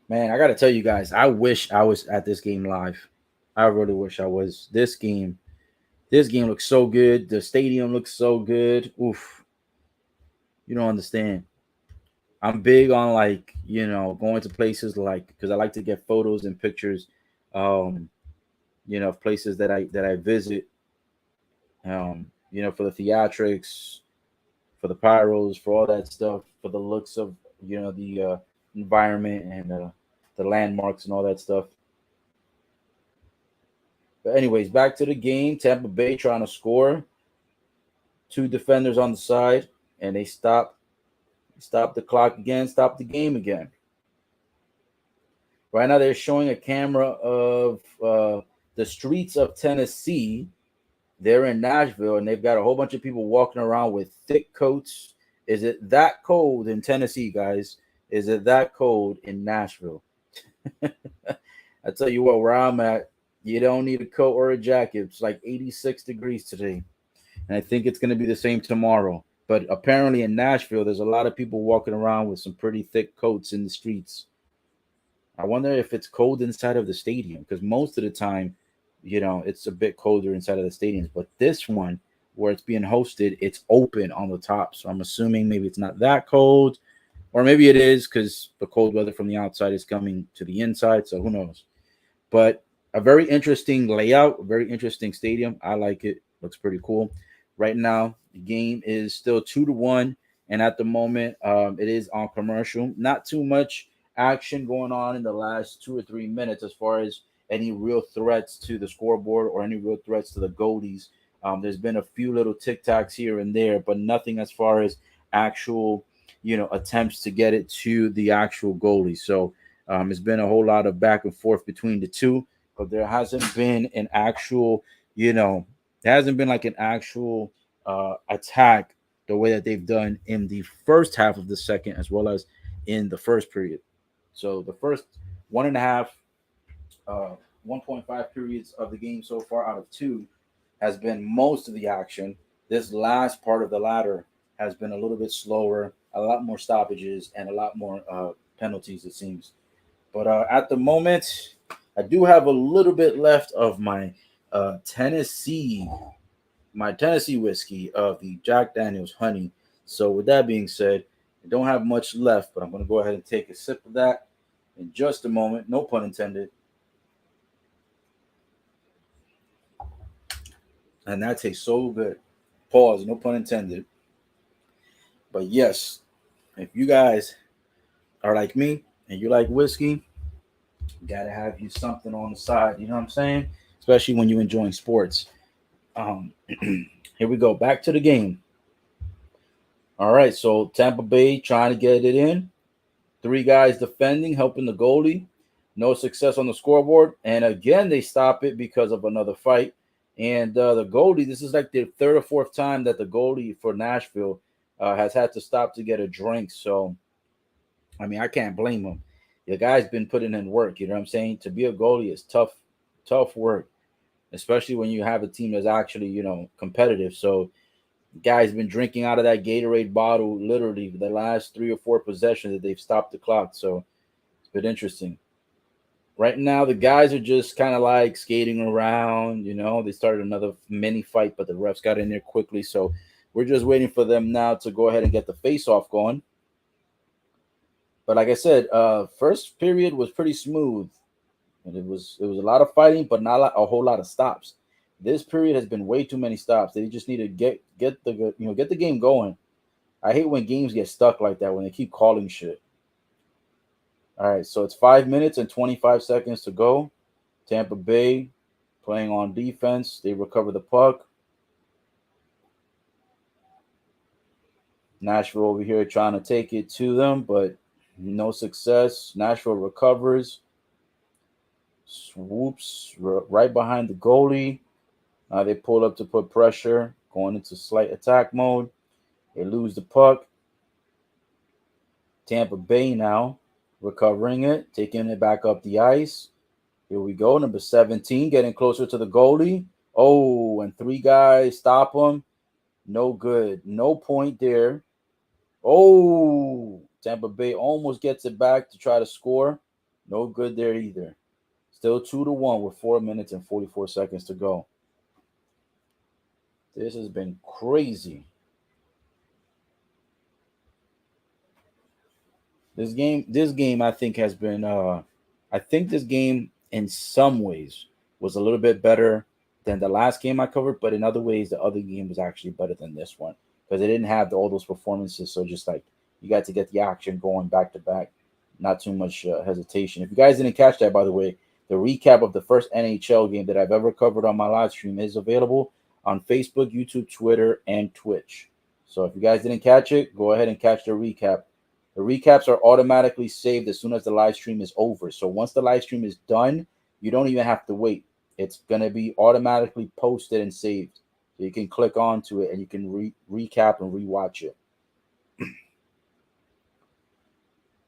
A: Man, I got to tell you guys, I wish I was at this game live. I really wish I was. This game looks so good. The stadium looks so good. Oof. You don't understand. I'm big on going to places like because I like to get photos and pictures, um, of places that I visit, for the theatrics, for the pyros, for all that stuff, for the looks of the environment and the landmarks and all that stuff. But anyways, back to the game. Tampa Bay trying to score. Two defenders on the side, and they stop the clock again, stop the game again. Right now, they're showing a camera of the streets of Tennessee. They're in Nashville, and they've got a whole bunch of people walking around with thick coats. Is it that cold in Tennessee, guys? Is it that cold in Nashville? I tell you what, where I'm at, you don't need a coat or a jacket. It's like 86 degrees today. And I think it's going to be the same tomorrow. But apparently in Nashville, there's a lot of people walking around with some pretty thick coats in the streets. I wonder if it's cold inside of the stadium because most of the time, it's a bit colder inside of the stadiums. But this one, where it's being hosted, it's open on the top. So I'm assuming maybe it's not that cold, or maybe it is because the cold weather from the outside is coming to the inside. So who knows? But a very interesting layout, a very interesting stadium. I like it. Looks pretty cool. Right now, the game is still 2-1, and at the moment, it is on commercial. Not too much action going on in the last 2 or 3 minutes as far as any real threats to the scoreboard or any real threats to the goalies. There's been a few little tic tacs here and there, but nothing as far as actual, attempts to get it to the actual goalie. So it's been a whole lot of back and forth between the two, but there hasn't been an actual, there hasn't been like an actual attack the way that they've done in the first half of the second as well as in the first period. So the first one and a half, 1.5 periods of the game so far out of two has been most of the action. This last part of the latter has been a little bit slower, a lot more stoppages, and a lot more penalties, it seems. But at the moment, I do have a little bit left of my Tennessee whiskey of the Jack Daniels Honey. So with that being said, I don't have much left, but I'm going to go ahead and take a sip of that in just a moment. No pun intended. And that tastes so good. Pause, no pun intended. But yes, if you guys are like me and you like whiskey, you gotta have you something on the side. You know what I'm saying? Especially when you're enjoying sports. Here we go. Back to the game. All right, so Tampa Bay trying to get it in. Three guys defending, helping the goalie. No success on the scoreboard. And again, they stop it because of another fight. And the goalie, this is like the third or fourth time that the goalie for Nashville has had to stop to get a drink. So, I mean, I can't blame him. The guy's been putting in work. You know what I'm saying? To be a goalie is tough work, especially when you have a team that's actually, competitive. So, guy's been drinking out of that Gatorade bottle literally the last 3 or 4 possessions that they've stopped the clock. So, it's been interesting. Right now, the guys are just kind of like skating around. They started another mini fight, but the refs got in there quickly. So we're just waiting for them now to go ahead and get the face-off going. But like I said, first period was pretty smooth, and it was a lot of fighting, but not a whole lot of stops. This period has been way too many stops. They just need to get the game going. I hate when games get stuck like that when they keep calling shit. All right, so it's 5 minutes and 25 seconds to go. Tampa Bay playing on defense. They recover the puck. Nashville over here trying to take it to them, but no success. Nashville recovers. Swoops right behind the goalie. They pull up to put pressure, going into slight attack mode. They lose the puck. Tampa Bay now recovering it, taking it back up the ice. Here we go. Number 17 getting closer to the goalie. Oh, and 3 guys stop him. No good. No point there. Oh, Tampa Bay almost gets it back to try to score. No good there either. Still 2-1 with 4 minutes and 44 seconds to go. This has been crazy. This game, I think has been. I think this game, in some ways, was a little bit better than the last game I covered, but in other ways, the other game was actually better than this one because it didn't have all those performances. So just like you got to get the action going back to back, not too much hesitation. If you guys didn't catch that, by the way, the recap of the first NHL game that I've ever covered on my live stream is available on Facebook, YouTube, Twitter, and Twitch. So if you guys didn't catch it, go ahead and catch the recap. The recaps are automatically saved as soon as the live stream is over. So once the live stream is done, you don't even have to wait. It's going to be automatically posted and saved. So you can click onto it and you can recap and rewatch it.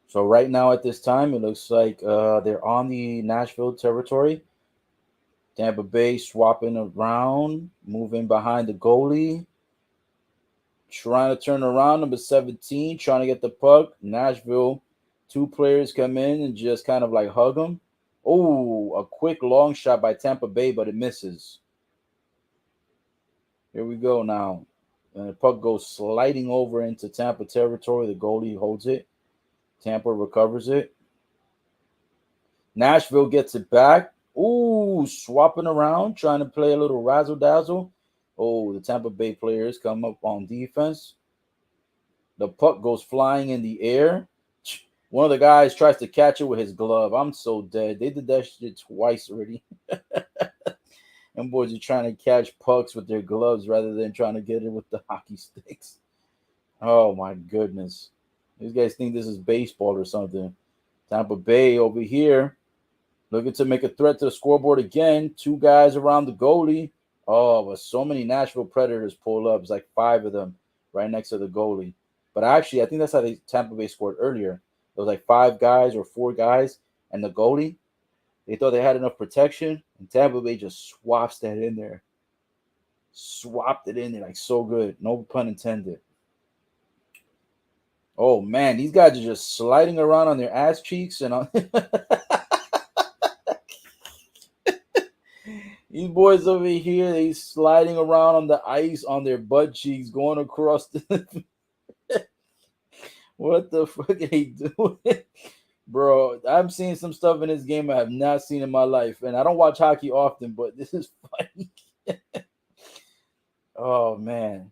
A: So right now at this time, it looks like they're on the Nashville territory. Tampa Bay swapping around, moving behind the goalie. Trying to turn around, number 17, trying to get the puck. Nashville, 2 players come in and just kind of like hug him. Oh, a quick long shot by Tampa Bay, but it misses. Here we go now. And the puck goes sliding over into Tampa territory. The goalie holds it. Tampa recovers it. Nashville gets it back. Ooh, swapping around, trying to play a little razzle-dazzle. Oh, the Tampa Bay players come up on defense. The puck goes flying in the air. One of the guys tries to catch it with his glove. I'm so dead. They did that shit twice already. And boys are trying to catch pucks with their gloves rather than trying to get it with the hockey sticks. Oh, my goodness. These guys think this is baseball or something. Tampa Bay over here looking to make a threat to the scoreboard again. 2 guys around the goalie. Oh, but so many Nashville Predators pull up. It's like 5 of them right next to the goalie. But actually, I think that's how Tampa Bay scored earlier. It was like 5 guys or 4 guys, and the goalie, they thought they had enough protection, and Tampa Bay just swaps that in there. Swapped it in there like so good. No pun intended. Oh, man, these guys are just sliding around on their ass cheeks and on. These boys over here, they sliding around on the ice on their butt cheeks, going across the. What the fuck are they doing? Bro, I'm seeing some stuff in this game I have not seen in my life. And I don't watch hockey often, but this is funny. Oh, man.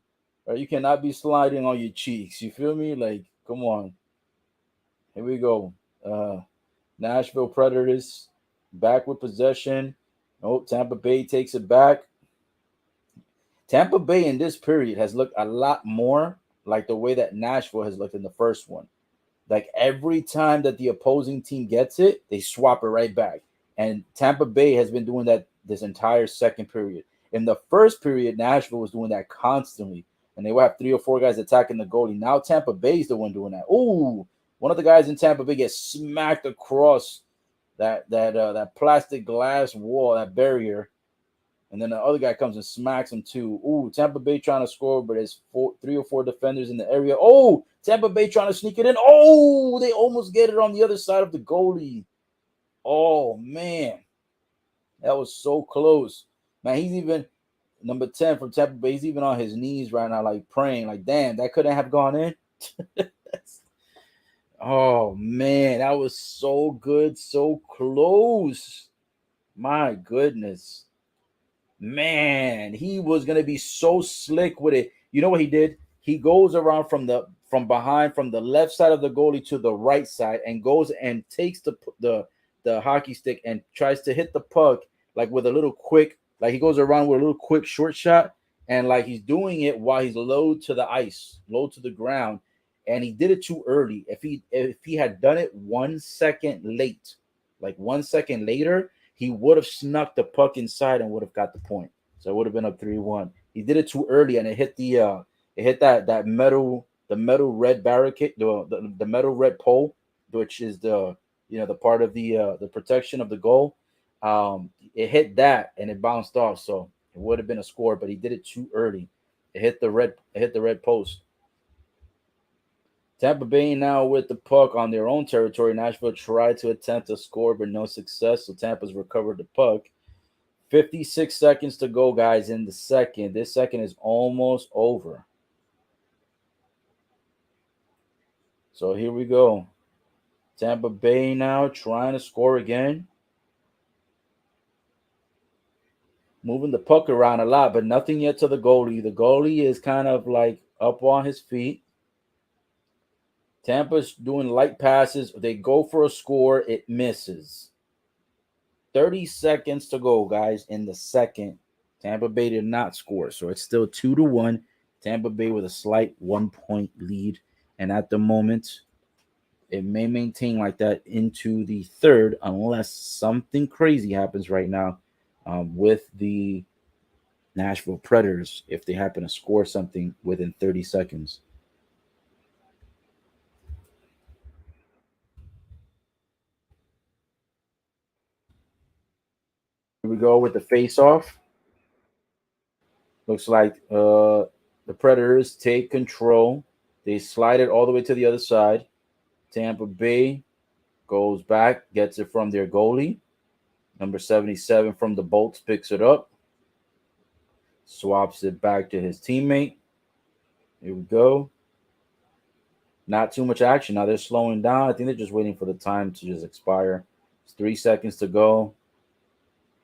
A: You cannot be sliding on your cheeks. You feel me? Like, come on. Here we go. Nashville Predators back with possession. Oh, Tampa Bay takes it back. Tampa Bay in this period has looked a lot more like the way that Nashville has looked in the first one. Like every time that the opposing team gets it, they swap it right back. And Tampa Bay has been doing that this entire second period. In the first period, Nashville was doing that constantly. And they would have 3 or 4 guys attacking the goalie. Now Tampa Bay is the one doing that. Ooh, one of the guys in Tampa Bay gets smacked across that plastic glass wall, that barrier, and then the other guy comes and smacks him too. Ooh, Tampa Bay trying to score, but there's 3 or 4 defenders in the area. Oh, Tampa Bay trying to sneak it in. Oh, they almost get it on the other side of the goalie. Oh, man. That was so close. Man, he's even, number 10 from Tampa Bay, he's even on his knees right now, like praying, like, damn, that couldn't have gone in. Oh, man, that was so good, so close. My goodness. Man, he was going to be so slick with it. You know what he did? He goes around from behind, from the left side of the goalie to the right side, and goes and takes the hockey stick and tries to hit the puck like with a little quick, like he goes around with a little quick short shot, and like he's doing it while he's low to the ice, low to the ground. And he did it too early. If he had done it 1 second late, like 1 second later, he would have snuck the puck inside and would have got the point. So it would have been up 3-1. He did it too early, and it hit that metal the metal red barricade, the metal red pole, which is the part of the protection of the goal. It hit that and it bounced off, so it would have been a score, but he did it too early. It hit the red post. Tampa Bay now with the puck on their own territory. Nashville tried to attempt to score, but no success. So Tampa's recovered the puck. 56 seconds to go, guys, in the second. This second is almost over. So here we go. Tampa Bay now trying to score again. Moving the puck around a lot, but nothing yet to the goalie. The goalie is kind of like up on his feet. Tampa's doing light passes. They go for a score. It misses. 30 seconds to go, guys, in the second. Tampa Bay did not score, so it's still 2-1. Tampa Bay with a slight 1-point lead. And at the moment, it may maintain like that into the third unless something crazy happens right now with the Nashville Predators if they happen to score something within 30 seconds. Here we go with the face-off. Looks like the Predators take control. They slide it all the way to the other side. Tampa Bay goes back, gets it from their goalie. Number 77 from the Bolts picks it up, swaps it back to his teammate. Here we go. Not too much action. Now they're slowing down. I think they're just waiting for the time to just expire. It's 3 seconds to go.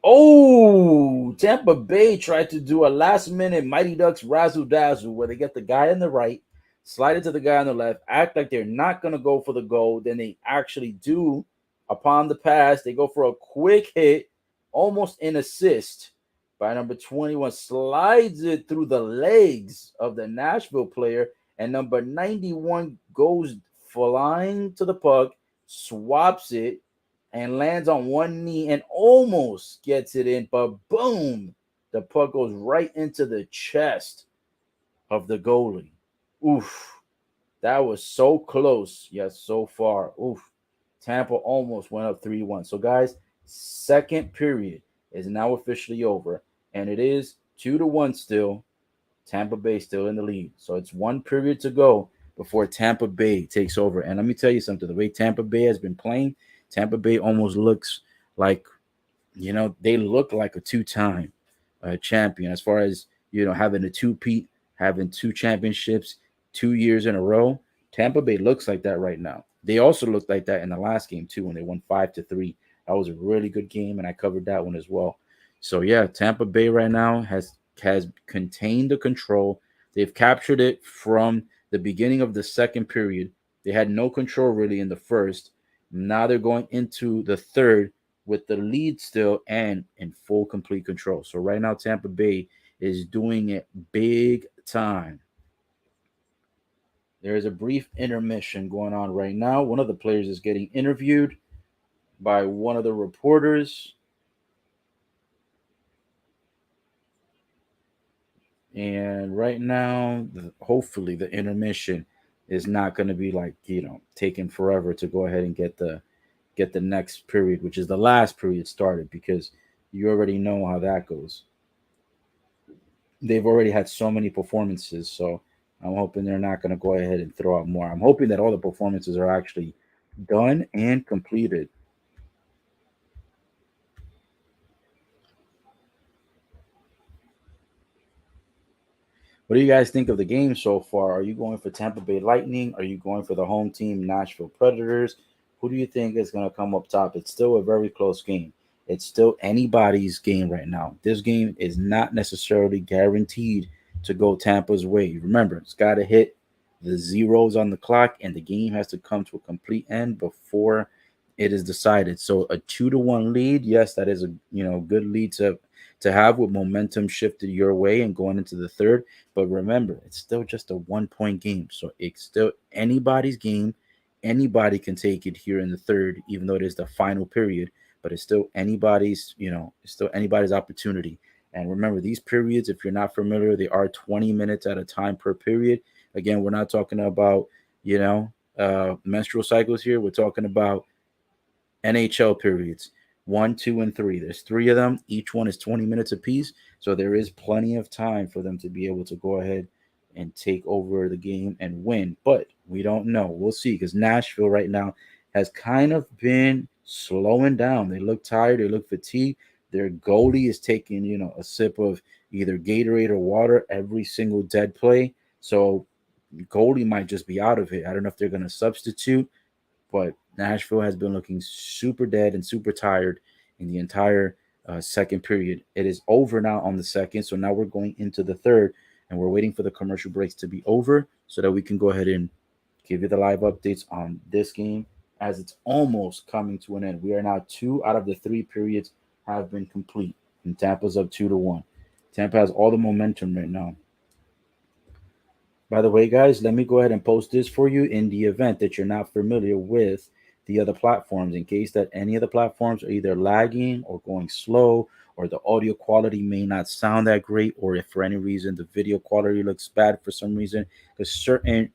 A: Oh, Tampa Bay tried to do a last minute Mighty Ducks razzle dazzle where they get the guy on the right, slide it to the guy on the left, act like they're not going to go for the goal. Then they actually do. Upon the pass, they go for a quick hit, almost an assist by number 21, slides it through the legs of the Nashville player, and number 91 goes flying to the puck, swaps it, and lands on one knee and almost gets it in, but boom, the puck goes right into the chest of the goalie. Oof, that was so close, yet so far. Oof, Tampa almost went up 3-1. So, guys, second period is now officially over, and it is 2-1 still. Tampa Bay still in the lead. So it's one period to go before Tampa Bay takes over. And let me tell you something, the way Tampa Bay has been playing, Tampa Bay almost looks like, they look like a two-time champion as far as, having a two-peat, having two championships 2 years in a row. Tampa Bay looks like that right now. They also looked like that in the last game too when they won 5-3. That was a really good game, and I covered that one as well. So yeah, Tampa Bay right now has contained the control. They've captured it from the beginning of the second period. They had no control really in the first. Now they're going into the third with the lead still and in full complete control. So right now Tampa Bay is doing it big time. There is a brief intermission going on right now. One of the players is getting interviewed by one of the reporters. And right now, hopefully, the intermission is not going to be like taking forever to go ahead and get the next period, which is the last period started, because you already know how that goes. They've already had so many performances, so I'm hoping they're not going to go ahead and throw out more. I'm hoping that all the performances are actually done and completed. What do you guys think of the game so far? Are you going for Tampa Bay Lightning? Are you going for the home team, Nashville Predators? Who do you think is going to come up top? It's still a very close game. It's still anybody's game right now. This game is not necessarily guaranteed to go Tampa's way. Remember, it's got to hit the zeros on the clock, and the game has to come to a complete end before it is decided. So a 2-1 lead, yes, that is a good lead to have with momentum shifted your way and going into the third. But remember, it's still just a 1-point game. So it's still anybody's game. Anybody can take it here in the third, even though it is the final period. But it's still anybody's, it's still anybody's opportunity. And remember, these periods, if you're not familiar, they are 20 minutes at a time per period. Again, we're not talking about, menstrual cycles here. We're talking about NHL periods, 1, 2, and 3. There's three of them. Each one is 20 minutes apiece. So there is plenty of time for them to be able to go ahead and take over the game and win. But we don't know. We'll see, because Nashville right now has kind of been slowing down. They look tired. They look fatigued. Their goalie is taking, a sip of either Gatorade or water every single dead play. So goalie might just be out of it. I don't know if they're going to substitute, but Nashville has been looking super dead and super tired in the entire second period. It is over now on the second, so now we're going into the third, and we're waiting for the commercial breaks to be over so that we can go ahead and give you the live updates on this game as it's almost coming to an end. We are now 2 out of the 3 periods have been complete, and Tampa's up 2-1. Tampa has all the momentum right now. By the way, guys, let me go ahead and post this for you in the event that you're not familiar with the other platforms, in case that any of the platforms are either lagging or going slow, or the audio quality may not sound that great, or if for any reason the video quality looks bad for some reason, because certain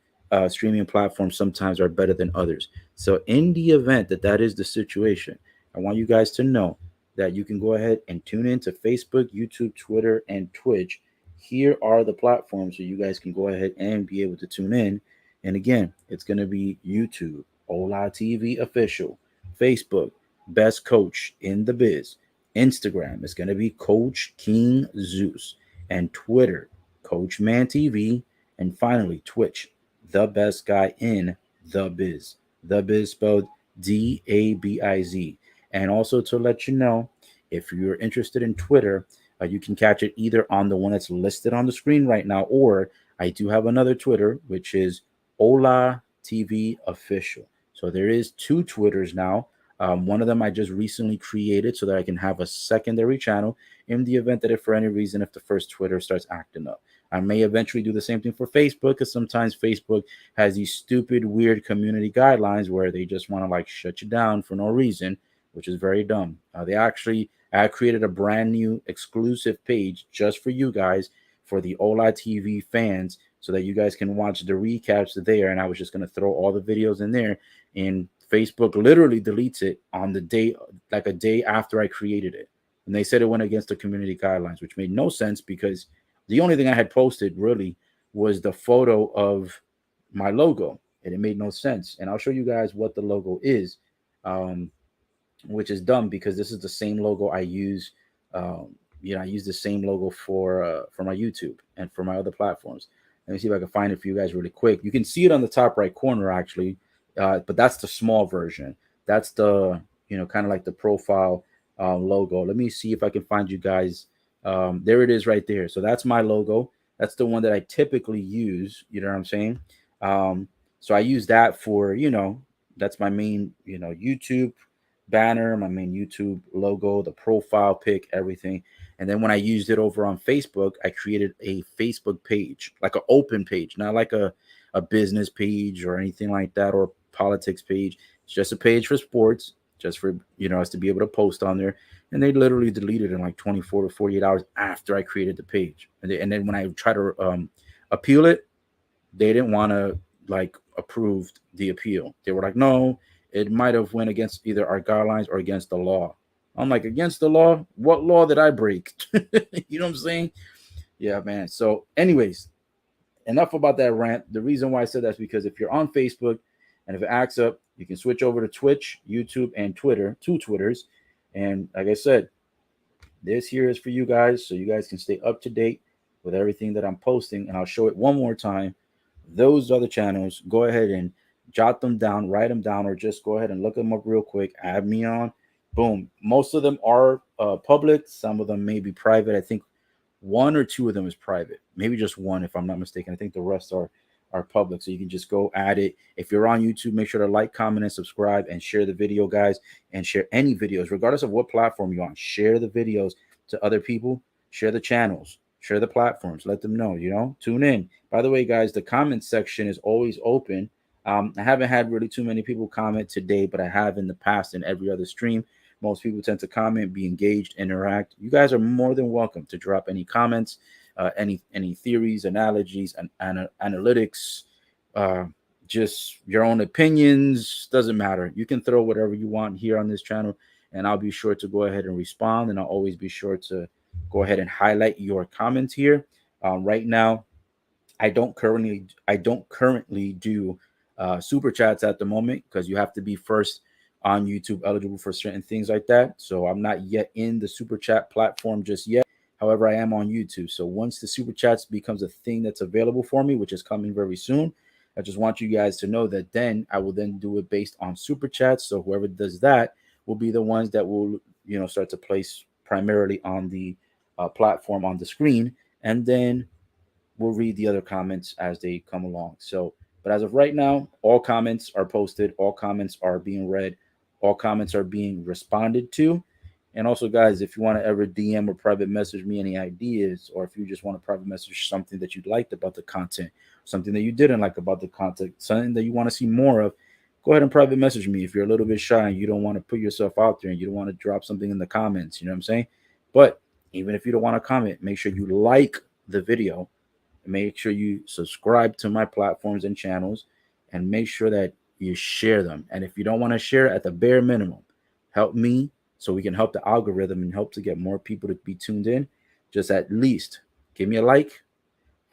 A: streaming platforms sometimes are better than others. So, in the event that that is the situation, I want you guys to know that you can go ahead and tune in to Facebook, YouTube, Twitter, and Twitch. Here are the platforms so you guys can go ahead and be able to tune in. And again, it's going to be YouTube, Ola TV Official, Facebook, Best Coach in the Biz, Instagram, it's going to be Coach King Zeus, and Twitter, Coach Man TV, and finally Twitch, the best guy in the biz. The Biz spelled DABIZ. And also to let you know, if you're interested in Twitter, you can catch it either on the one that's listed on the screen right now, or I do have another Twitter, which is Ola TV Official. So there is 2 Twitters now. One of them I just recently created so that I can have a secondary channel in the event that, if for any reason, if the first Twitter starts acting up. I may eventually do the same thing for Facebook, because sometimes Facebook has these stupid, weird community guidelines where they just want to like shut you down for no reason, which is very dumb. I created a brand new exclusive page just for you guys, for the Ola TV fans, so that you guys can watch the recaps there. And I was just going to throw all the videos in there. And Facebook literally deletes it on the day, like a day after I created it. And they said it went against the community guidelines, which made no sense, because the only thing I had posted really was the photo of my logo, and it made no sense. And I'll show you guys what the logo is. Which is dumb, because this is the same logo I use. I use the same logo for my YouTube and for my other platforms. Let me see if I can find it for you guys really quick. You can see it on the top right corner, actually, but that's the small version. That's the kind of like the profile logo. Let me see if I can find you guys. There it is, right there. So that's my logo. That's the one that I typically use. You know what I'm saying? So I use that for that's my main YouTube banner, my main YouTube logo, the profile pic, everything. And then when I used it over on Facebook, I created a Facebook page, like an open page, not like a business page or anything like that, or politics page. It's just a page for sports, just for us to be able to post on there. And they literally deleted it in like 24 to 48 hours after I created the page. And then when I try to appeal it, they didn't want to like approve the appeal. They were like, no, it might have went against either our guidelines or against the law. I'm like, against the law? What law did I break? You know what I'm saying? Yeah, man. So, anyways, enough about that rant. The reason why I said that's because if you're on Facebook and if it acts up, you can switch over to Twitch, YouTube, and Twitter, 2 Twitters. And like I said, this here is for you guys, so you guys can stay up to date with everything that I'm posting. And I'll show it one more time. Those other channels, go ahead and jot them down, write them down, or just go ahead and look them up real quick. Add me on. Boom. Most of them are public. Some of them may be private. I think 1 or 2 of them is private. Maybe just 1, if I'm not mistaken. I think the rest are public. So you can just go add it. If you're on YouTube, make sure to like, comment, and subscribe, and share the video, guys. And share any videos, regardless of what platform you're on. Share the videos to other people. Share the channels. Share the platforms. Let them know, tune in. By the way, guys, the comment section is always open. I haven't had really too many people comment today, but I have in the past in every other stream. Most people tend to comment, be engaged, interact. You guys are more than welcome to drop any comments, any theories, analogies, and analytics, uh, just your own opinions. Doesn't matter. You can throw whatever you want here on this channel, and I'll be sure to go ahead and respond. And I'll always be sure to go ahead and highlight your comments here. Right now, I don't currently do super chats at the moment because you have to be first on YouTube eligible for certain things like that. So I'm not yet in the super chat platform just yet. However, I am on YouTube. So once the super chats becomes a thing that's available for me, which is coming very soon, I just want you guys to know that then I will then do it based on super chats. So whoever does that will be the ones that will start to place primarily on the platform on the screen, and then we'll read the other comments as they come along. So, but as of right now, all comments are posted, all comments are being read, all comments are being responded to. And also, guys, if you want to ever DM or private message me any ideas, or if you just want to private message something that you liked about the content, something that you didn't like about the content, something that you want to see more of, go ahead and private message me. If you're a little bit shy and you don't want to put yourself out there and you don't want to drop something in the comments, you know what I'm saying? But even if you don't want to comment, make sure you like the video, make sure you subscribe to my platforms and channels, and make sure that you share them. And if you don't want to share, at the bare minimum, help me so we can help the algorithm and help to get more people to be tuned in. Just at least give me a like,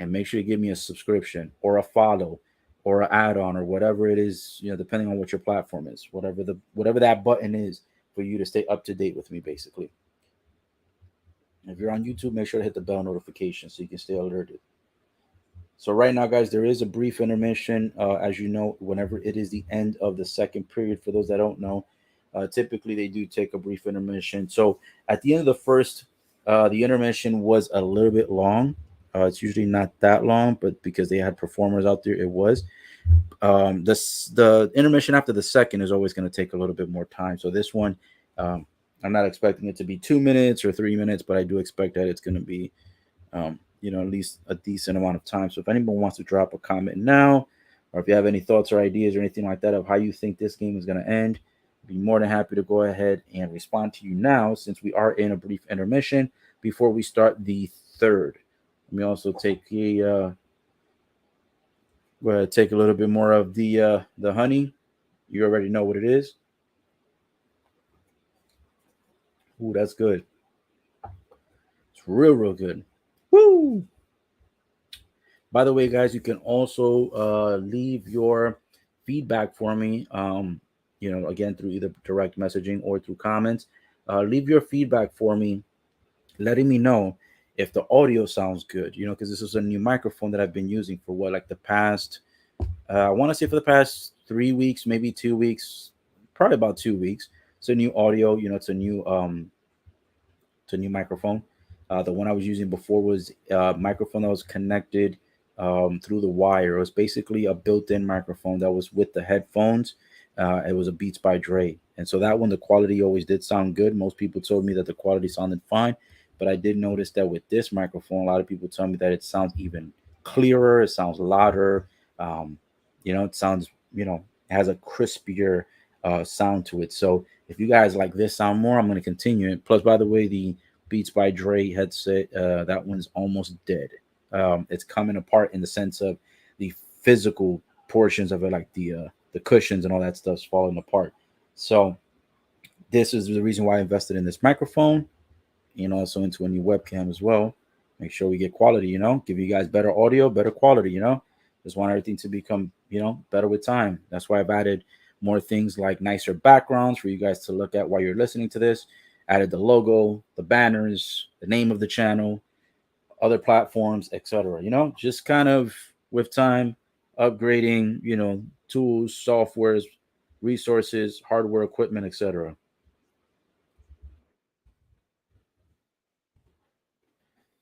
A: and make sure you give me a subscription or a follow or an add-on or whatever it is, depending on what your platform is, whatever that button is for you to stay up to date with me, basically. If you're on YouTube, make sure to hit the bell notification so you can stay alerted. So right now, guys, there is a brief intermission. As you know, whenever it is the end of the second period, for those that don't know, typically they do take a brief intermission. So at the end of the first, the intermission was a little bit long. It's usually not that long, but because they had performers out there, it was. The intermission after the second is always going to take a little bit more time. So this one, I'm not expecting it to be 2 minutes or 3 minutes, but I do expect that it's going to be at least a decent amount of time. So if anyone wants to drop a comment now, or if you have any thoughts or ideas or anything like that of how you think this game is going to end, I'd be more than happy to go ahead and respond to you now, since we are in a brief intermission before we start the third. Let me also take go ahead, take a little bit more of the honey. You already know what it is. Ooh, that's good. It's real good. Woo! By the way, guys, you can also leave your feedback for me. Again, through either direct messaging or through comments. Leave your feedback for me, letting me know if the audio sounds good. Because this is a new microphone that I've been using for like the past. I want to say for the past 3 weeks, maybe 2 weeks, probably about 2 weeks. It's a new audio. It's a new microphone. The one I was using before was a microphone that was connected through the wire. It was basically a built-in microphone that was with the headphones. It was a Beats by Dre, and so that one, the quality always did sound good. Most people told me that the quality sounded fine, but I did notice that with this microphone, a lot of people tell me that it sounds even clearer. It sounds louder. It sounds, it has a crispier sound to it. So if you guys like this sound more, I'm going to continue it. Plus, by the way, the Beats by Dre headset, that one's almost dead. It's coming apart in the sense of the physical portions of it, like the cushions and all that stuff's falling apart. So this is the reason why I invested in this microphone, also into a new webcam as well. Make sure we get quality, give you guys better audio, better quality, just want everything to become, better with time. That's why I've added more things like nicer backgrounds for you guys to look at while you're listening to this. Added the logo, the banners, the name of the channel, other platforms, etc. Just kind of with time, upgrading, tools, softwares, resources, hardware, equipment, etc.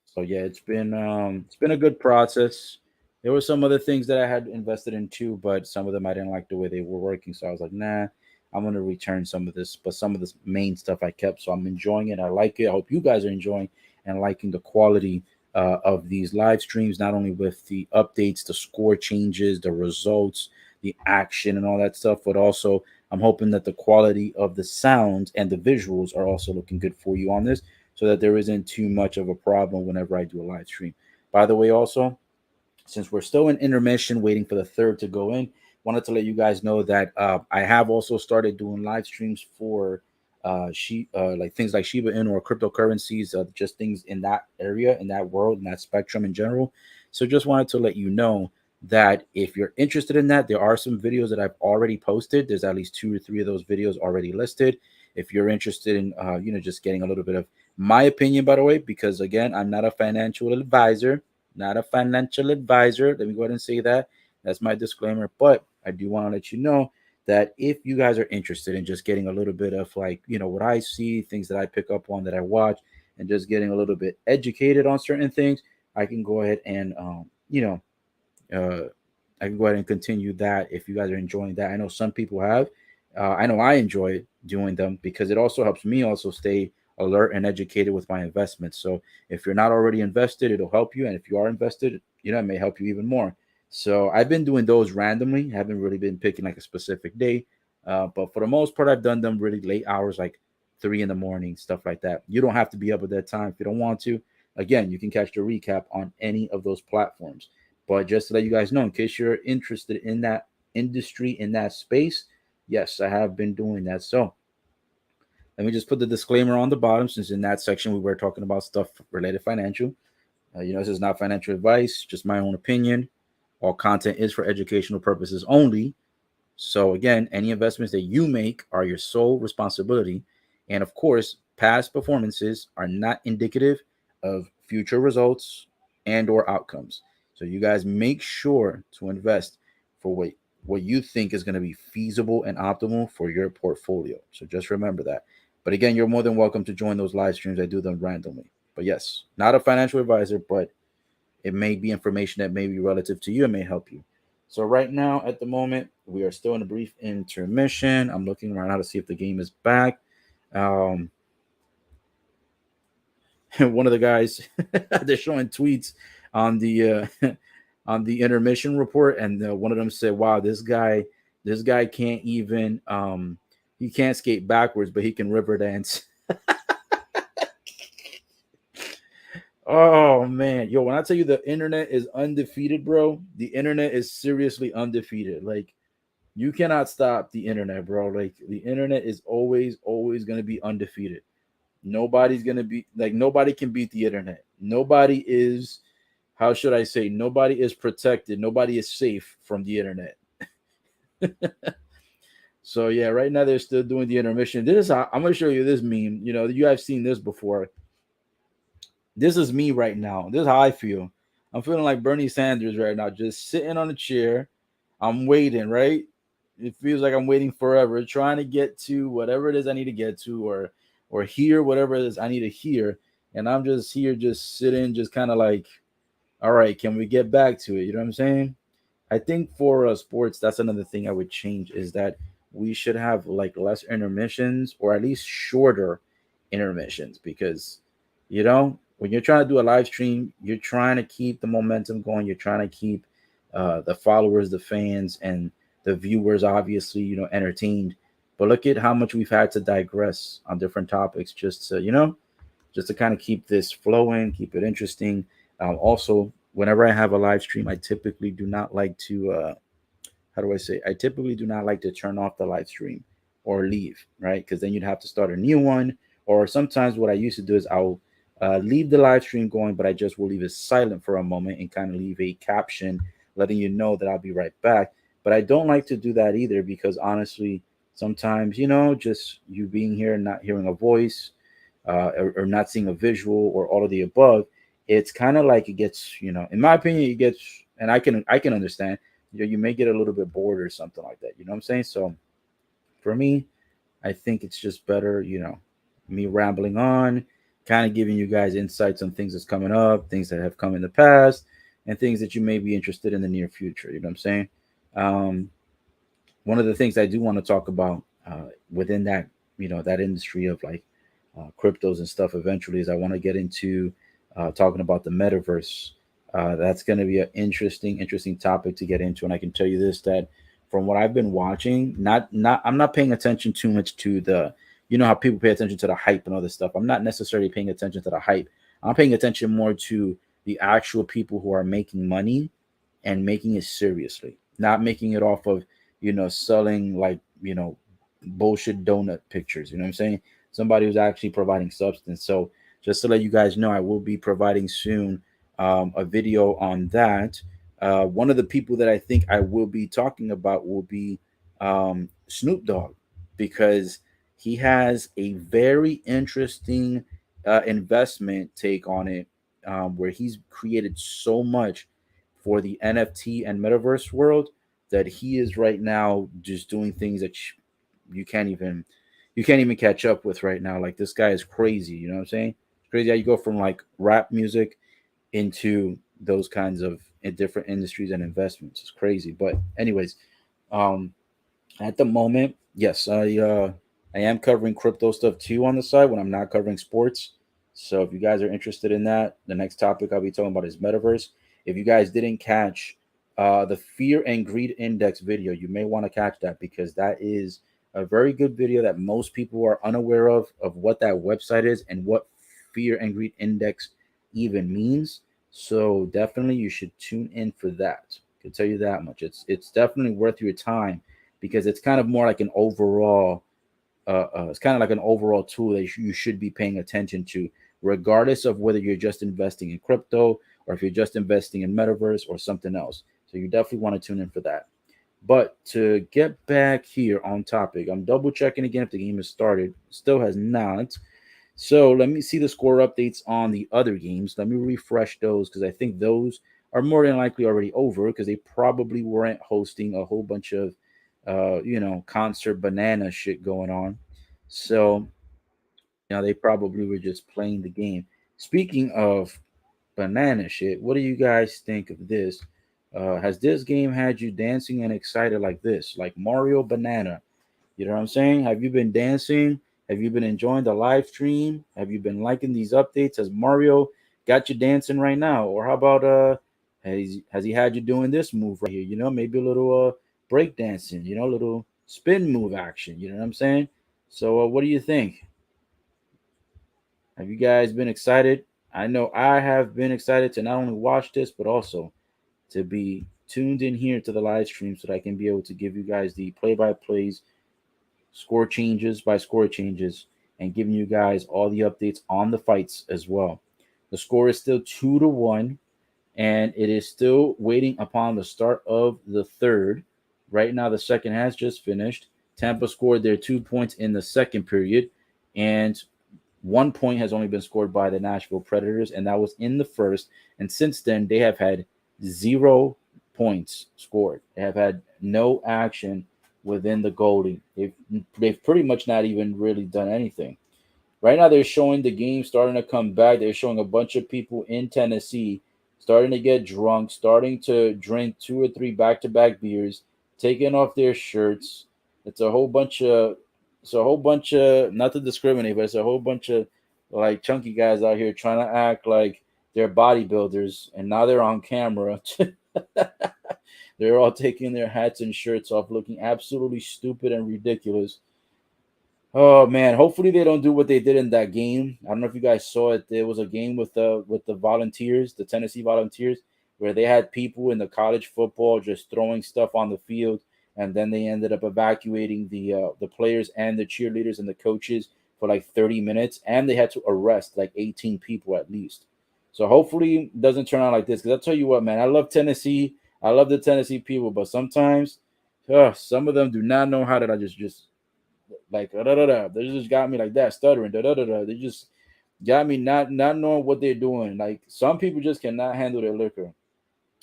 A: So yeah, it's been a good process. There were some other things that I had invested in too, but some of them I didn't like the way they were working. So I was like, nah, I'm gonna return some of this, but some of this main stuff I kept. So I'm enjoying it. I like it. I hope you guys are enjoying and liking the quality of these live streams, not only with the updates, the score changes, the results, the action, and all that stuff, but also I'm hoping that the quality of the sounds and the visuals are also looking good for you on this, so that there isn't too much of a problem whenever I do a live stream. By the way, also, since we're still in intermission, waiting for the third to go in, wanted to let you guys know that I have also started doing live streams for like things like Shiba Inu or cryptocurrencies, just things in that area, in that world, in that spectrum in general. So just wanted to let you know that if you're interested in that, there are some videos that I've already posted. There's at least 2 or 3 of those videos already listed. If you're interested in, just getting a little bit of my opinion, by the way, because again, I'm not a financial advisor, not a financial advisor. Let me go ahead and say that. That's my disclaimer. But I do want to let you know that if you guys are interested in just getting a little bit of, like, what I see, things that I pick up on, that I watch, and just getting a little bit educated on certain things, I can go ahead and, uh, I can go ahead and continue that if you guys are enjoying that. I know some people have. I know I enjoy doing them because it also helps me also stay alert and educated with my investments. So if you're not already invested, it'll help you, and if you are invested, it may help you even more. So I've been doing those randomly. Haven't really been picking like a specific day, but for the most part, I've done them really late hours, like 3 in the morning, stuff like that. You don't have to be up at that time if you don't want to. Again, you can catch the recap on any of those platforms. But just to let you guys know, in case you're interested in that industry, in that space, yes, I have been doing that. So let me just put the disclaimer on the bottom, since in that section we were talking about stuff related financial. This is not financial advice, just my own opinion. All content is for educational purposes only. So again, any investments that you make are your sole responsibility. And of course, past performances are not indicative of future results and or outcomes. So you guys make sure to invest for what you think is going to be feasible and optimal for your portfolio. So just remember that. But again, you're more than welcome to join those live streams. I do them randomly. But yes, not a financial advisor, but it may be information that may be relative to you and may help you. So right now, at the moment, we are still in a brief intermission. I'm looking right now to see if the game is back. Um, one of the guys, they're showing tweets on the on the intermission report, and one of them said, "Wow, this guy can't even he can't skate backwards, but he can river dance." Oh man, yo, when I tell you the internet is undefeated, bro, the internet is seriously undefeated. Like, you cannot stop the internet, bro. Like, the internet is always gonna be undefeated. Nobody's gonna be like, nobody can beat the internet. Nobody is, how should I say, nobody is protected. Nobody is safe from the internet. So yeah, right now they're still doing the intermission. I'm gonna show you this meme. You have seen this before. This is me right now. This is how I feel. I'm feeling like Bernie Sanders right now, just sitting on a chair. I'm waiting, right? It feels like I'm waiting forever, trying to get to whatever it is I need to get to, or hear whatever it is I need to hear. And I'm just here, just sitting, just kind of like, all right, can we get back to it? You know what I'm saying? I think for sports, that's another thing I would change, is that we should have like less intermissions, or at least shorter intermissions, because when you're trying to do a live stream, you're trying to keep the momentum going. You're trying to keep the followers, the fans, and the viewers, obviously, entertained. But look at how much we've had to digress on different topics, just to kind of keep this flowing, keep it interesting. Also, whenever I have a live stream, I typically do not like to, how do I say? I typically do not like to turn off the live stream or leave, right? Because then you'd have to start a new one. Or sometimes what I used to do is I'll leave the live stream going, but I just will leave it silent for a moment and kind of leave a caption letting you know that I'll be right back. But I don't like to do that either, because honestly, sometimes, just you being here and not hearing a voice, or not seeing a visual, or all of the above, it's kind of like it gets, in my opinion, it gets, and I can understand, you may get a little bit bored or something like that. You know what I'm saying? So for me, I think it's just better, me rambling on, kind of giving you guys insights on things that's coming up, things that have come in the past, and things that you may be interested in the near future. You know what I'm saying? Um, One of the things I do want to talk about within that, that industry of like cryptos and stuff eventually, is I want to get into talking about the metaverse. That's going to be an interesting topic to get into. And I can tell you this, that from what I've been watching, I'm not paying attention too much to the, how people pay attention to the hype and other stuff. I'm not necessarily paying attention to the hype. I'm paying attention more to the actual people who are making money and making it seriously, not making it off of, selling like, bullshit donut pictures. You know what I'm saying? Somebody who's actually providing substance. So just to let you guys know, I will be providing soon a video on that. One of the people that I think I will be talking about will be Snoop Dogg, because he has a very interesting investment take on it, where he's created so much for the NFT and metaverse world that he is right now just doing things that you can't even you can't even catch up with right now. Like, this guy is crazy. You know what I'm saying? It's crazy how you go from like rap music into those kinds of different industries and investments. It's crazy. But anyways, um, at the moment, yes, I am covering crypto stuff too on the side when I'm not covering sports. So if you guys are interested in that, the next topic I'll be talking about is metaverse. If you guys didn't catch the Fear and Greed Index video, you may want to catch that, because that is a very good video that most people are unaware of what that website is and what Fear and Greed Index even means. So definitely you should tune in for that. I can tell you that much. It's definitely worth your time, because it's kind of more like an overall it's kind of like an overall tool that you should be paying attention to, regardless of whether you're just investing in crypto or if you're just investing in metaverse or something else. So you definitely want to tune in for that. But to get back here on topic, I'm double checking again if the game has started. Still has not. So let me see the score updates on the other games. Let me refresh those, because I think those are more than likely already over, because they probably weren't hosting a whole bunch of concert banana shit going on. So they probably were just playing the game. Speaking of banana shit, what do you guys think of this? Has this game had you dancing and excited like this, like Mario Banana? You know what I'm saying? Have you been dancing? Have you been enjoying the live stream? Have you been liking these updates? Has Mario got you dancing right now? Or how about has he had you doing this move right here? Maybe a little break dancing, a little spin move action, you know what I'm saying? So what do you think? Have you guys been excited? I know I have been excited to not only watch this, but also to be tuned in here to the live stream so that I can be able to give you guys the play by plays, score changes by score changes, and giving you guys all the updates on the fights as well. The score is still 2-1, and it is still waiting upon the start of the third. Right now, the second has just finished. Tampa scored their 2 points in the second period, and 1 point has only been scored by the Nashville Predators, and that was in the first. And since then, they have had 0 points scored. They have had no action within the goalie. They've pretty much not even really done anything. Right now, they're showing the game starting to come back. They're showing a bunch of people in Tennessee starting to get drunk, starting to drink 2 or 3 back-to-back beers, taking off their shirts. It's a whole bunch of, not to discriminate, but it's a whole bunch of like chunky guys out here trying to act like they're bodybuilders, and now they're on camera. They're all taking their hats and shirts off, looking absolutely stupid and ridiculous. Oh man, hopefully they don't do what they did in that game. I don't know if you guys saw it. There was a game with the Volunteers, the Tennessee Volunteers, where they had people in the college football just throwing stuff on the field, and then they ended up evacuating the players and the cheerleaders and the coaches for like 30 minutes, and they had to arrest like 18 people at least. So hopefully it doesn't turn out like this. Because I'll tell you what, man, I love Tennessee. I love the Tennessee people, but sometimes, some of them do not know how to just like da, da, da, da. They just got me like that, stuttering. Da, da, da, da. They just got me not knowing what they're doing. Like, some people just cannot handle their liquor.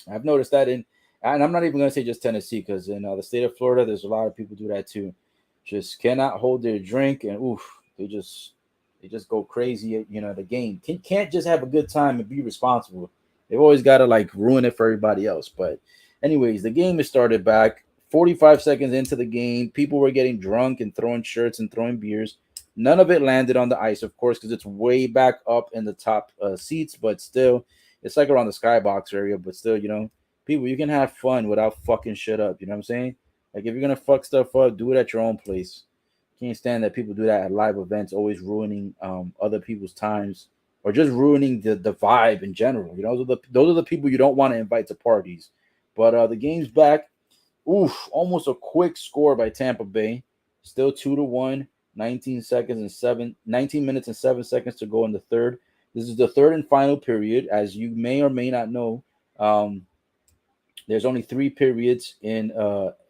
A: I've noticed that and I'm not even gonna say just Tennessee, because in the state of Florida, there's a lot of people do that too. Just cannot hold their drink, and oof, they just go crazy. The game can't just have a good time and be responsible. They've always got to like ruin it for everybody else. But anyways, the game has started back. 45 seconds into the game, people were getting drunk and throwing shirts and throwing beers. None of it landed on the ice, of course, because it's way back up in the top seats. But still, it's like around the skybox area. But still, people, you can have fun without fucking shit up. You know what I'm saying? Like if you're gonna fuck stuff up, do it at your own place. Can't stand that people do that at live events, always ruining other people's times or just ruining the vibe in general. You know, those are the people you don't want to invite to parties. But the game's back. Oof, almost a quick score by Tampa Bay. Still 2-1. 19 minutes and 7 seconds to go in the third. This is the third and final period. As you may or may not know, um, there's only three periods in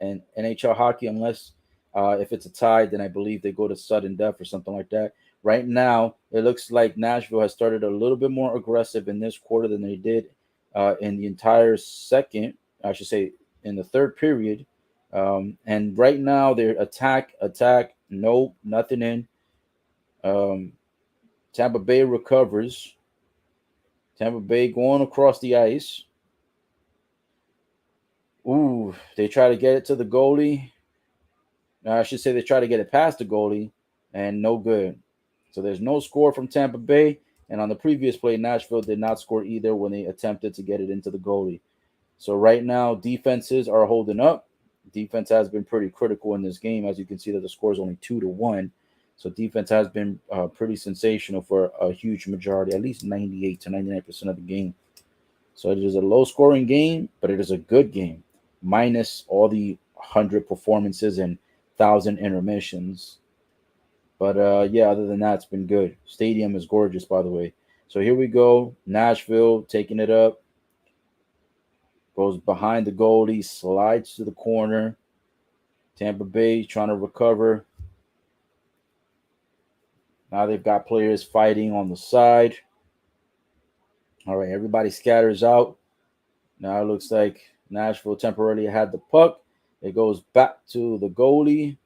A: NHL hockey, unless if it's a tie, then I believe they go to sudden death or something like that. Right now, it looks like Nashville has started a little bit more aggressive in this quarter than they did in the entire second. I should say in the third period. And right now, they're attack, no, nothing in. Um, Tampa Bay recovers. Tampa Bay going across the ice. Ooh, they try to get it to the goalie. I should say they try to get it past the goalie, and no good. So there's no score from Tampa Bay. And on the previous play, Nashville did not score either when they attempted to get it into the goalie. So right now, defenses are holding up. Defense has been pretty critical in this game. As you can see, that the score is only 2-1. So defense has been pretty sensational for a huge majority, at least 98 to 99% of the game. So it is a low-scoring game, but it is a good game, minus all the 100 performances and 1,000 intermissions. But yeah, other than that, it's been good. Stadium is gorgeous, by the way. So here we go. Nashville taking it up. Goes behind the goalie, slides to the corner. Tampa Bay trying to recover. Now they've got players fighting on the side. All right, everybody scatters out. Now it looks like Nashville temporarily had the puck. It goes back to the goalie.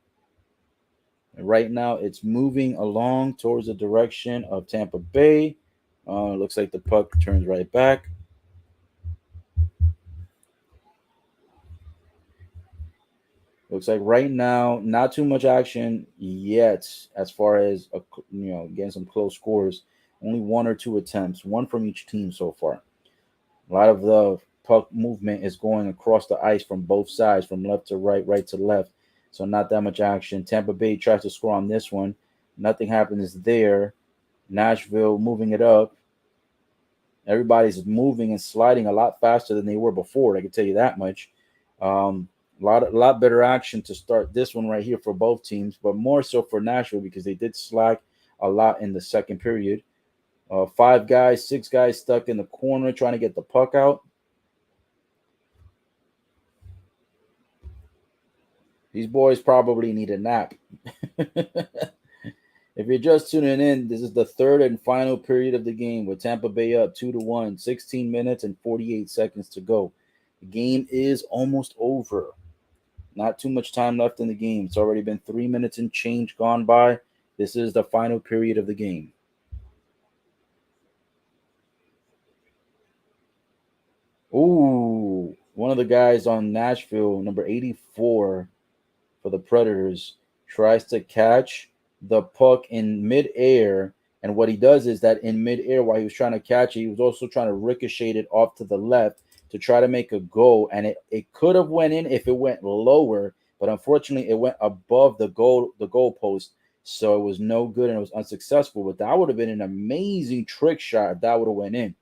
A: And right now it's moving along towards the direction of Tampa Bay. Looks like the puck turns right back. Looks like right now, not too much action yet as far as getting some close scores. Only one or two attempts, one from each team so far. A lot of the puck movement is going across the ice from both sides, from left to right, right to left. So not that much action. Tampa Bay tries to score on this one. Nothing happens there. Nashville moving it up. Everybody's moving and sliding a lot faster than they were before. I can tell you that much. A lot better action to start this one right here for both teams, but more so for Nashville because they did slack a lot in the second period. 6 guys stuck in the corner trying to get the puck out. These boys probably need a nap. If you're just tuning in, this is the third and final period of the game with Tampa Bay up 2-1, 16 minutes and 48 seconds to go. The game is almost over. Not too much time left in the game. It's already been 3 minutes and change gone by. This is the final period of the game. Ooh, one of the guys on Nashville, number 84 for the Predators, tries to catch the puck in midair. And what he does is that in midair, while he was trying to catch it, he was also trying to ricochet it off to the left to try to make a goal. And it could have went in if it went lower, but unfortunately it went above the goal post. So it was no good and it was unsuccessful. But that would have been an amazing trick shot if that would have went in.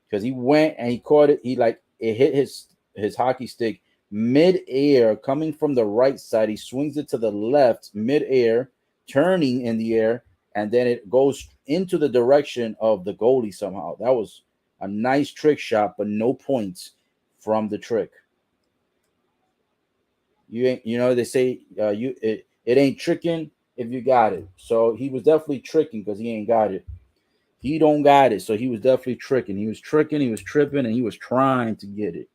A: Because he went and he caught it. It hit his hockey stick mid-air, coming from the right side. He swings it to the left mid-air, turning in the air, and then it goes into the direction of the goalie somehow. That was a nice trick shot, but no points from the trick. They say it ain't tricking if you got it. So he was definitely tricking because he ain't got it. He don't got it, so he was definitely tricking. He was tricking, he was tripping, and he was trying to get it.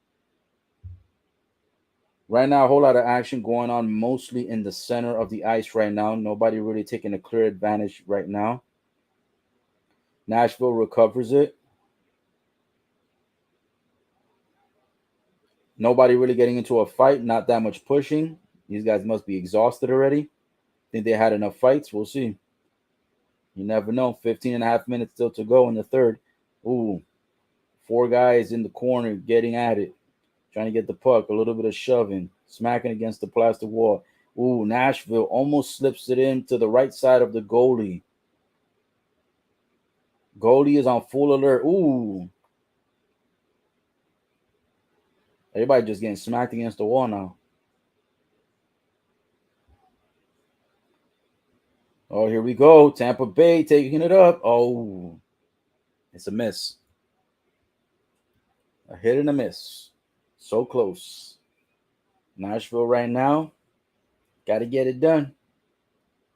A: Right now, a whole lot of action going on, mostly in the center of the ice right now. Nobody really taking a clear advantage right now. Nashville recovers it. Nobody really getting into a fight, not that much pushing. These guys must be exhausted already. Think they had enough fights? We'll see. You never know. 15 and a half minutes still to go in the third. Ooh, 4 guys in the corner getting at it, trying to get the puck, a little bit of shoving. Smacking against the plastic wall. Ooh, Nashville almost slips it in to the right side of the goalie. Goalie is on full alert. Ooh. Everybody just getting smacked against the wall now. Oh, here we go. Tampa Bay taking it up. Oh, it's a miss. A hit and a miss. So close. Nashville right now, got to get it done.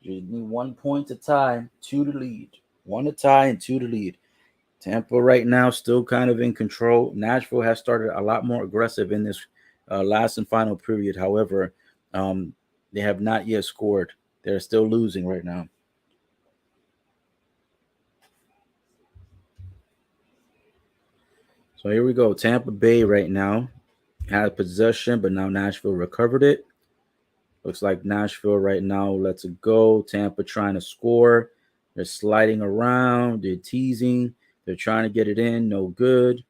A: You need 1 point to tie, two to lead. One to tie and two to lead. Tampa right now still kind of in control. Nashville has started a lot more aggressive in this last and final period. However, um, they have not yet scored. They're still losing right now. So here we go. Tampa Bay right now had possession, but now Nashville recovered it. Looks like Nashville right now lets it go. Tampa trying to score. They're sliding around. They're teasing. They're trying to get it in. No good.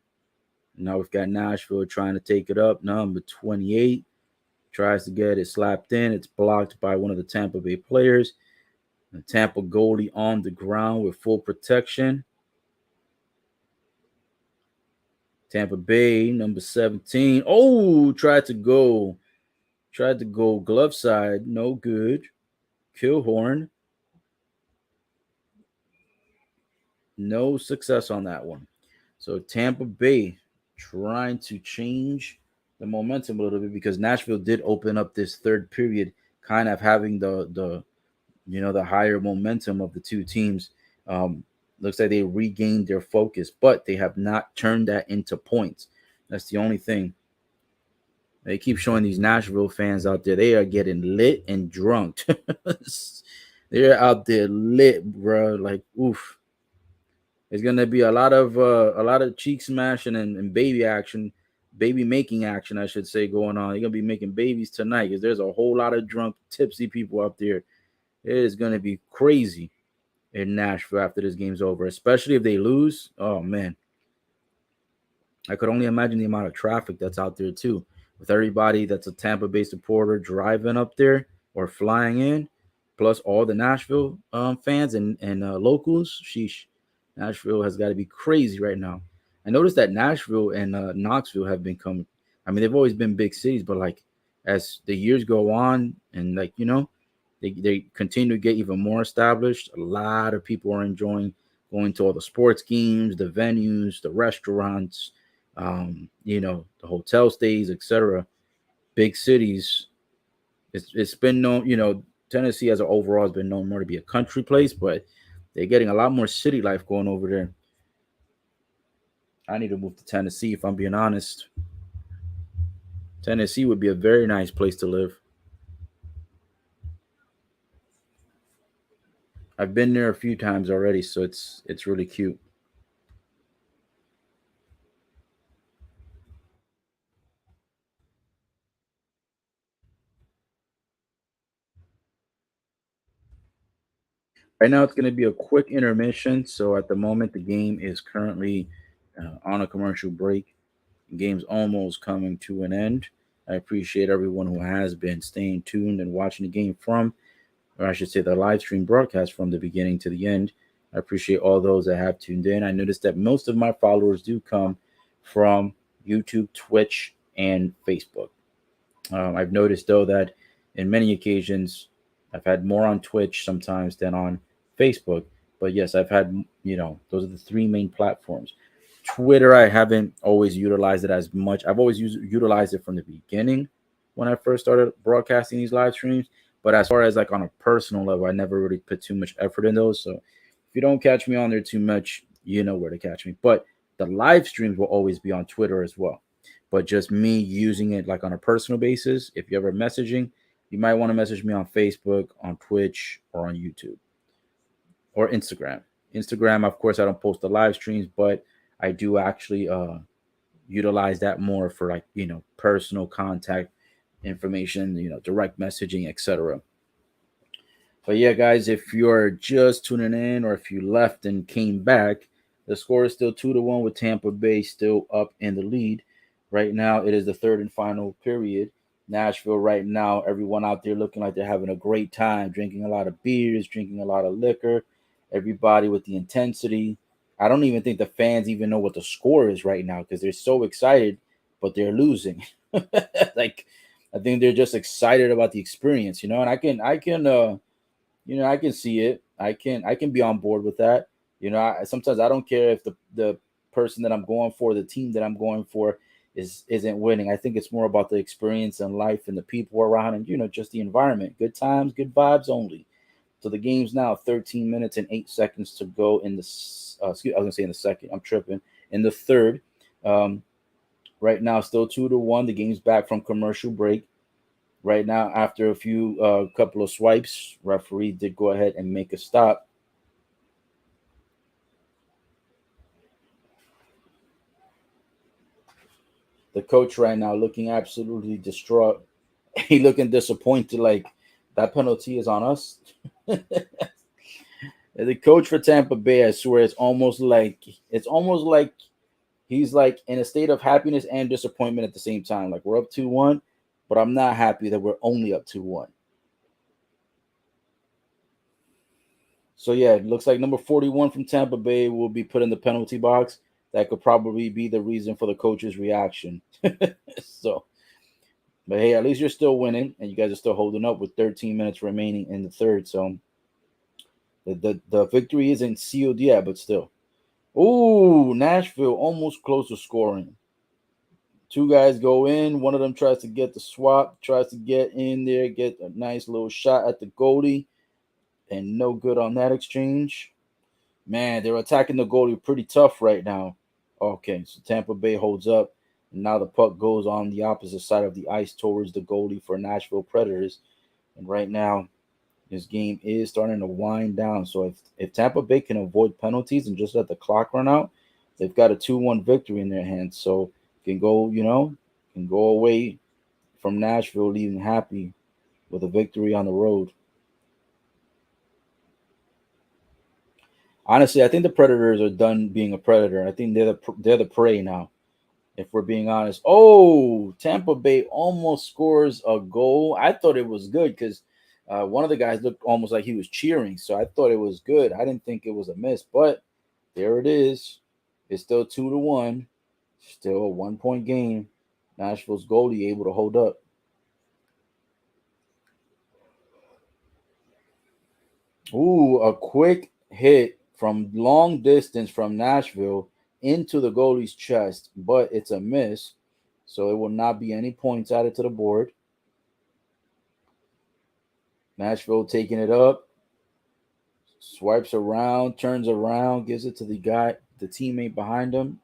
A: Now we've got Nashville trying to take it up. Number 28 tries to get it slapped in. It's blocked by one of the Tampa Bay players. The Tampa goalie on the ground with full protection. Tampa Bay, number 17. Oh, Tried to go glove side. No good. Killhorn. No success on that one. So Tampa Bay trying to change the momentum a little bit because Nashville did open up this third period, kind of having the higher momentum of the two teams. Looks like they regained their focus, but they have not turned that into points. That's the only thing. They keep showing these Nashville fans out there. They are getting lit and drunk. They're out there lit, bro. Like, oof. There's gonna be a lot of cheek smashing and baby action, baby making action, I should say, going on. You're gonna be making babies tonight because there's a whole lot of drunk, tipsy people out there. It is gonna be crazy in Nashville after this game's over, especially if they lose. Oh man, I could only imagine the amount of traffic that's out there too, with everybody that's a Tampa Bay supporter driving up there or flying in, plus all the Nashville fans and locals. Sheesh, Nashville has got to be crazy right now. I noticed that Nashville and Knoxville have been coming. I mean, they've always been big cities, but like as the years go on and they continue to get even more established. A lot of people are enjoying going to all the sports games, the venues, the restaurants, the hotel stays, etc. Big cities. It's been known, Tennessee as an overall has been known more to be a country place, but they're getting a lot more city life going over there. I need to move to Tennessee if I'm being honest. Tennessee would be a very nice place to live. I've been there a few times already, so it's really cute. Right now, it's going to be a quick intermission. So at the moment, the game is currently on a commercial break. The game's almost coming to an end. I appreciate everyone who has been staying tuned and watching the game from, or I should say, the live stream broadcast from the beginning to the end. I appreciate all those that have tuned in. I noticed that most of my followers do come from YouTube, Twitch, and Facebook. I've noticed though that in many occasions I've had more on Twitch sometimes than on Facebook. But yes, I've had those are the three main platforms. Twitter, I haven't always utilized it as much. I've always utilized it from the beginning when I first started broadcasting these live streams. But as far as like on a personal level, I never really put too much effort in those. So if you don't catch me on there too much, you know where to catch me. But the live streams will always be on Twitter as well. But just me using it like on a personal basis, if you're ever messaging, you might want to message me on Facebook, on Twitch, or on YouTube or Instagram. Instagram, of course, I don't post the live streams, but I do actually utilize that more for like personal contact information, direct messaging, etc. But yeah, guys, if you're just tuning in or if you left and came back, the score is still 2-1 with Tampa Bay still up in the lead. Right now, it is the third and final period. Nashville right now, everyone out there looking like they're having a great time, drinking a lot of beers, drinking a lot of liquor, everybody with the intensity. I don't even think the fans even know what the score is right now because they're so excited, but they're losing. Like, I think they're just excited about the experience, and I can see it. I can be on board with that. Sometimes I don't care if the person that I'm going for, the team that I'm going for, isn't winning. I think it's more about the experience and life and the people around and just the environment. Good times, good vibes only. So the game's now 13 minutes and 8 seconds to go in the. Excuse, I was gonna say in the second. I'm tripping. In the third, um, right now still 2-1. The game's back from commercial break. Right now, after a few couple of swipes, referee did go ahead and make a stop. The coach right now looking absolutely distraught. He looking disappointed, like that penalty is on us. The coach for Tampa Bay, I swear, it's almost like he's like in a state of happiness and disappointment at the same time. Like we're up 2-1, but I'm not happy that we're only up 2-1. So yeah, it looks like number 41 from Tampa Bay will be put in the penalty box. That could probably be the reason for the coach's reaction. So, but hey, at least you're still winning, and you guys are still holding up with 13 minutes remaining in the third. So the victory isn't sealed yet, but still. Ooh, Nashville almost close to scoring. Two guys go in. One of them tries to get the swap, tries to get in there, get a nice little shot at the goalie, and no good on that exchange. Man, they're attacking the goalie pretty tough right now. Okay, so Tampa Bay holds up. And now the puck goes on the opposite side of the ice towards the goalie for Nashville Predators. And right now, this game is starting to wind down. So if Tampa Bay can avoid penalties and just let the clock run out, they've got a 2-1 victory in their hands. So can go away from Nashville leaving happy with a victory on the road. Honestly, I think the Predators are done being a predator. I think they're the prey now. If we're being honest. Oh, Tampa Bay almost scores a goal. I thought it was good because one of the guys looked almost like he was cheering. So I thought it was good. I didn't think it was a miss, but there it is. It's still 2-1. Still a 1 point game. Nashville's goalie able to hold up. Ooh, a quick hit from long distance from Nashville into the goalie's chest, but it's a miss. So it will not be any points added to the board. Nashville taking it up, swipes around, turns around, gives it to the teammate behind him.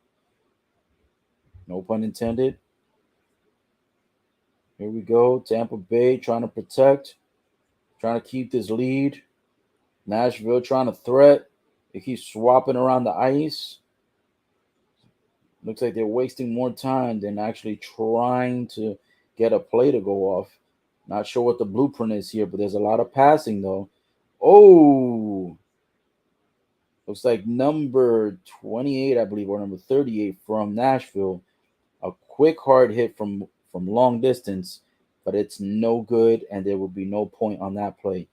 A: No pun intended. Here we go. Tampa Bay trying to protect, trying to keep this lead. Nashville trying to threat. They keep swapping around the ice. Looks like they're wasting more time than actually trying to get a play to go off. Not sure what the blueprint is here, but there's a lot of passing though. Oh, looks like number 28, I believe, or number 38 from Nashville. A quick hard hit from long distance, but it's no good, and there will be no point on that play.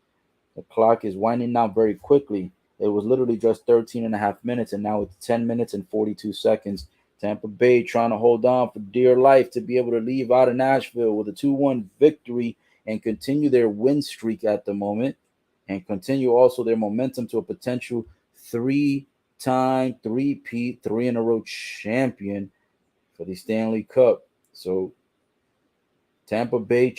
A: The clock is winding down very quickly. It was literally just 13 and a half minutes, and now it's 10 minutes and 42 seconds. Tampa Bay trying to hold on for dear life to be able to leave out of Nashville with a 2-1 victory and continue their win streak at the moment and continue also their momentum to a potential three-time, three-peat, three-in-a-row champion for the Stanley Cup. So Tampa Bay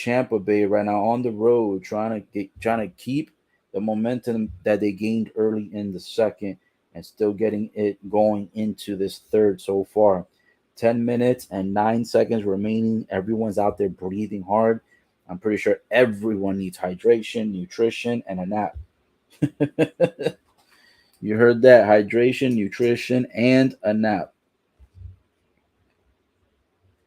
A: right now on the road trying to keep the momentum that they gained early in the second and still getting it going into this third so far. 10 minutes and 9 seconds remaining. Everyone's out there breathing hard. I'm pretty sure everyone needs hydration, nutrition, and a nap. You heard that. Hydration, nutrition, and a nap.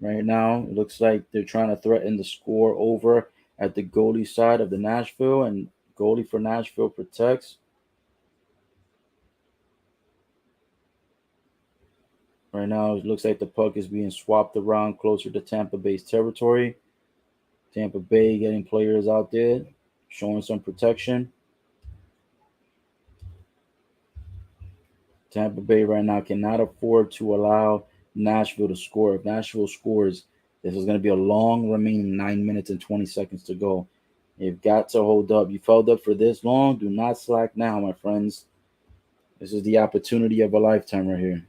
A: Right now, it looks like they're trying to threaten the score over at the goalie side of the Nashville, and goalie for Nashville protects. Right now, it looks like the puck is being swapped around closer to Tampa Bay's territory. Tampa Bay getting players out there, showing some protection. Tampa Bay right now cannot afford to allow Nashville to score. If Nashville scores, this is going to be a long remaining 9 minutes and 20 seconds to go. You've got to hold up. You've held up for this long. Do not slack now, my friends. This is the opportunity of a lifetime right here.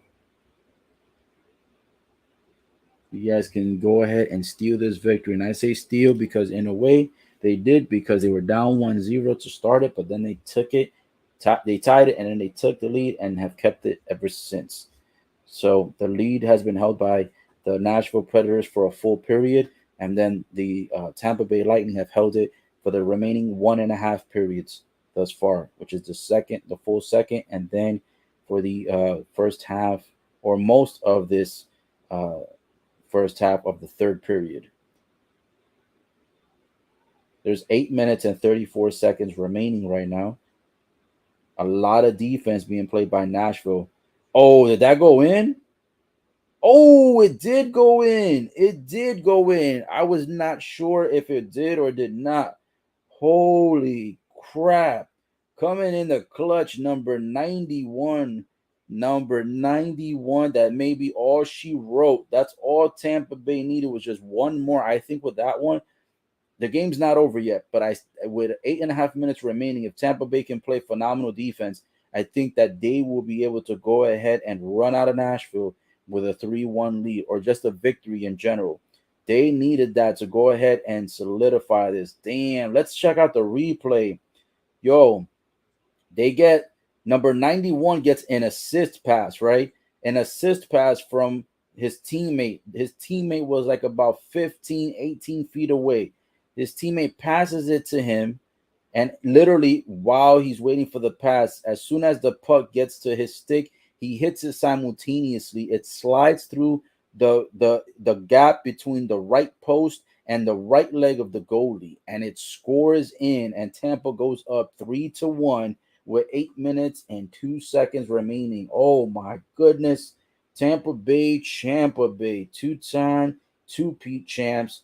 A: You guys can go ahead and steal this victory. And I say steal because, in a way, they did because they were down 1-0 to start it, but then they took it, they tied it, and then they took the lead and have kept it ever since. So the lead has been held by the Nashville Predators for a full period, and then the Tampa Bay Lightning have held it for the remaining 1.5 periods thus far, which is the full second, and then for the first half or most of this uh, first half of the third period. There's 8 minutes and 34 seconds remaining right now. A lot of defense being played by Nashville. Oh, did that go in? Oh, it did go in. It did go in. I was not sure if it did or did not. Holy crap. Coming in the clutch, number 91. Number 91. That may be all she wrote. That's all Tampa Bay needed was just one more. I think with that one, the game's not over yet, but with 8.5 minutes remaining, if Tampa Bay can play phenomenal defense, I think that they will be able to go ahead and run out of Nashville with a 3-1 lead or just a victory in general. They needed that to go ahead and solidify this. Damn, let's check out the replay. Yo, they get number 91 gets an assist pass, right? An assist pass from his teammate. His teammate was like about 15, 18 feet away. His teammate passes it to him, and literally while he's waiting for the pass, as soon as the puck gets to his stick, he hits it simultaneously. It slides through the gap between the right post and the right leg of the goalie, and it scores in, and Tampa goes up 3-1 with 8 minutes and 2 seconds remaining. Oh my goodness. Tampa Bay, two-time, two-peat champs,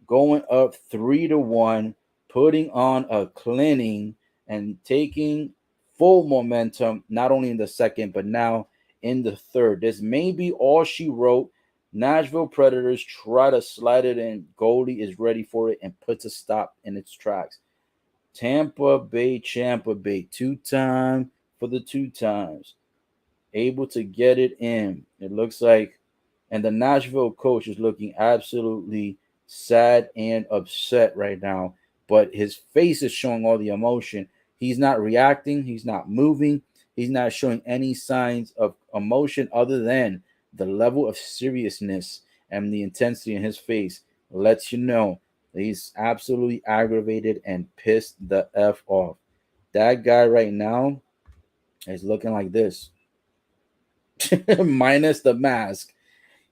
A: going up 3-1, putting on a clinic and taking full momentum, not only in the second, but now in the third. This may be all she wrote. Nashville Predators try to slide it in. Goalie is ready for it and puts a stop in its tracks. Tampa Bay, two-time for the two times. Able to get it in. It looks like, and the Nashville coach is looking absolutely sad and upset right now, but his face is showing all the emotion. He's not reacting, he's not moving, he's not showing any signs of emotion other than the level of seriousness and the intensity in his face lets you know that he's absolutely aggravated and pissed the F off. That guy right now is looking like this, minus the mask.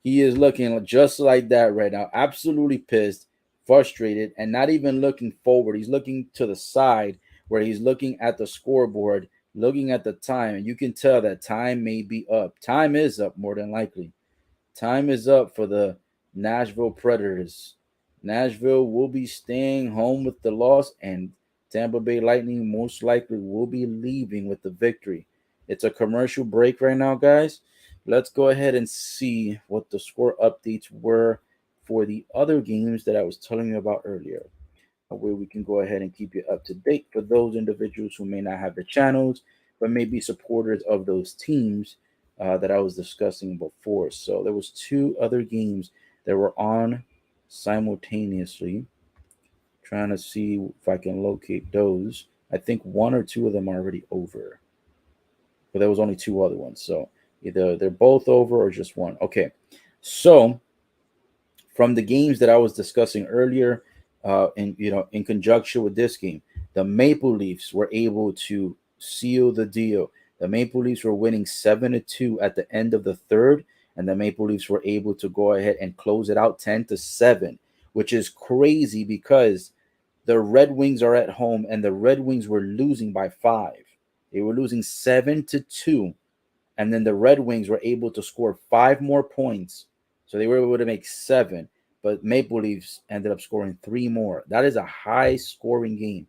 A: He is looking just like that right now, absolutely pissed, frustrated, and not even looking forward. He's looking to the side where he's looking at the scoreboard, looking at the time, and you can tell that time may be up. Time is up more than likely. Time is up for the Nashville Predators. Nashville will be staying home with the loss, and Tampa Bay Lightning most likely will be leaving with the victory. It's a commercial break right now, guys. Let's go ahead and see what the score updates were for the other games that I was telling you about earlier. Where we can go ahead and keep you up to date for those individuals who may not have the channels, but may be supporters of those teams that I was discussing before. So there was two other games that were on simultaneously. Trying to see if I can locate those. I think one or two of them are already over, but there was only two other ones. So either they're both over or just one. Okay, so from the games that I was discussing earlier, in conjunction with this game, the Maple Leafs were able to seal the deal. The Maple Leafs were winning 7-2 at the end of the third, and the Maple Leafs were able to go ahead and close it out 10-7, which is crazy because the Red Wings are at home and the Red Wings were losing by 5. They were losing 7-2, and then the Red Wings were able to score 5 more points, so they were able to make 7. but Maple Leafs ended up scoring 3 more. That is a high scoring game.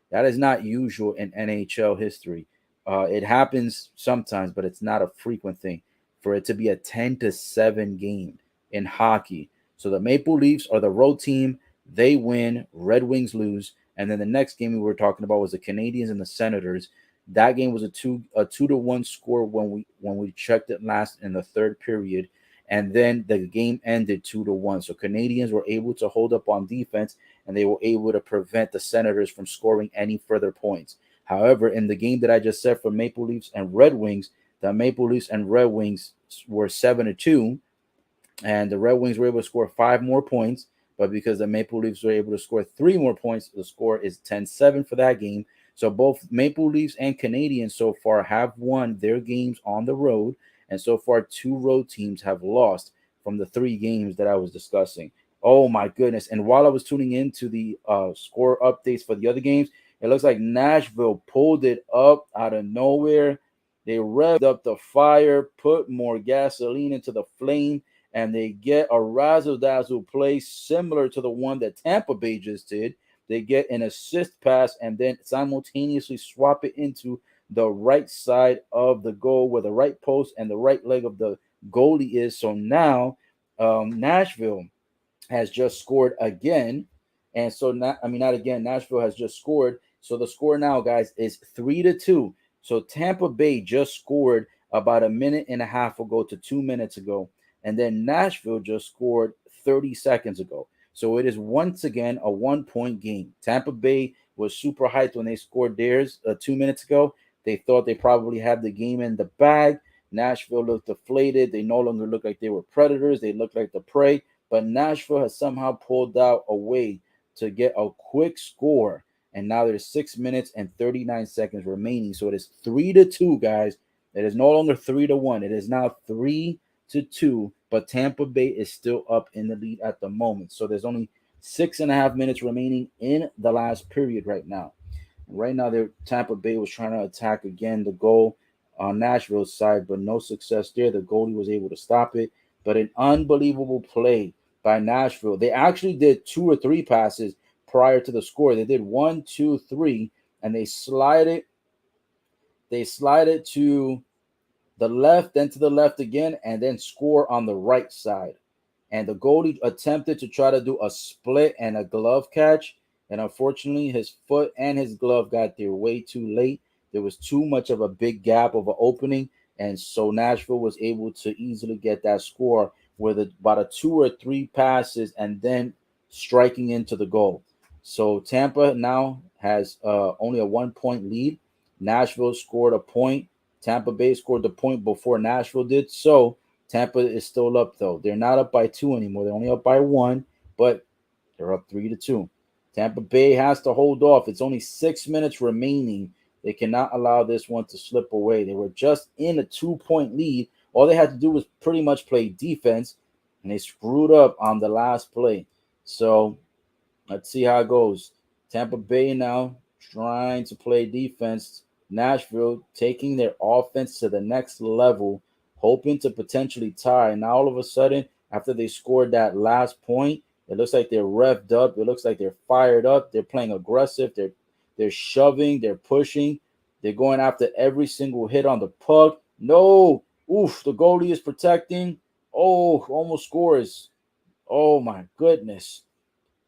A: That is not usual in NHL history. It happens sometimes, but it's not a frequent thing for it to be a 10-7 game in hockey. So the Maple Leafs are the road team. They win. Red Wings lose. And then the next game we were talking about was the Canadiens and the Senators. That game was a 2-1 score when we checked it last in the third period, and then the game ended 2-1. So Canadians were able to hold up on defense, and they were able to prevent the Senators from scoring any further points. However, in the game that I just said for Maple Leafs and Red Wings, the Maple Leafs and Red Wings were 7-2, and the Red Wings were able to score 5 more points. But because the Maple Leafs were able to score 3 more points, the score is 10-7 for that game. So both Maple Leafs and Canadians so far have won their games on the road, and so far 2 road teams have lost from the 3 games that I was discussing. Oh my goodness! And while I was tuning into the score updates for the other games, it looks like Nashville pulled it up out of nowhere. They revved up the fire, put more gasoline into the flame, and they get a razzle dazzle play similar to the one that Tampa Bay just did. They get an assist pass and then simultaneously swap it into the right side of the goal where the right post and the right leg of the goalie is. So now Nashville has just scored again. And so not I mean not again, Nashville has just scored. So the score now, guys, is 3-2. So Tampa Bay just scored about a minute and a half ago to 2 minutes ago. And then Nashville just scored 30 seconds ago. So it is once again a 1 point game. Tampa Bay was super hyped when they scored theirs 2 minutes ago. They thought they probably had the game in the bag. Nashville looked deflated. They no longer looked like they were predators. They looked like the prey. But Nashville has somehow pulled out a way to get a quick score. And now there's 6 minutes and 39 seconds remaining. So it is 3-2, guys. It is no longer 3-1. It is now 3-2. But Tampa Bay is still up in the lead at the moment. So there's only 6.5 minutes remaining in the last period right now. Right now, Tampa Bay was trying to attack again the goal on Nashville's side, but no success there. The goalie was able to stop it. But an unbelievable play by Nashville. They actually did 2 or 3 passes prior to the score. They did 1, 2, 3, and they slide it. They slide it to the left, then to the left again, and then score on the right side. And the goalie attempted to try to do a split and a glove catch. And unfortunately, his foot and his glove got there way too late. There was too much of a big gap of an opening. And so Nashville was able to easily get that score with about a 2 or 3 passes and then striking into the goal. So Tampa now has only a 1 point lead. Nashville scored a point. Tampa Bay scored the point before Nashville did. So Tampa is still up though. They're not up by 2 anymore. They're only up by 1, but they're up 3-2. Tampa Bay has to hold off. It's only 6 minutes remaining. They cannot allow this one to slip away. They were just in a 2 point lead. All they had to do was pretty much play defense, and they screwed up on the last play. So let's see how it goes. Tampa Bay now trying to play defense. Nashville taking their offense to the next level, hoping to potentially tie. Now, all of a sudden, after they scored that last point, it looks like they're revved up. It looks like they're fired up. They're playing aggressive. They're shoving. They're pushing. They're going after every single hit on the puck. No. Oof. The goalie is protecting. Oh, almost scores. Oh, my goodness.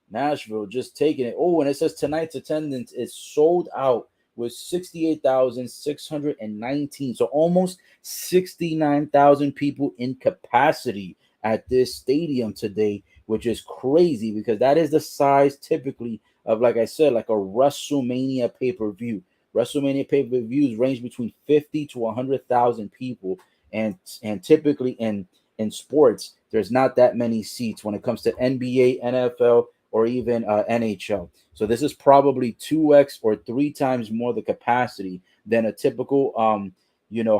A: Nashville just taking it. Oh, and it says tonight's attendance is sold out with 68,619. So almost 69,000 people in capacity at this stadium today, which is crazy because that is the size typically of, like I said, like a WrestleMania pay-per-view. WrestleMania pay-per-views range between 50 to 100,000 people. And typically in sports, there's not that many seats when it comes to NBA, NFL, or even NHL. So this is probably 2x or 3 times more the capacity than a typical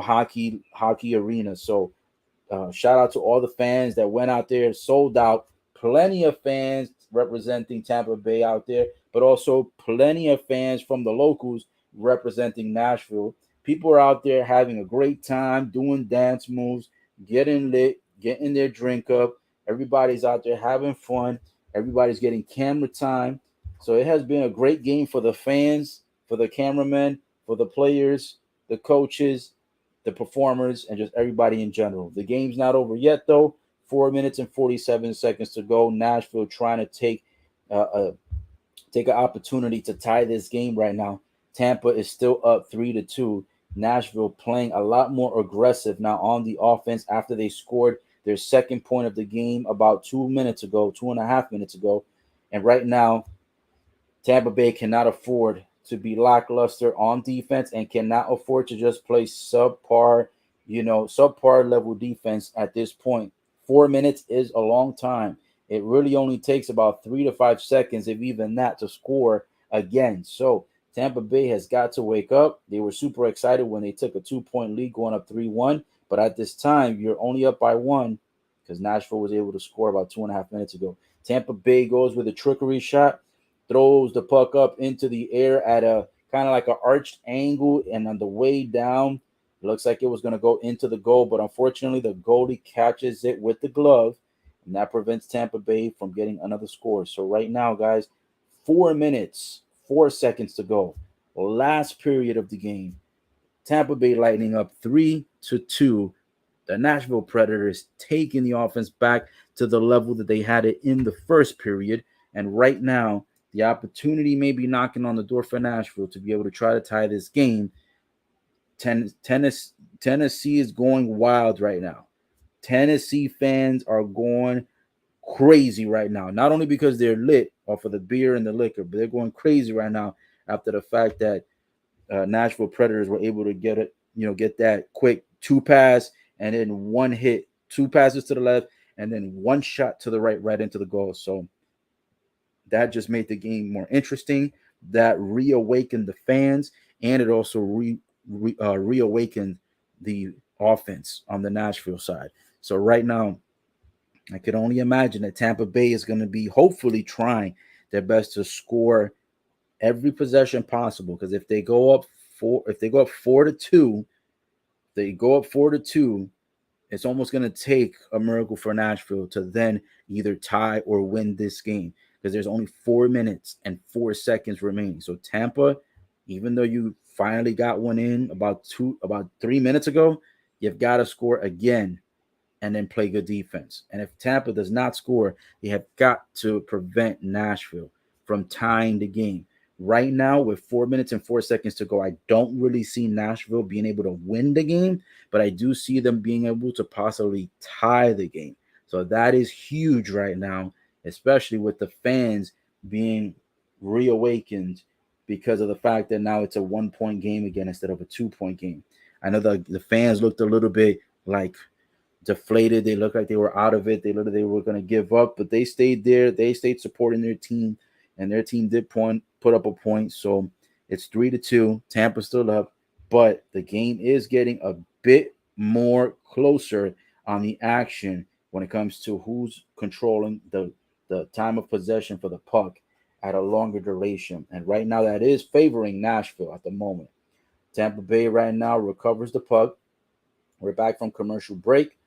A: hockey arena. So shout out to all the fans that went out there, sold out. Plenty of fans representing Tampa Bay out there, but also plenty of fans from the locals representing Nashville. People are out there having a great time, doing dance moves, getting lit, getting their drink up, Everybody's out there having fun. Everybody's getting camera time. So it has been a great game for the fans, for the cameramen, for the players, the coaches, the performers, and just everybody in general. The game's not over yet, though. 4 minutes and 47 seconds to go. Nashville trying to uh, take an opportunity to tie this game right now. Tampa is still up 3-2. Nashville playing a lot more aggressive now on the offense after they scored their second point of the game about 2 minutes ago, 2.5 minutes ago. And right now, Tampa Bay cannot afford to be lackluster on defense and cannot afford to just play subpar level defense at this point. 4 minutes is a long time. It really only takes about 3 to 5 seconds, if even that, to score again. So Tampa Bay has got to wake up. They were super excited when they took a 2 point lead going up 3-1. But at this time, you're only up by one because Nashville was able to score about 2.5 minutes ago. Tampa Bay goes with a trickery shot, throws the puck up into the air at a kind of like an arched angle, and on the way down, it looks like it was going to go into the goal, but unfortunately, the goalie catches it with the glove, and that prevents Tampa Bay from getting another score. So right now, guys, 4 minutes, 4 seconds to go. Last period of the game. Tampa Bay Lightning up 3-2. The Nashville Predators taking the offense back to the level that they had it in the first period. And right now, the opportunity may be knocking on the door for Nashville to be able to try to tie this game. Tennessee is going wild right now. Tennessee fans are going crazy right now. Not only because they're lit off of the beer and the liquor, but they're going crazy right now after the fact that Nashville Predators were able to get that quick two pass and then one hit, two passes to the left, and then one shot to the right into the goal. So that just made the game more interesting. That reawakened the fans, and it also reawakened the offense on the Nashville side. So right now, I could only imagine that Tampa Bay is going to be hopefully trying their best to score every possession possible. Because if they go up 4-2, it's almost going to take a miracle for Nashville to then either tie or win this game, because there's only 4 minutes and 4 seconds remaining. So Tampa, even though you finally got one in about 3 minutes ago, you've got to score again and then play good defense. And if Tampa does not score, they have got to prevent Nashville from tying the game. Right now, with 4 minutes and 4 seconds to go, I don't really see Nashville being able to win the game, but I do see them being able to possibly tie the game. So that is huge right now, especially with the fans being reawakened because of the fact that now it's a 1 point game again instead of a 2 point game. I know the fans looked a little bit like deflated. They looked like they were out of it. They looked like they were going to give up, but they stayed there. They stayed supporting their team, and their team did put up a point. So it's 3-2. Tampa's still up, but the game is getting a bit more closer on the action when it comes to who's controlling the time of possession for the puck at a longer duration. And right now, that is favoring Nashville at the moment. Tampa Bay right now recovers the puck. We're back from commercial break.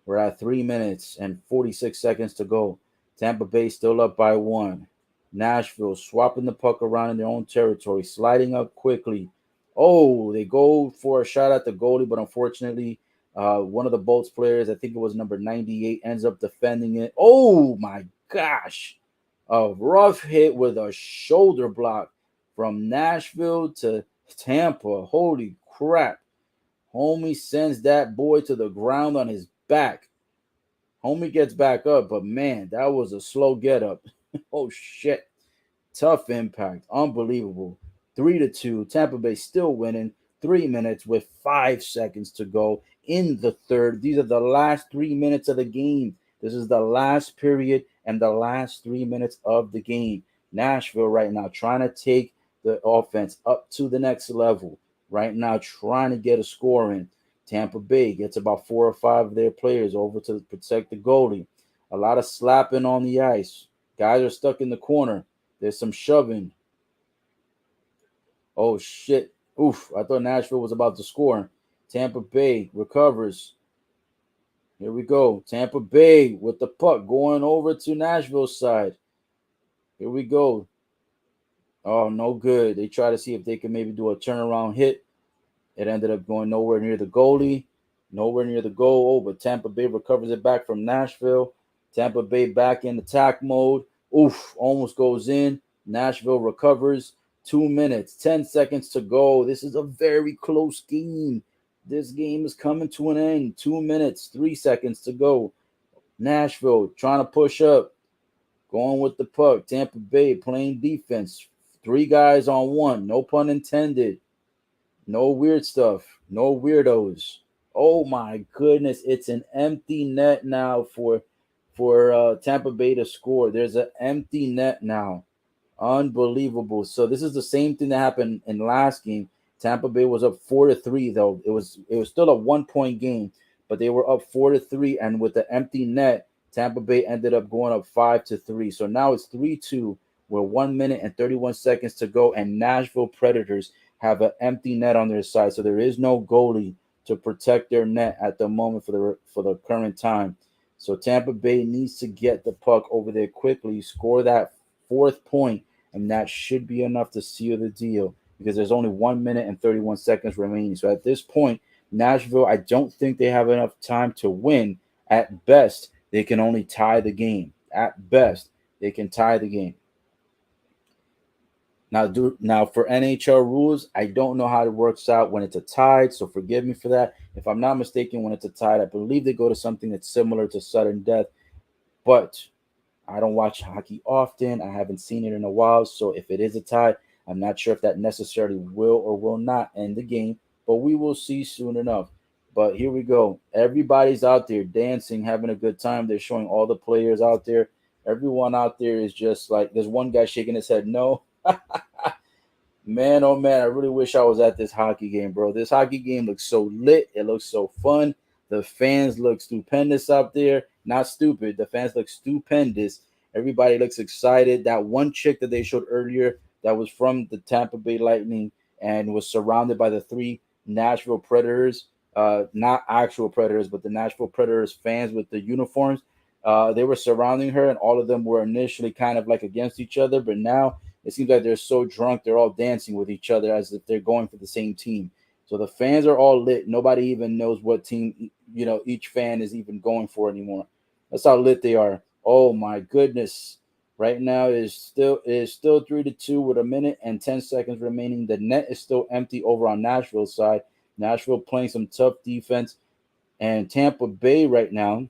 A: We're at 3 minutes and 46 seconds to go. Tampa Bay still up by one. Nashville swapping the puck around in their own territory, sliding up quickly. Oh, they go for a shot at the goalie, but unfortunately, one of the Bolts players, I think it was number 98, ends up defending it. Oh my gosh. A rough hit with a shoulder block from Nashville to Tampa. Holy crap. Homie sends that boy to the ground on his back. Homie gets back up, but man, that was a slow get up. Oh shit. Tough impact. Unbelievable. 3-2. Tampa Bay still winning. 3 minutes with 5 seconds to go in the third. These are the last 3 minutes of the game. This is the last period and the last 3 minutes of the game. Nashville right now trying to take the offense up to the next level. Right now trying to get a score in. Tampa Bay gets about 4 or 5 of their players over to protect the goalie. A lot of slapping on the ice. Guys are stuck in the corner. There's some shoving. Oh, shit. Oof. I thought Nashville was about to score. Tampa Bay recovers. Here we go. Tampa Bay with the puck going over to Nashville side. Here we go. Oh, no good. They try to see if they can maybe do a turnaround hit. It ended up going nowhere near the goalie, nowhere near the goal. But Tampa Bay recovers it back from Nashville. Tampa Bay back in attack mode. Oof, almost goes in. Nashville recovers. 2 minutes, 10 seconds to go. This is a very close game. This game is coming to an end. 2 minutes, 3 seconds to go. Nashville trying to push up, going with the puck. Tampa Bay playing defense. 3 guys on one. No pun intended. No weird stuff. No weirdos. Oh my goodness. It's an empty net now for Tampa Bay to score. There's an empty net now. Unbelievable. So this is the same thing that happened in last game. Tampa Bay was up 4-3 though. It was still a 1 point game, but they were up 4-3, and with the empty net, Tampa Bay ended up going up 5-3. So now it's 3-2 with 1 minute and 31 seconds to go, and Nashville Predators have an empty net on their side. So there is no goalie to protect their net at the moment for the current time. So Tampa Bay needs to get the puck over there quickly, score that fourth point, and that should be enough to seal the deal because there's only 1 minute and 31 seconds remaining. So at this point, Nashville, I don't think they have enough time to win. At best, they can only tie the game. At best, they can tie the game. Now for NHL rules, I don't know how it works out when it's a tie, so forgive me for that. If I'm not mistaken, when it's a tie, I believe they go to something that's similar to sudden death, but I don't watch hockey often. I haven't seen it in a while, so if it is a tie, I'm not sure if that necessarily will or will not end the game, but we will see soon enough. But here we go. Everybody's out there dancing, having a good time. They're showing all the players out there. Everyone out there is just like, there's one guy shaking his head no. Man, oh man, I really wish I was at this hockey game, bro. This hockey game looks so lit. It looks so fun. The fans look stupendous out there. Not stupid. The fans look stupendous. Everybody looks excited. That one chick that they showed earlier that was from the Tampa Bay Lightning and was surrounded by the 3 Nashville Predators, not actual Predators, but the Nashville Predators fans with the uniforms. They were surrounding her, and all of them were initially kind of like against each other, but now it seems like they're so drunk, they're all dancing with each other as if they're going for the same team. So the fans are all lit. Nobody even knows what team, each fan is even going for anymore. That's how lit they are. Oh my goodness. Right now it is still 3-2 with 1 minute and 10 seconds remaining. The net is still empty over on Nashville's side. Nashville playing some tough defense. And Tampa Bay right now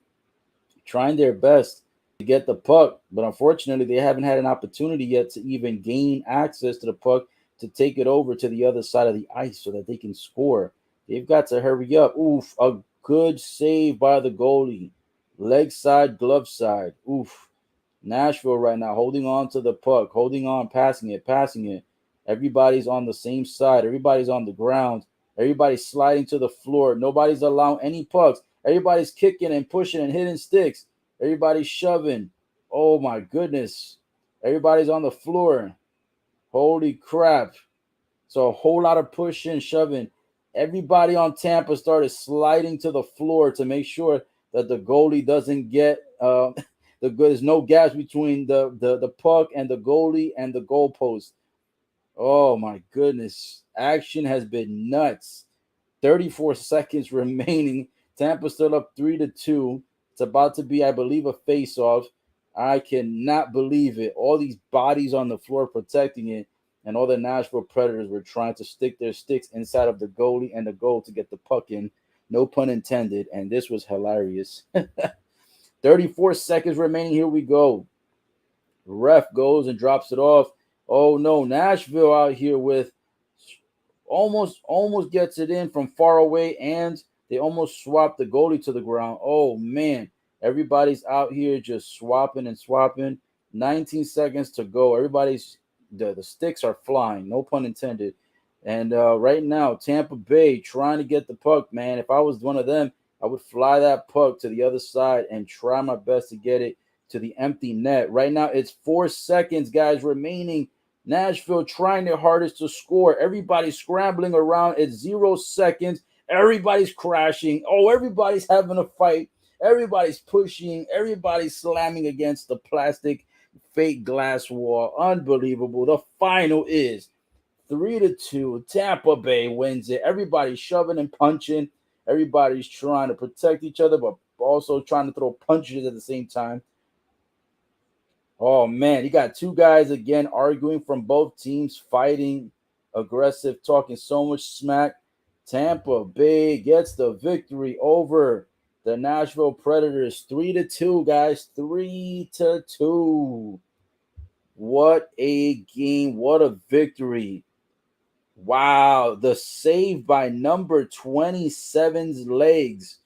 A: trying their best to get the puck, but unfortunately, they haven't had an opportunity yet to even gain access to the puck to take it over to the other side of the ice so that they can score. They've got to hurry up. Oof, a good save by the goalie. Leg side, glove side. Oof. Nashville right now holding on to the puck, holding on, passing it, passing it. Everybody's on the same side. Everybody's on the ground. Everybody's sliding to the floor. Nobody's allowing any pucks. Everybody's kicking and pushing and hitting sticks. Everybody's shoving. Oh my goodness. Everybody's on the floor. Holy crap. So a whole lot of pushing and shoving. Everybody on Tampa started sliding to the floor to make sure that the goalie doesn't get there's no gaps between the puck and the goalie and the goalpost. Oh my goodness. Action has been nuts. 34 seconds remaining. Tampa still up 3-2. It's about to be, I believe, a face-off. I cannot believe it. All these bodies on the floor protecting it, and all the Nashville Predators were trying to stick their sticks inside of the goalie and the goal to get the puck in. No pun intended, and this was hilarious. 34 seconds remaining. Here we go. Ref goes and drops it off. Oh no, Nashville out here with almost gets it in from far away, and they almost swapped the goalie to the ground. Oh man, everybody's out here just swapping and swapping. 19 seconds to go. Everybody's the sticks are flying, no pun intended. And right now, Tampa Bay trying to get the puck, man. If I was one of them, I would fly that puck to the other side and try my best to get it to the empty net. Right now, it's 4 seconds, guys, remaining. Nashville trying their hardest to score. Everybody's scrambling around. It's 0 seconds. Everybody's crashing. Oh, everybody's having a fight. Everybody's pushing, everybody's slamming against the plastic fake glass wall. Unbelievable. The final is 3-2. Tampa Bay wins it. Everybody's shoving and punching. Everybody's trying to protect each other, but also trying to throw punches at the same time. Oh man, you got two guys again arguing from both teams, fighting, aggressive, talking so much smack. Tampa Bay gets the victory over the Nashville Predators 3-2, guys. 3-2. What a game. What a victory. Wow. The save by number 27's legs.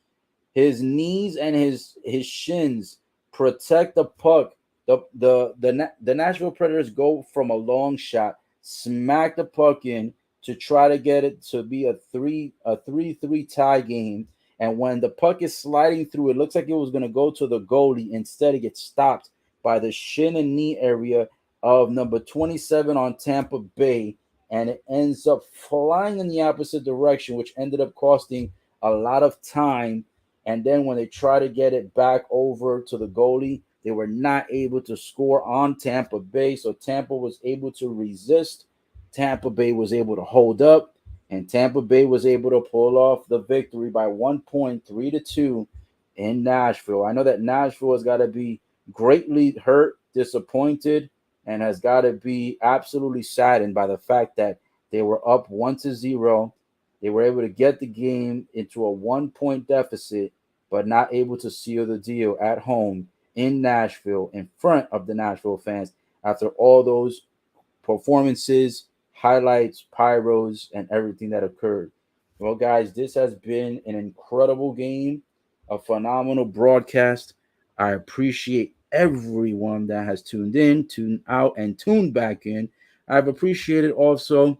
A: His knees and his shins protect the puck. The Nashville Predators go from a long shot, smack the puck in to try to get it to be a 3-3 tie game. And when the puck is sliding through, it looks like it was going to go to the goalie. Instead, it gets stopped by the shin and knee area of number 27 on Tampa Bay, and it ends up flying in the opposite direction, which ended up costing a lot of time. And then when they try to get it back over to the goalie, they were not able to score on Tampa Bay. So Tampa was able to resist. Tampa Bay was able to hold up. And Tampa Bay was able to pull off the victory by 1 point, 3-2 in Nashville. I know that Nashville has got to be greatly hurt, disappointed, and has got to be absolutely saddened by the fact that they were up 1-0. They were able to get the game into a 1 point deficit, but not able to seal the deal at home in Nashville in front of the Nashville fans after all those performances, highlights, pyros, and everything that occurred. Well, guys, this has been an incredible game, a phenomenal broadcast. I appreciate everyone that has tuned in, tuned out, and tuned back in. I've appreciated also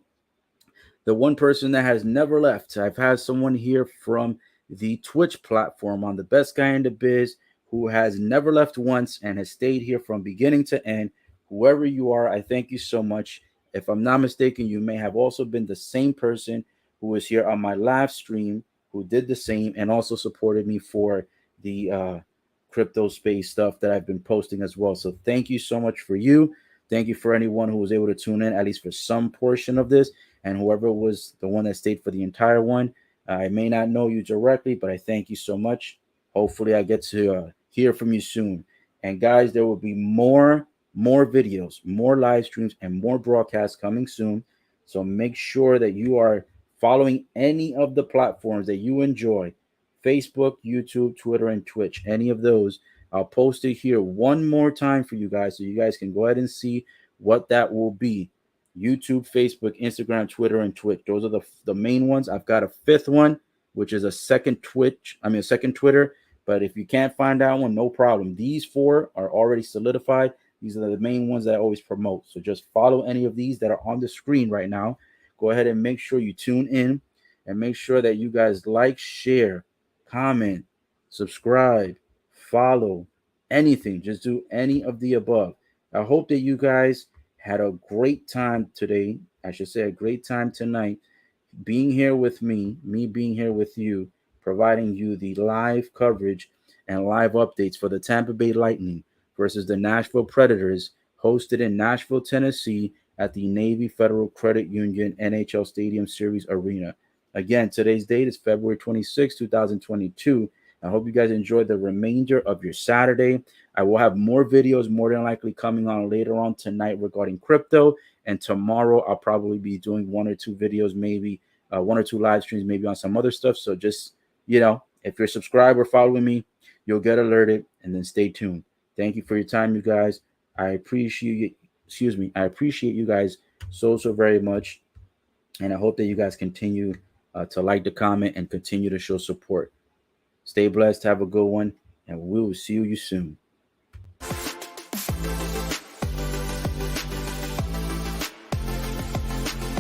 A: the one person that has never left. I've had someone here from the Twitch platform on the best guy in the biz who has never left once and has stayed here from beginning to end. Whoever you are, I thank you so much. If I'm not mistaken, you may have also been the same person who was here on my live stream who did the same and also supported me for the crypto space stuff that I've been posting as well. So thank you so much for you. Thank you for anyone who was able to tune in at least for some portion of this, and whoever was the one that stayed for the entire one. I may not know you directly, but I thank you so much. Hopefully, I get to hear from you soon. And guys, there will be more videos, more live streams, and more broadcasts coming soon. So make sure that you are following any of the platforms that you enjoy: Facebook, YouTube, Twitter, and Twitch. Any of those. I'll post it here one more time for you guys so you guys can go ahead and see what that will be. YouTube, Facebook, Instagram, Twitter, and Twitch. Those are the main ones. I've got a fifth one, which is a second Twitter. But if you can't find that one, no problem. These four are already solidified. These are the main ones that I always promote. So just follow any of these that are on the screen right now. Go ahead and make sure you tune in and make sure that you guys like, share, comment, subscribe, follow, anything. Just do any of the above. I hope that you guys had a great time today. I should say a great time tonight being here with me being here with you, providing you the live coverage and live updates for the Tampa Bay Lightning versus the Nashville Predators, hosted in Nashville, Tennessee at the Navy Federal Credit Union NHL Stadium Series Arena. Again, today's date is February 26, 2022. I hope you guys enjoy the remainder of your Saturday. I will have more videos more than likely coming on later on tonight regarding crypto. And tomorrow I'll probably be doing one or two videos, maybe one or two live streams, maybe on some other stuff. So just, if you're subscribed or following me, you'll get alerted, and then stay tuned. Thank you for your time, you guys. I appreciate you guys so very much. And I hope that you guys continue to like the comment and continue to show support. Stay blessed. Have a good one. And we will see you soon.